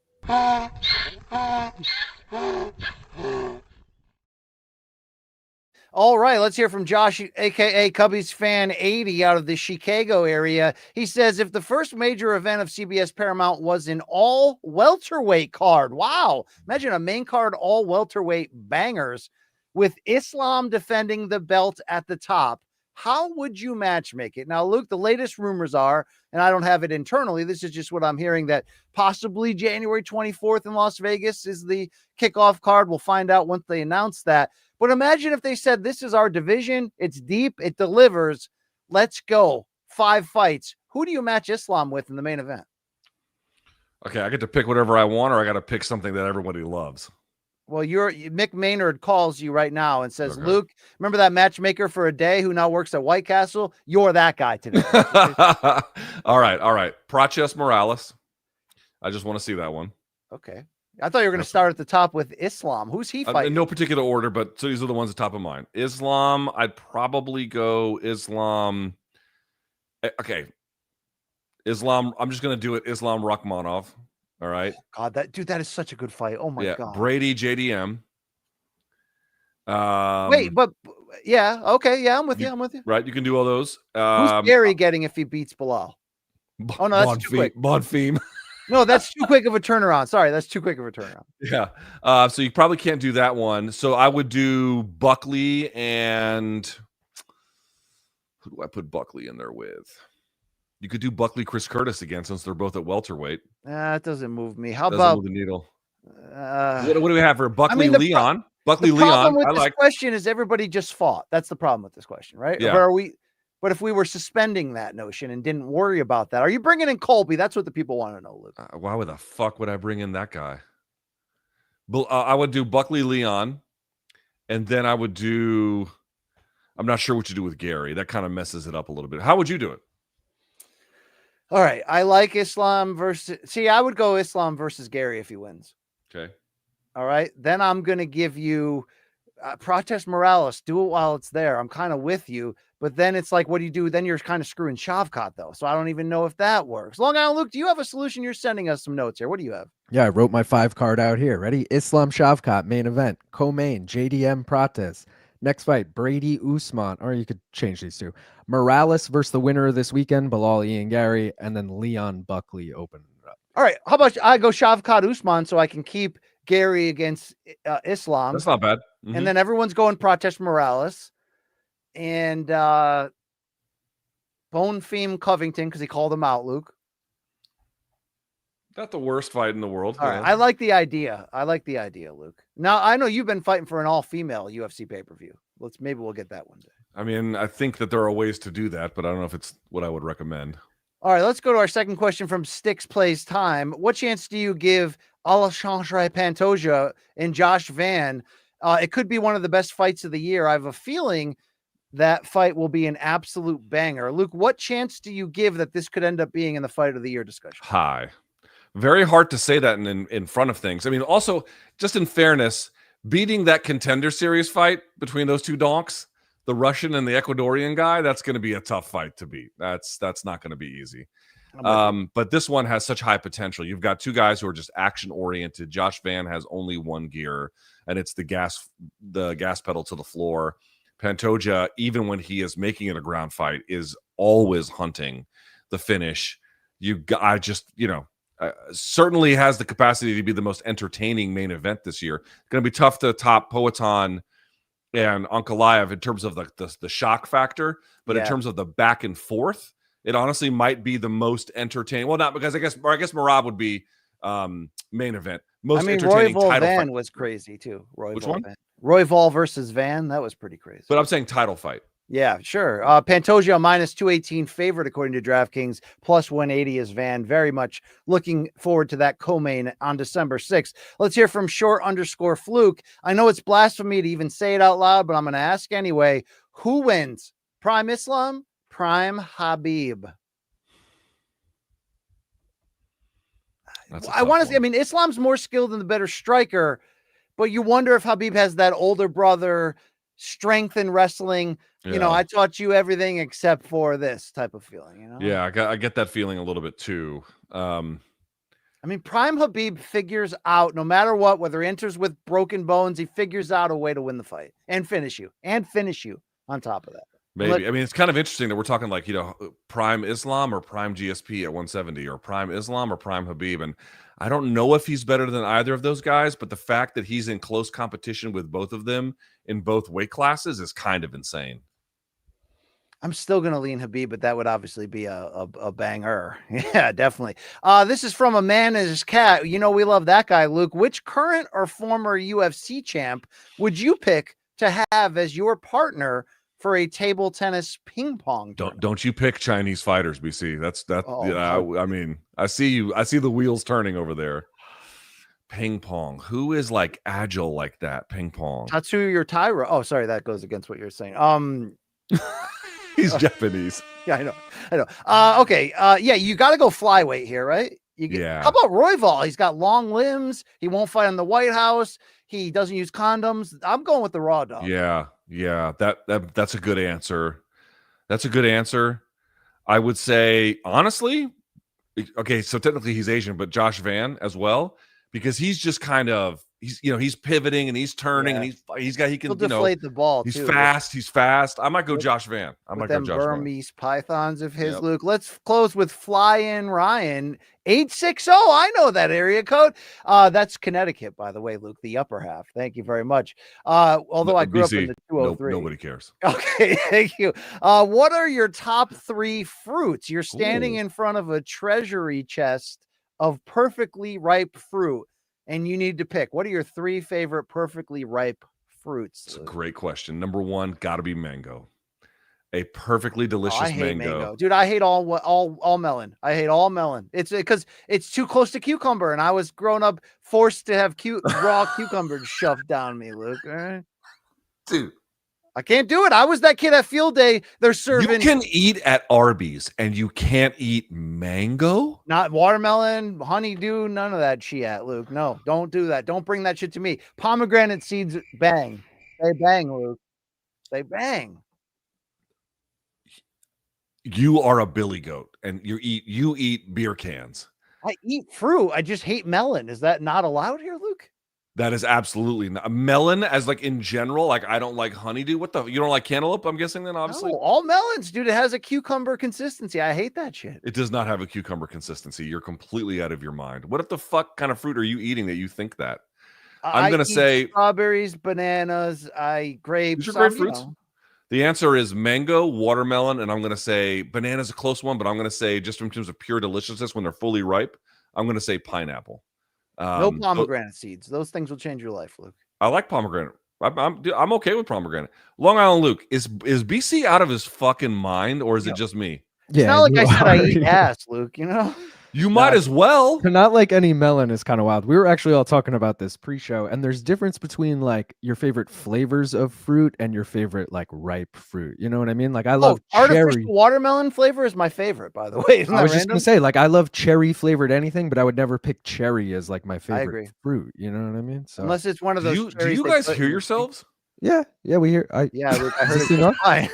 All right, let's hear from Josh, a.k.a. Cubbies fan 80 out of the Chicago area. He says, if the first major event of CBS Paramount was an all welterweight card, wow, imagine a main card all welterweight bangers with Islam defending the belt at the top, how would you match make it? Now, Luke, the latest rumors are, and I don't have it internally, this is just what I'm hearing, that possibly January 24th in Las Vegas is the kickoff card. We'll find out once they announce that. But imagine if they said, this is our division. It's deep. It delivers. Let's go. 5 fights. Who do you match Islam with in the main event? Okay, I get to pick whatever I want, or I got to pick something that everybody loves. Well, Mick Maynard calls you right now and says, okay, Luke, remember that matchmaker for a day who now works at White Castle? You're that guy today. All right. Praches Morales. I just want to see that one. Okay. I thought you were going to start at the top with Islam. Who's he fighting? In no particular order, but so these are the ones at the top of mind. Islam, I'd probably go Islam. Okay. Islam, I'm just going to do it. Islam Rakhmonov. All right. God, that is such a good fight. Oh my God. Brady JDM. Wait, but yeah, okay, yeah, I'm with you. Right, you can do all those. Who's Gary getting if he beats Belal? Oh no, that's too quick. Bonfim. No, that's too quick of a turnaround. Sorry, that's too quick of a turnaround. Yeah. So you probably can't do that one. So I would do Buckley, and who do I put Buckley in there with? You could do Buckley Chris Curtis again, since they're both at welterweight. That doesn't move me. How doesn't about move the needle? What do we have for Buckley Leon? The problem with this question is everybody just fought. That's the problem with this question, right? Yeah. But if we were suspending that notion and didn't worry about that, are you bringing in Colby? That's what the people want to know, Luke. Why the fuck would I bring in that guy? I would do Buckley Leon, and then I would do. I'm not sure what you do with Gary. That kind of messes it up a little bit. How would you do it? All right, I like Islam versus. See, I would go Islam versus Gary if he wins. Okay. All right, then I'm going to give you Prates Morales. Do it while it's there. I'm kind of with you, but then it's like, what do you do? Then you're kind of screwing Shavkat though, so I don't even know if that works. Long Island Luke, do you have a solution? You're sending us some notes here. What do you have? Yeah, I wrote my 5 card out here. Ready? Islam Shavkat main event. Co-main JDM Prates. Next fight, Brady Usman, or you could change these two. Morales versus the winner of this weekend, Belal Ian Garry, and then Leon Buckley opening it up. All right, how about I go Shavkat Usman so I can keep Gary against Islam? That's not bad. Mm-hmm. And then everyone's going Prates Morales and Bonfim Covington because he called him out, Luke. Not the worst fight in the world. All right. I like the idea. Luke. Now, I know you've been fighting for an all-female UFC pay-per-view. Maybe we'll get that one day. I mean, I think that there are ways to do that, but I don't know if it's what I would recommend. All right, let's go to our second question from Sticks Plays Time. What chance do you give Alexandre Pantoja and Josh Van? It could be one of the best fights of the year. I have a feeling that fight will be an absolute banger. Luke, what chance do you give that this could end up being in the fight of the year discussion? High. Very hard to say that in front of things. I mean, also, just in fairness, beating that Contender Series fight between those two donks, the Russian and the Ecuadorian guy, that's going to be a tough fight to beat. That's not going to be easy. But this one has such high potential. You've got 2 guys who are just action-oriented. Josh Van has only one gear, and it's the gas pedal to the floor. Pantoja, even when he is making it a ground fight, is always hunting the finish. Certainly has the capacity to be the most entertaining main event this year. It's going to be tough to top Poatan and Ankalaev in terms of the shock factor, but in terms of the back and forth, it honestly might be the most entertaining. Well, not because I guess Merab would be main event. Entertaining Royval title Van fight was crazy too. Which one? Royval versus Van, that was pretty crazy. But I'm saying title fight. Yeah, sure. Pantoja minus 218 favorite according to DraftKings, plus 180 is Van. Very much looking forward to that co-main on December 6th. Let's hear from short_fluke. I know it's blasphemy to even say it out loud, but I'm going to ask anyway. Who wins? Prime Islam, Prime Habib? I want to say, I mean, Islam's more skilled and the better striker, but you wonder if Habib has that older brother strength in wrestling. You know, I taught you everything except for this type of feeling, you know? Yeah, I get that feeling a little bit too. I mean, Prime Habib figures out, no matter what, whether he enters with broken bones, he figures out a way to win the fight and finish you on top of that. Maybe. I mean, it's kind of interesting that we're talking like, you know, Prime Islam or Prime GSP at 170 or Prime Islam or Prime Habib. And I don't know if he's better than either of those guys, but the fact that he's in close competition with both of them in both weight classes is kind of insane. I'm still going to lean Habib, but that would obviously be a banger. Yeah, definitely. This is from a man and his cat. You know, we love that guy, Luke. Which current or former UFC champ would you pick to have as your partner for a table tennis ping pong tournament? Don't you pick Chinese fighters, BC. I mean, I see the wheels turning over there. Ping pong. Who is like agile like that? Ping pong. Tatsuya Taira. Oh, sorry, that goes against what you're saying. He's Japanese. Yeah, I know. Okay. Yeah, you got to go flyweight here, right? How about Royval? He's got long limbs. He won't fight in the White House. He doesn't use condoms. I'm going with the Raw dog. Yeah. That's a good answer. That's a good answer. I would say, honestly, okay, so technically he's Asian, but Josh Van as well, because he's just kind of he's pivoting and he's turning and he can deflate the ball. He's fast. I might go Josh Van. I might go Josh Van. Burmese pythons of his, Luke. Let's close with Fly-In Ryan 860. I know that area code. That's Connecticut, by the way, Luke. The upper half. Thank you very much. Although I grew up in the 203. Nobody cares. Okay, thank you. What are your top 3 fruits? You're standing in front of a treasury chest of perfectly ripe fruit, and you need to pick. What are your 3 favorite perfectly ripe fruits? It's a great question. Number 1, got to be mango. A perfectly delicious mango. Dude, I hate all melon. I hate all melon. It's because it's too close to cucumber, and I was growing up forced to have raw cucumbers shoved down me, Luke. Dude, I can't do it. I was that kid at field day. They're serving. You can eat at Arby's and you can't eat mango? Not watermelon, honeydew, none of that shit, Luke. No, don't do that. Don't bring that shit to me. Pomegranate seeds bang. They bang, Luke. They bang. You are a billy goat and you eat beer cans. I eat fruit. I just hate melon. Is that not allowed here, Luke? That is absolutely not. Melon as like in general, like I don't like honeydew. You don't like cantaloupe, I'm guessing then, obviously? No, all melons, dude. It has a cucumber consistency. I hate that shit. It does not have a cucumber consistency. You're completely out of your mind. What the fuck kind of fruit are you eating that you think that? I'm going to say strawberries, bananas, grapes. These are great fruits. The answer is mango, watermelon, and I'm going to say banana's a close one, but I'm going to say just in terms of pure deliciousness when they're fully ripe, I'm going to say pineapple. No pomegranate seeds. Those things will change your life, Luke. I like pomegranate. I'm okay with pomegranate. Long Island Luke, is BC out of his fucking mind, or is it just me? Yeah, it's not like I said I eat ass, Luke. You know. You might as well. Not like any melon is kind of wild. We were actually all talking about this pre-show, and there's difference between like your favorite flavors of fruit and your favorite like ripe fruit. You know what I mean? Like I love artificial watermelon flavor is my favorite, by the way. I was just gonna say, like I love cherry flavored anything, but I would never pick cherry as like my favorite fruit. You know what I mean? So unless it's one of those. Do you guys hear yourselves? Yeah, we hear. Luke, I heard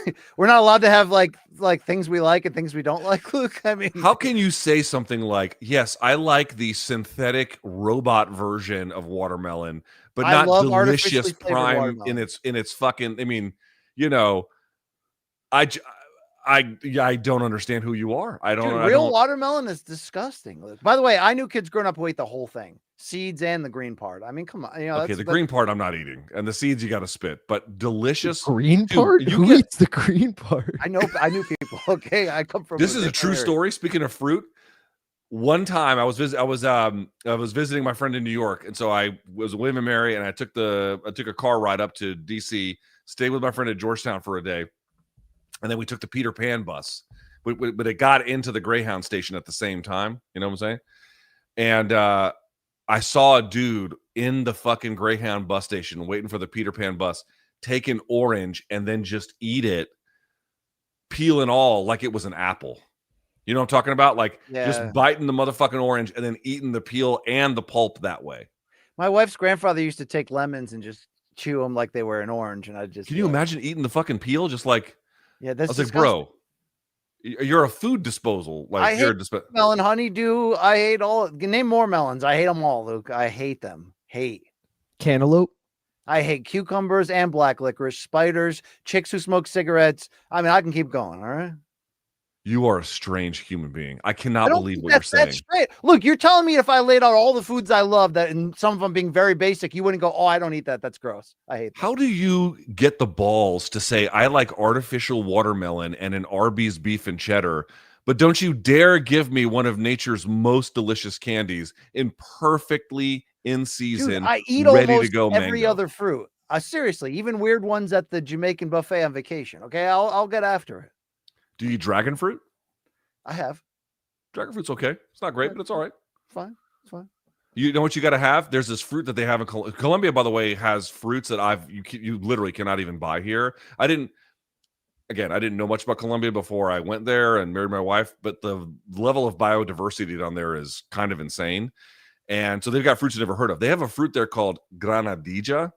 it. We're not allowed to have like things we like and things we don't like, Luke. I mean, how can you say something like, "Yes, I like the synthetic robot version of watermelon, but not delicious prime in its fucking." I mean, you know, I don't understand who you are. I don't. Real watermelon is disgusting, Luke. By the way, I knew kids growing up who ate the whole thing. Seeds and the green part. I mean, come on. You know, okay, the green part I'm not eating, and the seeds you got to spit. But delicious green part. Who eats the green part? I knew people. Okay, I come from. This is a true story. Speaking of fruit, one time I was visiting my friend in New York, and so I was with William & Mary, and I took a car ride up to DC, stayed with my friend at Georgetown for a day, and then we took the Peter Pan bus, but it got into the Greyhound station at the same time. You know what I'm saying? And I saw a dude in the fucking Greyhound bus station waiting for the Peter Pan bus, take an orange and then just eat it, peel and all, like it was an apple. You know what I'm talking about? Like just biting the motherfucking orange and then eating the peel and the pulp that way. My wife's grandfather used to take lemons and just chew them like they were an orange. And I just can you imagine eating the fucking peel? Just like, that's I was like, bro, you're a food disposal. Like I you're hate melon honeydew. I hate all. Name more melons. I hate them all, Luke. I hate them. Cantaloupe. I hate cucumbers and black licorice, spiders, chicks who smoke cigarettes. I mean, I can keep going. All right. You are a strange human being. I cannot believe what you're saying. That's straight. Look, you're telling me if I laid out all the foods I love, that and some of them being very basic, you wouldn't go, oh, I don't eat that. That's gross. I hate that. How do you get the balls to say I like artificial watermelon and an Arby's beef and cheddar, but don't you dare give me one of nature's most delicious candies in perfectly in season, Dude, I eat ready almost to go every mango. other fruit. Seriously, even weird ones at the Jamaican buffet on vacation. Okay, I'll get after it. Do you eat dragon fruit? I have. Dragon fruit's okay. It's not great, but it's all right. Fine. It's fine. You know what you got to have? There's this fruit that they have in Colombia, by the way, has fruits that you literally cannot even buy here. I didn't know much about Colombia before I went there and married my wife, but the level of biodiversity down there is kind of insane. And so they've got fruits you've never heard of. They have a fruit there called granadilla,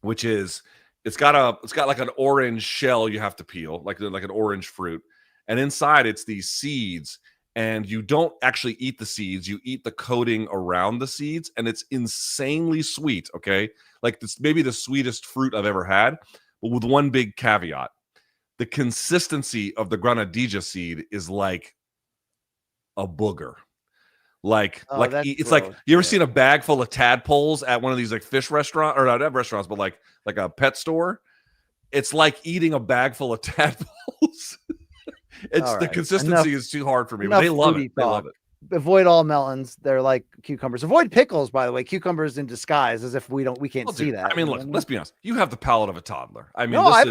which is it's got like an orange shell you have to peel, like an orange fruit. And inside it's these seeds, and you don't actually eat the seeds. You eat the coating around the seeds, and it's insanely sweet, okay? Like this, maybe the sweetest fruit I've ever had, but with one big caveat. The consistency of the granadilla seed is like a booger. It's like, you ever seen a bag full of tadpoles at one of these like fish restaurant, or not restaurants, but like a pet store? It's like eating a bag full of tadpoles. It's the consistency is too hard for me. But they love it. They love it. Avoid all melons. They're like cucumbers. Avoid pickles, by the way. Cucumbers in disguise, as if we can't see that. I mean, look, let's be honest. You have the palate of a toddler. I mean, no, I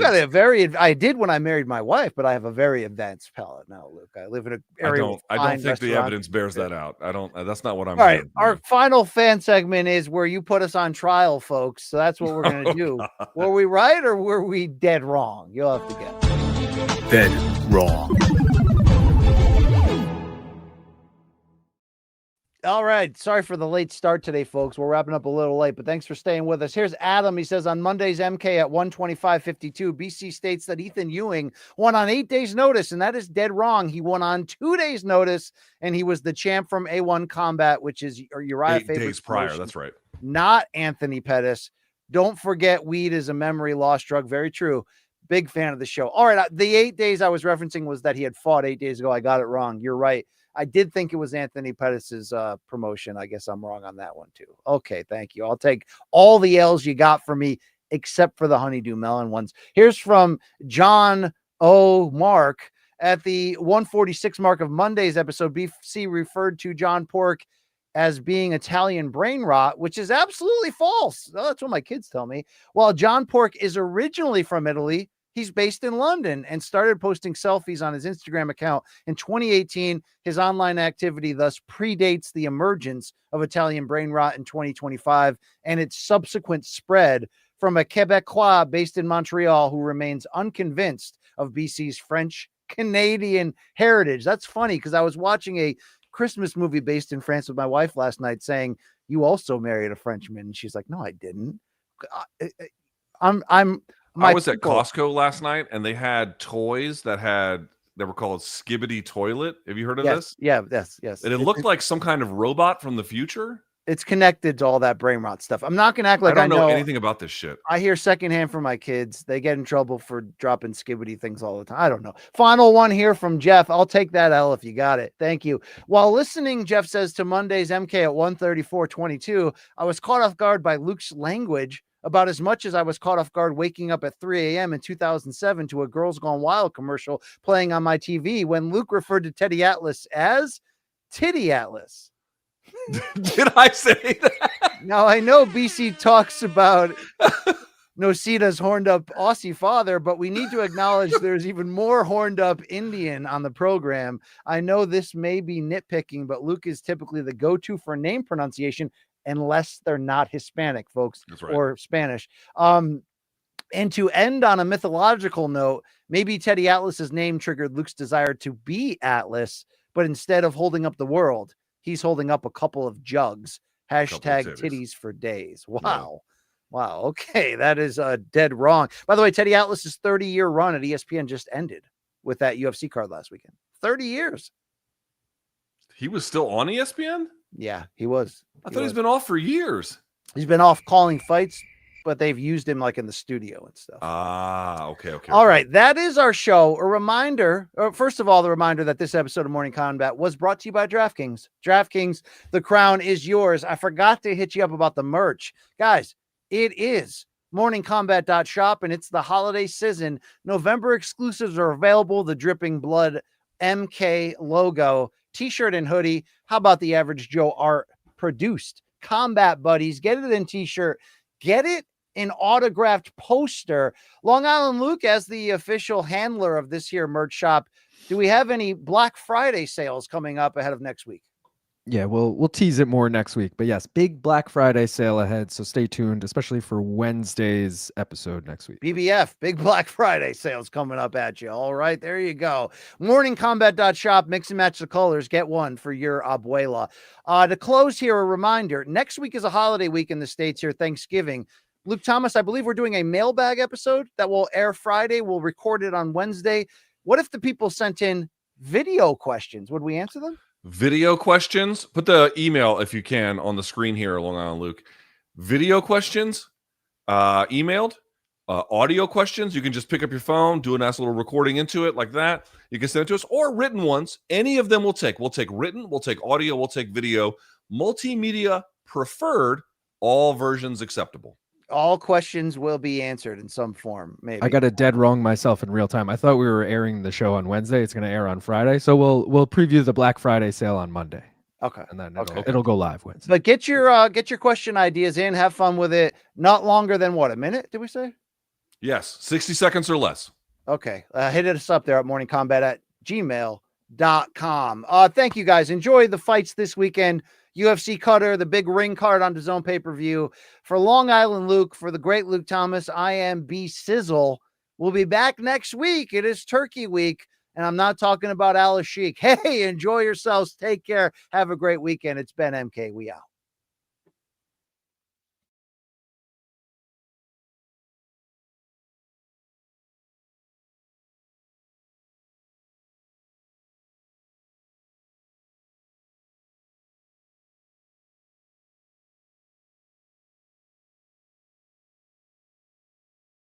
did when I married my wife, but I have a very advanced palate now, Luke. I live in an area. I don't think the evidence bears that out. That's not what I'm. All right. Our final fan segment is where you put us on trial, folks. So that's what we're going to do. God. Were we right or were we dead wrong? You'll have to guess. Dead wrong. All right. Sorry for the late start today, folks. We're wrapping up a little late, but thanks for staying with us. Here's Adam. He says on Monday's MK at 125.52, BC states that Ethan Ewing won on 8 days' notice, and that is dead wrong. He won on 2 days' notice, and he was the champ from A1 Combat, which is Uriah 8 days prior. That's right. Not Anthony Pettis. Don't forget, weed is a memory loss drug. Very true. Big fan of the show. All right. The 8 days I was referencing was that he had fought 8 days ago. I got it wrong. You're right. I did think it was Anthony Pettis's promotion. I guess I'm wrong on that one too. Okay, thank you. I'll take all the L's you got for me, except for the honeydew melon ones. Here's from John O. Mark. At the 146 mark of Monday's episode, BC referred to John Pork as being Italian brain rot, which is absolutely false. Oh, that's what my kids tell me. While John Pork is originally from Italy, he's based in London and started posting selfies on his Instagram account in 2018. His online activity thus predates the emergence of Italian brain rot in 2025 and its subsequent spread from a Quebecois based in Montreal who remains unconvinced of BC's French-Canadian heritage. That's funny because I was watching a Christmas movie based in France with my wife last night saying, you also married a Frenchman. And she's like, no, I didn't. I was at Costco last night and they had toys that were called Skibbity Toilet. Have you heard of this? Yeah, yes. And it looked like some kind of robot from the future. It's connected to all that brain rot stuff. I'm not going to act like I don't know anything about this shit. I hear secondhand from my kids. They get in trouble for dropping Skibbity things all the time. I don't know. Final one here from Jeff. I'll take that L if you got it. Thank you. While listening, Jeff says, to Monday's MK at 134.22, I was caught off guard by Luke's language about as much as I was caught off guard waking up at 3 a.m. in 2007 to a Girls Gone Wild commercial playing on my TV when Luke referred to Teddy Atlas as Titty Atlas. Did I say that? Now, I know BC talks about Nocita's horned up Aussie father, but we need to acknowledge there's even more horned up Indian on the program. I know this may be nitpicking, but Luke is typically the go-to for name pronunciation unless they're not Hispanic, folks, That's right. or Spanish. And to end on a mythological note, maybe Teddy Atlas's name triggered Luke's desire to be Atlas, but instead of holding up the world, he's holding up a couple of jugs. Hashtag titties for days. Wow. Yeah. Wow. Okay. That is dead wrong. By the way, Teddy Atlas's 30-year run at ESPN just ended with that UFC card last weekend. 30 years. He was still on ESPN? Yeah, he was. I thought he's been off for years. He's been off calling fights, but they've used him like in the studio and stuff. Okay. All right. That is our show. A reminder, first of all, the reminder that this episode of Morning Combat was brought to you by DraftKings. DraftKings, the crown is yours. I forgot to hit you up about the merch. Guys, it is morningcombat.shop, and it's the holiday season. November exclusives are available. The Dripping Blood MK logo, t-shirt and hoodie. How about the Average Joe art produced? Combat Buddies. Get it in t-shirt. Get it an autographed poster. Long Island Luke, as the official handler of this here merch shop, do we have any Black Friday sales coming up ahead of next week? Yeah, we'll tease it more next week. But yes, big Black Friday sale ahead. So stay tuned, especially for Wednesday's episode next week. BBF, big Black Friday sales coming up at you. All right, there you go. Morningcombat.shop, mix and match the colors. Get one for your abuela. To close here, a reminder, next week is a holiday week in the States here, Thanksgiving. Luke Thomas, I believe we're doing a mailbag episode that will air Friday. We'll record it on Wednesday. What if the people sent in video questions? Would we answer them? Video questions? Put the email, if you can, on the screen here, Long Island Luke. Video questions, emailed. Audio questions, you can just pick up your phone, do a nice little recording into it like that. You can send it to us, or written ones. Any of them we'll take. We'll take written, we'll take audio, we'll take video. Multimedia preferred, all versions acceptable. All questions will be answered in some form, maybe. I got it dead wrong myself in real time. I thought we were airing the show on Wednesday. It's going to air on Friday. So we'll preview the Black Friday sale on Monday. Okay. And then it'll go live Wednesday. But get your question ideas in. Have fun with it. Not longer than what, a minute, did we say? Yes, 60 seconds or less. Okay. Hit us up there at morningcombat@gmail.com. Thank you, guys. Enjoy the fights this weekend. UFC Qatar, the big ring card on DAZN pay-per-view. For Long Island Luke, for the great Luke Thomas, I am B Sizzle. We'll be back next week. It is Turkey Week, and I'm not talking about Alice Sheik. Hey, enjoy yourselves. Take care. Have a great weekend. It's Ben MK. We out.